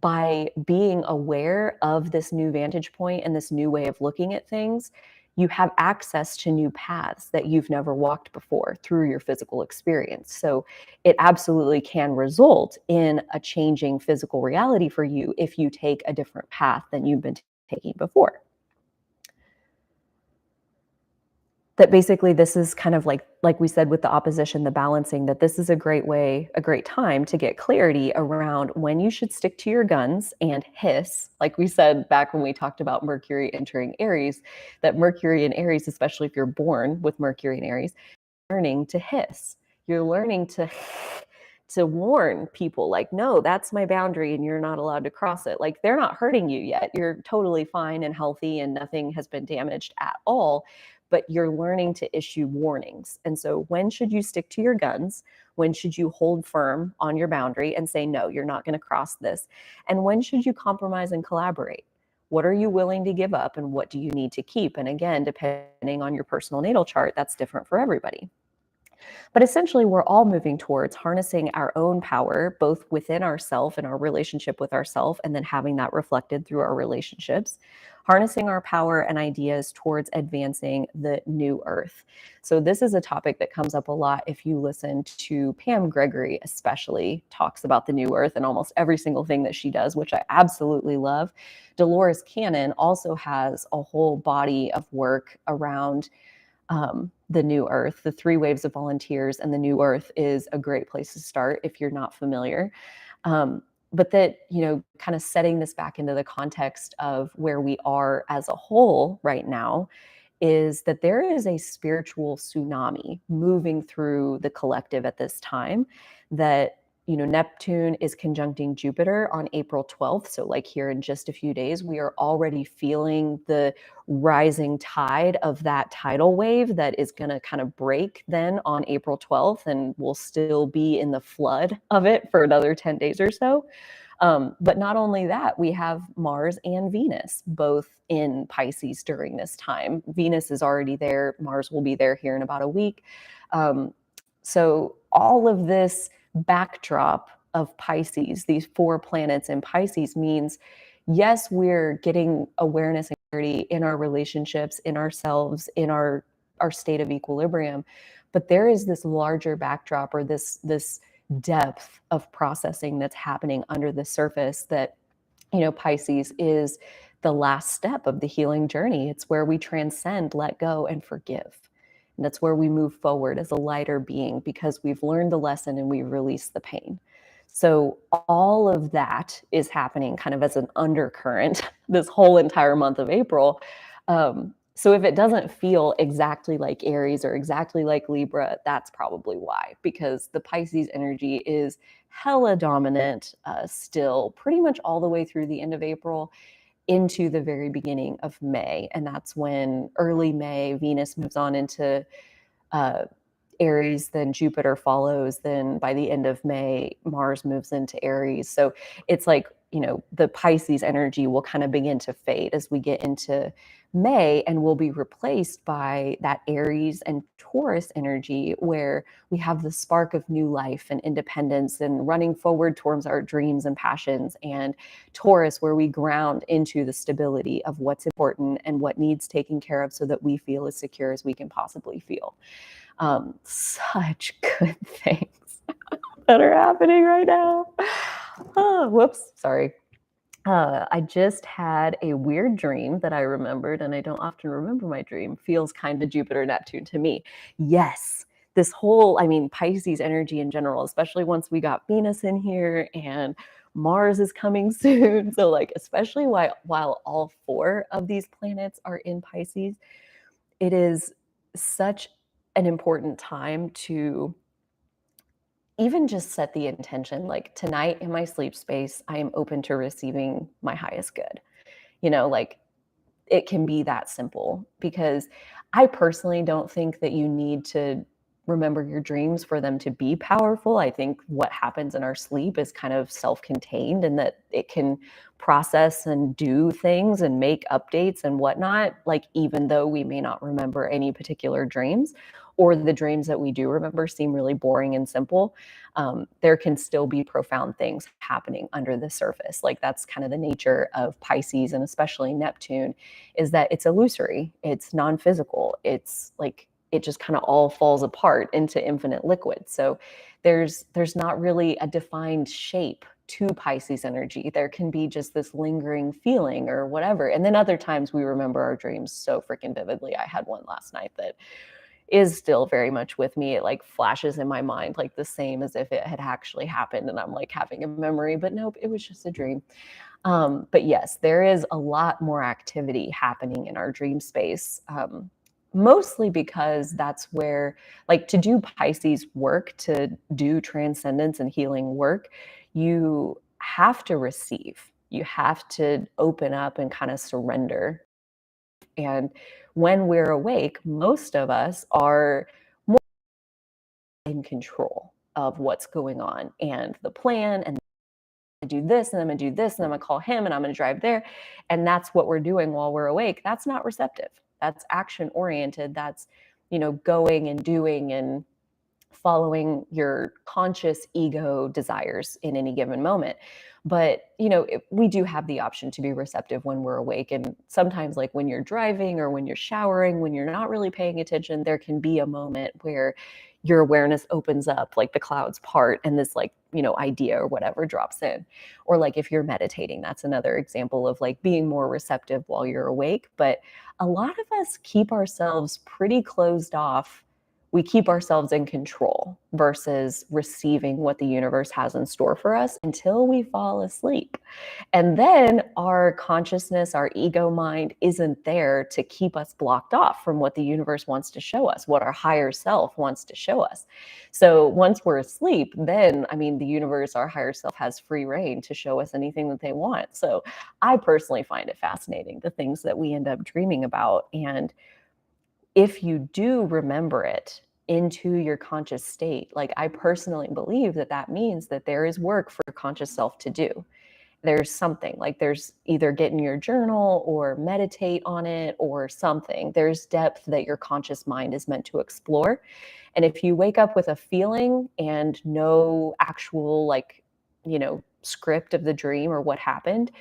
by being aware of this new vantage point and this new way of looking at things, you have access to new paths that you've never walked before through your physical experience. So it absolutely can result in a changing physical reality for you if you take a different path than you've been taking before. That basically this is kind of like we said with the opposition, the balancing, that this is a great time to get clarity around when you should stick to your guns and hiss. Like we said back when we talked about Mercury entering Aries, that Mercury in Aries, especially if you're born with Mercury in Aries, learning to hiss. You're learning to warn people like, no, that's my boundary and you're not allowed to cross it. Like they're not hurting you yet. You're totally fine and healthy and nothing has been damaged at all. but you're learning to issue warnings. And so when should you stick to your guns? When should you hold firm on your boundary and say, no, you're not going to cross this? And when should you compromise and collaborate? What are you willing to give up and what do you need to keep? And again, depending on your personal natal chart, that's different for everybody. But essentially, we're all moving towards harnessing our own power, both within ourself and our relationship with ourself, and then having that reflected through our relationships, harnessing our power and ideas towards advancing the new earth. So this is a topic that comes up a lot if you listen to Pam Gregory, especially talks about the new earth and almost every single thing that she does, which I absolutely love. Dolores Cannon also has a whole body of work around the new earth. The 3 waves of volunteers and the new earth is a great place to start if you're not familiar. But that, kind of setting this back into the context of where we are as a whole right now is that there is a spiritual tsunami moving through the collective at this time that Neptune is conjuncting Jupiter on April 12th. So like here in just a few days, we are already feeling the rising tide of that tidal wave that is going to kind of break then on April 12th, and we'll still be in the flood of it for another 10 days or so. But not only that, we have Mars and Venus both in Pisces during this time. Venus is already there. Mars will be there here in about a week. So all of this backdrop of Pisces, these 4 planets in Pisces, means, yes, we're getting awareness and clarity in our relationships, in ourselves, in our state of equilibrium. But there is this larger backdrop, or this depth of processing that's happening under the surface that, Pisces is the last step of the healing journey. It's where we transcend, let go, and forgive. And that's where we move forward as a lighter being because we've learned the lesson and we release the pain. So all of that is happening kind of as an undercurrent this whole entire month of April. So if it doesn't feel exactly like Aries or exactly like Libra, that's probably why, because the Pisces energy is hella dominant still pretty much all the way through the end of April into the very beginning of May. And that's when early May, Venus moves on into Aries, then Jupiter follows. Then by the end of May, Mars moves into Aries. So it's like, the Pisces energy will kind of begin to fade as we get into May, and will be replaced by that Aries and Taurus energy where we have the spark of new life and independence and running forward towards our dreams and passions, and Taurus where we ground into the stability of what's important and what needs taken care of so that we feel as secure as we can possibly feel. Such good things that are happening right now. Oh, whoops, sorry. I just had a weird dream that I remembered, and I don't often remember my dream. Feels kind of Jupiter Neptune to me. Yes, this whole, Pisces energy in general, especially once we got Venus in here and Mars is coming soon. So like, especially while all 4 of these planets are in Pisces, it is such an important time to even just set the intention, like tonight in my sleep space, I am open to receiving my highest good. Like it can be that simple, because I personally don't think that you need to remember your dreams for them to be powerful. I think what happens in our sleep is kind of self-contained, and that it can process and do things and make updates and whatnot, like even though we may not remember any particular dreams, or the dreams that we do remember seem really boring and simple, there can still be profound things happening under the surface. Like that's kind of the nature of Pisces, and especially Neptune, is that it's illusory, it's non-physical, it's like it just kind of all falls apart into infinite liquid. So there's not really a defined shape to Pisces energy. There can be just this lingering feeling or whatever. And then other times we remember our dreams so freaking vividly. I had one last night that is still very much with me. It like flashes in my mind like the same as if it had actually happened, and I'm like having a memory, but nope, it was just a dream. But yes, there is a lot more activity happening in our dream space. Mostly because that's where, like, to do Pisces work, to do transcendence and healing work, you have to receive. You have to open up and kind of surrender. And when we're awake, most of us are more in control of what's going on and the plan, and do this, and I'm gonna do this, and I'm gonna call him, and I'm gonna drive there. And that's what we're doing while we're awake. That's not receptive. That's action oriented. That's, going and doing and following your conscious ego desires in any given moment. But, we do have the option to be receptive when we're awake. And sometimes, like when you're driving or when you're showering, when you're not really paying attention, there can be a moment where your awareness opens up, like the clouds part, and this, like, idea or whatever drops in. Or like if you're meditating, that's another example of like being more receptive while you're awake. But a lot of us keep ourselves pretty closed off. We keep ourselves in control versus receiving what the universe has in store for us until we fall asleep. And then our consciousness, our ego mind isn't there to keep us blocked off from what the universe wants to show us, what our higher self wants to show us. So once we're asleep, then, the universe, our higher self, has free reign to show us anything that they want. So I personally find it fascinating, the things that we end up dreaming about. And if you do remember it into your conscious state, like I personally believe that that means that there is work for your conscious self to do. There's something, like there's either get in your journal or meditate on it or something. There's depth that your conscious mind is meant to explore. And if you wake up with a feeling and no actual, like, script of the dream or what happened,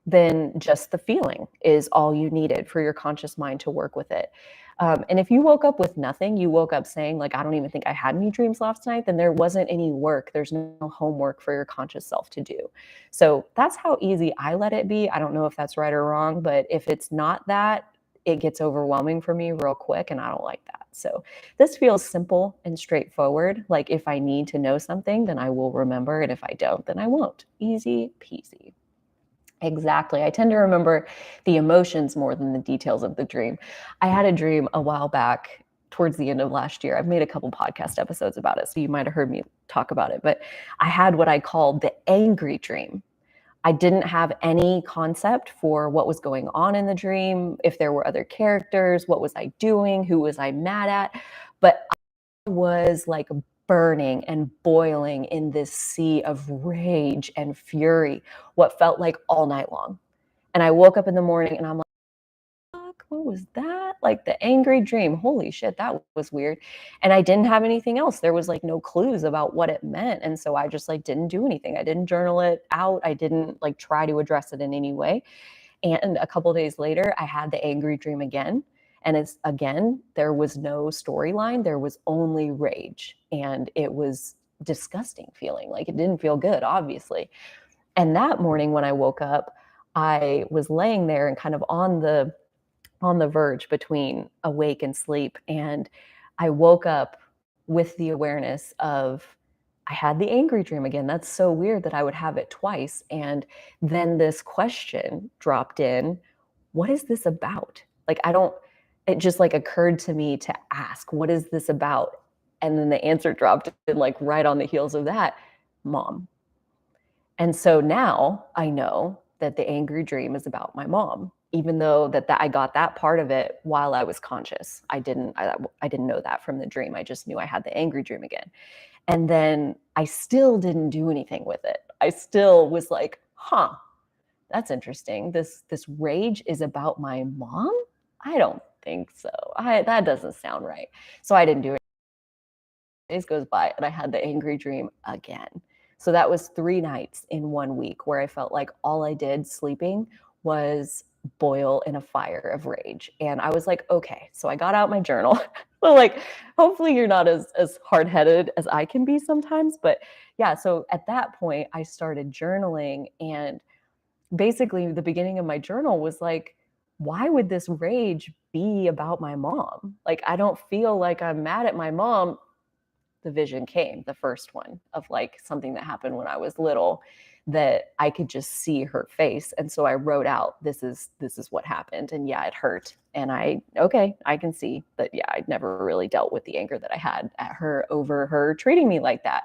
then just the feeling is all you needed for your conscious mind to work with it. And if you woke up with nothing, you woke up saying, like, I don't even think I had any dreams last night, then there wasn't any work. There's no homework for your conscious self to do. So that's how easy I let it be. I don't know if that's right or wrong, but if it's not that, it gets overwhelming for me real quick, and I don't like that. So this feels simple and straightforward. Like if I need to know something, then I will remember. And if I don't, then I won't. Easy peasy. Exactly. I tend to remember the emotions more than the details of the dream. I had a dream a while back towards the end of last year. I've made a couple podcast episodes about it, so you might have heard me talk about it. But I had what I called the angry dream. I didn't have any concept for what was going on in the dream, if there were other characters, what was I doing, who was I mad at. But was like burning and boiling in this sea of rage and fury, what felt like all night long. And I woke up in the morning and I'm like, fuck, what was that? Like the angry dream. Holy shit, that was weird. And I didn't have anything else. There was like no clues about what it meant. And so I just like didn't do anything. I didn't journal it out. I didn't like try to address it in any way. And a couple of days later, I had the angry dream again. And it's again, there was no storyline. There was only rage. And it was disgusting feeling. Like it didn't feel good, obviously. And that morning when I woke up, I was laying there and kind of on the verge between awake and sleep. And I woke up with the awareness of I had the angry dream again. That's so weird that I would have it twice. And then this question dropped in, what is this about? Like, it just like occurred to me to ask, what is this about? And then the answer dropped in like right on the heels of that, mom. And so now I know that the angry dream is about my mom, even though that I got that part of it while I was conscious. I didn't know that from the dream. I just knew I had the angry dream again. And then I still didn't do anything with it. I still was like, huh, that's interesting. This rage is about my mom? I don't think so. That doesn't sound right. So I didn't do it. Days goes by and I had the angry dream again. So that was 3 nights in 1 week where I felt like all I did sleeping was boil in a fire of rage. And I was like, okay, so I got out my journal. So like, hopefully you're not as hard-headed as I can be sometimes. But yeah, so at that point I started journaling, and basically the beginning of my journal was like, why would this rage be about my mom? Like, I don't feel like I'm mad at my mom. The vision came, the first one of like something that happened when I was little that I could just see her face. And so I wrote out, this is what happened. And yeah, it hurt. And I can see that. Yeah, I'd never really dealt with the anger that I had at her over her treating me like that.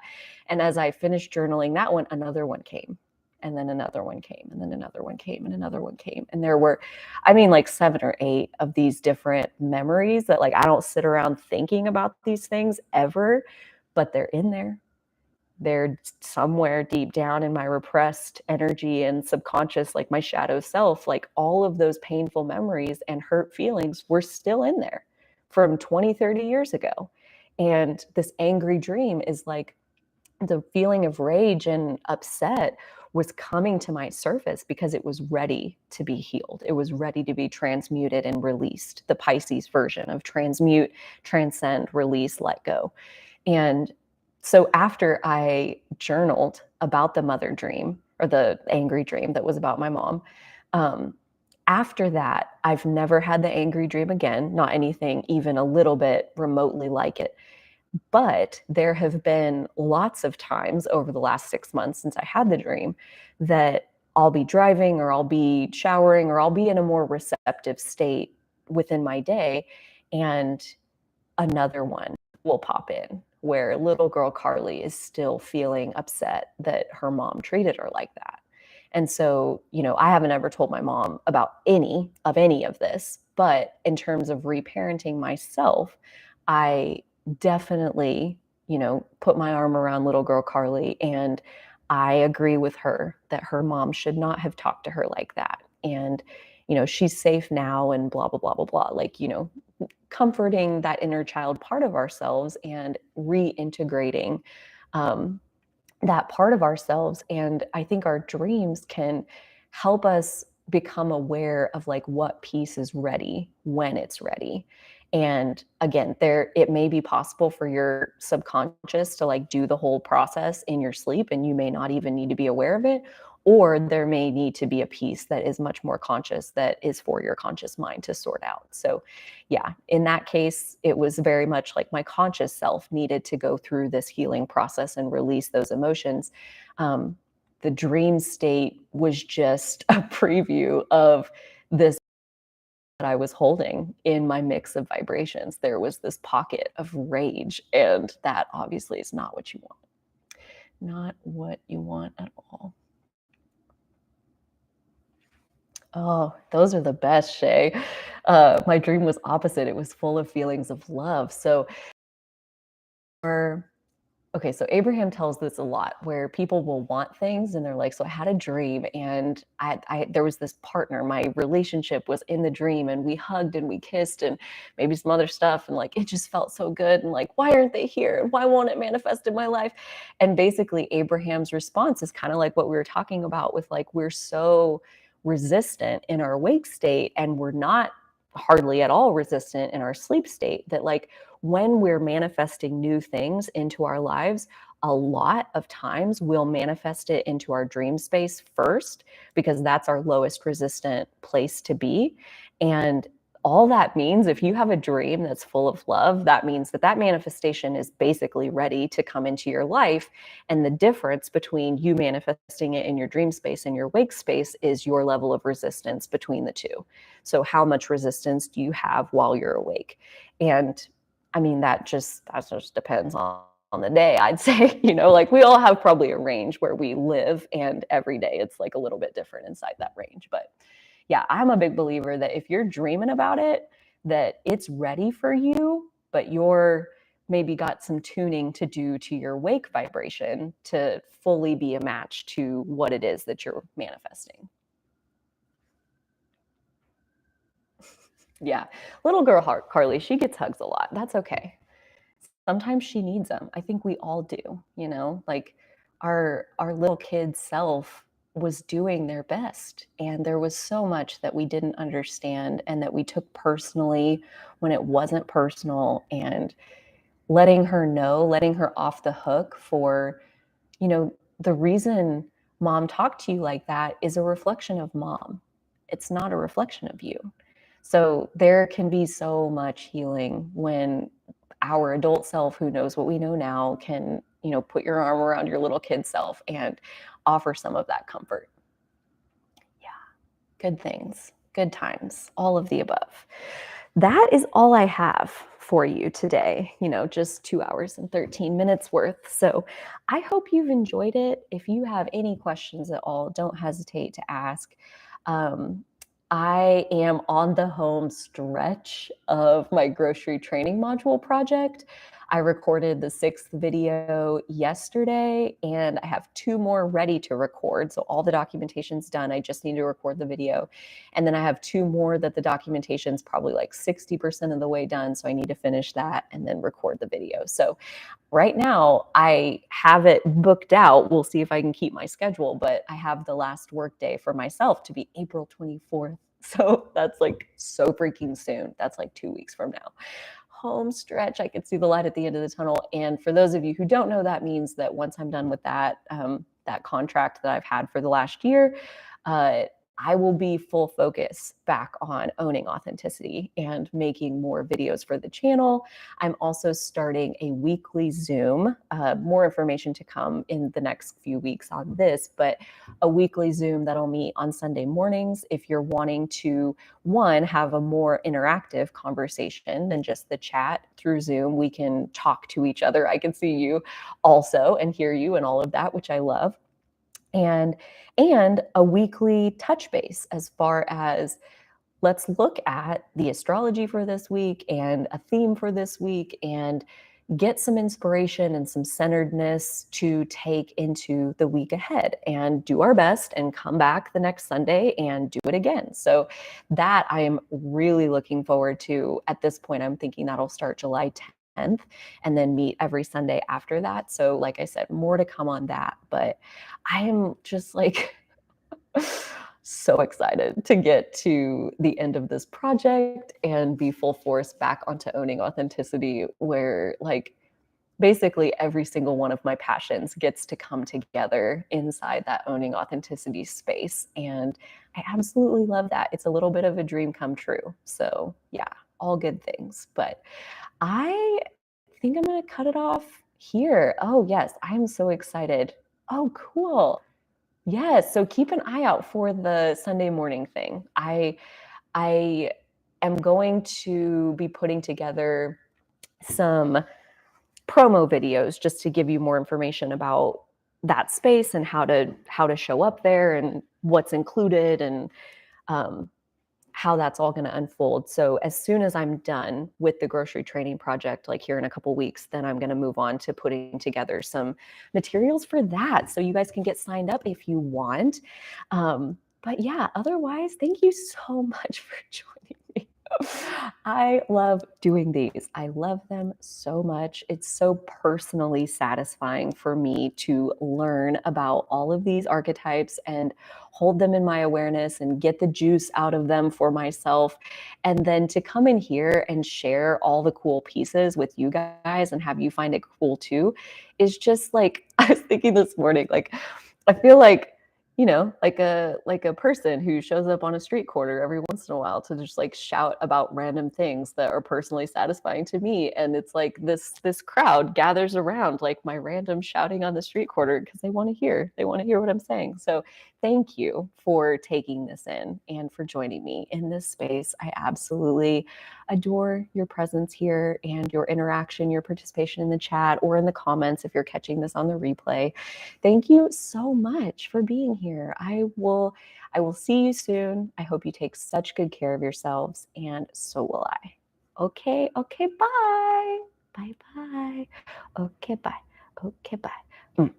And as I finished journaling that one, another one came. And then another one came, and then another one came, and another one came. And there were, I mean, like 7 or 8 of these different memories that like I don't sit around thinking about these things ever, but they're in there. They're somewhere deep down in my repressed energy and subconscious, like my shadow self, like all of those painful memories and hurt feelings were still in there from 20, 30 years ago. And this angry dream is like the feeling of rage and upset was coming to my surface because it was ready to be healed. It was ready to be transmuted and released, the Pisces version of transmute, transcend, release, let go. And so after I journaled about the mother dream or the angry dream that was about my mom, after that, I've never had the angry dream again, not anything even a little bit remotely like it. But there have been lots of times over the last 6 months since I had the dream that I'll be driving or I'll be showering or I'll be in a more receptive state within my day, and another one will pop in where little girl Carly is still feeling upset that her mom treated her like that. And so, I haven't ever told my mom about any of this, but in terms of reparenting myself, I definitely, put my arm around little girl Carly, and I agree with her that her mom should not have talked to her like that. And, she's safe now and blah, blah, blah, blah, blah. Like, comforting that inner child part of ourselves and reintegrating that part of ourselves. And I think our dreams can help us become aware of like what piece is ready when it's ready. And again, it may be possible for your subconscious to like do the whole process in your sleep, and you may not even need to be aware of it. Or there may need to be a piece that is much more conscious that is for your conscious mind to sort out. So yeah, in that case, it was very much like my conscious self needed to go through this healing process and release those emotions. The dream state was just a preview of this that I was holding in my mix of vibrations. There was this pocket of rage, and that obviously is not what you want. Not what you want at all. Oh, those are the best, Shay. My dream was opposite. It was full of feelings of love. Okay, so Abraham tells this a lot where people will want things and they're like, so I had a dream and there was this partner, my relationship was in the dream and we hugged and we kissed and maybe some other stuff. And like, it just felt so good. And like, why aren't they here? Why won't it manifest in my life? And basically Abraham's response is kind of like what we were talking about with like, we're so resistant in our wake state and we're not hardly at all resistant in our sleep state, that like when we're manifesting new things into our lives, a lot of times we'll manifest it into our dream space first because that's our lowest resistant place to be. And all that means, if you have a dream that's full of love, that means that that manifestation is basically ready to come into your life. And the difference between you manifesting it in your dream space and your wake space is your level of resistance between the two. So how much resistance do you have while you're awake? And I mean, that just depends on the day, I'd say. Like we all have probably a range where we live, and every day it's like a little bit different inside that range. But yeah, I'm a big believer that if you're dreaming about it, that it's ready for you, but you're maybe got some tuning to do to your wake vibration to fully be a match to what it is that you're manifesting. Yeah. Little girl Carly, she gets hugs a lot. That's okay. Sometimes she needs them. I think we all do, like our little kid self was doing their best, and there was so much that we didn't understand and that we took personally when it wasn't personal, and letting her off the hook for, the reason mom talked to you like that is a reflection of mom. It's not a reflection of you. So there can be so much healing when our adult self, who knows what we know now, can, put your arm around your little kid self and offer some of that comfort. Yeah. Good things, good times, all of the above. That is all I have for you today, just 2 hours and 13 minutes worth. So I hope you've enjoyed it. If you have any questions at all, don't hesitate to ask. Um, I am on the home stretch of my grocery training module project. I recorded the 6th video yesterday, and I have 2 more ready to record. So all the documentation's done. I just need to record the video. And then I have 2 more that the documentation's probably like 60% of the way done. So I need to finish that and then record the video. So right now I have it booked out. We'll see if I can keep my schedule, but I have the last work day for myself to be April 24th. So that's like so freaking soon. That's like 2 weeks from now. Home stretch. I can see the light at the end of the tunnel. And for those of you who don't know, that means that once I'm done with that, that contract that I've had for the last year, I will be full focus back on owning authenticity and making more videos for the channel. I'm also starting a weekly Zoom. More information to come in the next few weeks on this, but a weekly Zoom that'll meet on Sunday mornings. If you're wanting to, one, have a more interactive conversation than just the chat through Zoom, we can talk to each other. I can see you also and hear you and all of that, which I love. And a weekly touch base as far as let's look at the astrology for this week and a theme for this week and get some inspiration and some centeredness to take into the week ahead and do our best and come back the next Sunday and do it again. So that I am really looking forward to. At this point, I'm thinking that'll start July 10th and then meet every Sunday after that. So like I said, more to come on that, but I am just like so excited to get to the end of this project and be full force back onto owning authenticity, where like basically every single one of my passions gets to come together inside that owning authenticity space. And I absolutely love that. It's a little bit of a dream come true. So yeah, all good things. But I think I'm going to cut it off here. Oh, yes, I'm so excited. Oh, cool. Yes, so keep an eye out for the Sunday morning thing. I am going to be putting together some promo videos just to give you more information about that space and how to show up there and what's included and how that's all going to unfold. So as soon as I'm done with the grocery training project, like here in a couple weeks, then I'm going to move on to putting together some materials for that. So you guys can get signed up if you want. But yeah, otherwise, thank you so much for joining me. I love doing these. I love them so much. It's so personally satisfying for me to learn about all of these archetypes and hold them in my awareness and get the juice out of them for myself. And then to come in here and share all the cool pieces with you guys and have you find it cool too is just like, I was thinking this morning, like, I feel like, like a person who shows up on a street corner every once in a while to just like shout about random things that are personally satisfying to me. And it's like this crowd gathers around like my random shouting on the street corner because they want to hear what I'm saying. So thank you for taking this in and for joining me in this space. I absolutely adore your presence here and your interaction, your participation in the chat or in the comments if you're catching this on the replay. Thank you so much for being here. I will see you soon. I hope you take such good care of yourselves, and so will I. Okay, bye. Bye. Okay, bye. Okay, bye.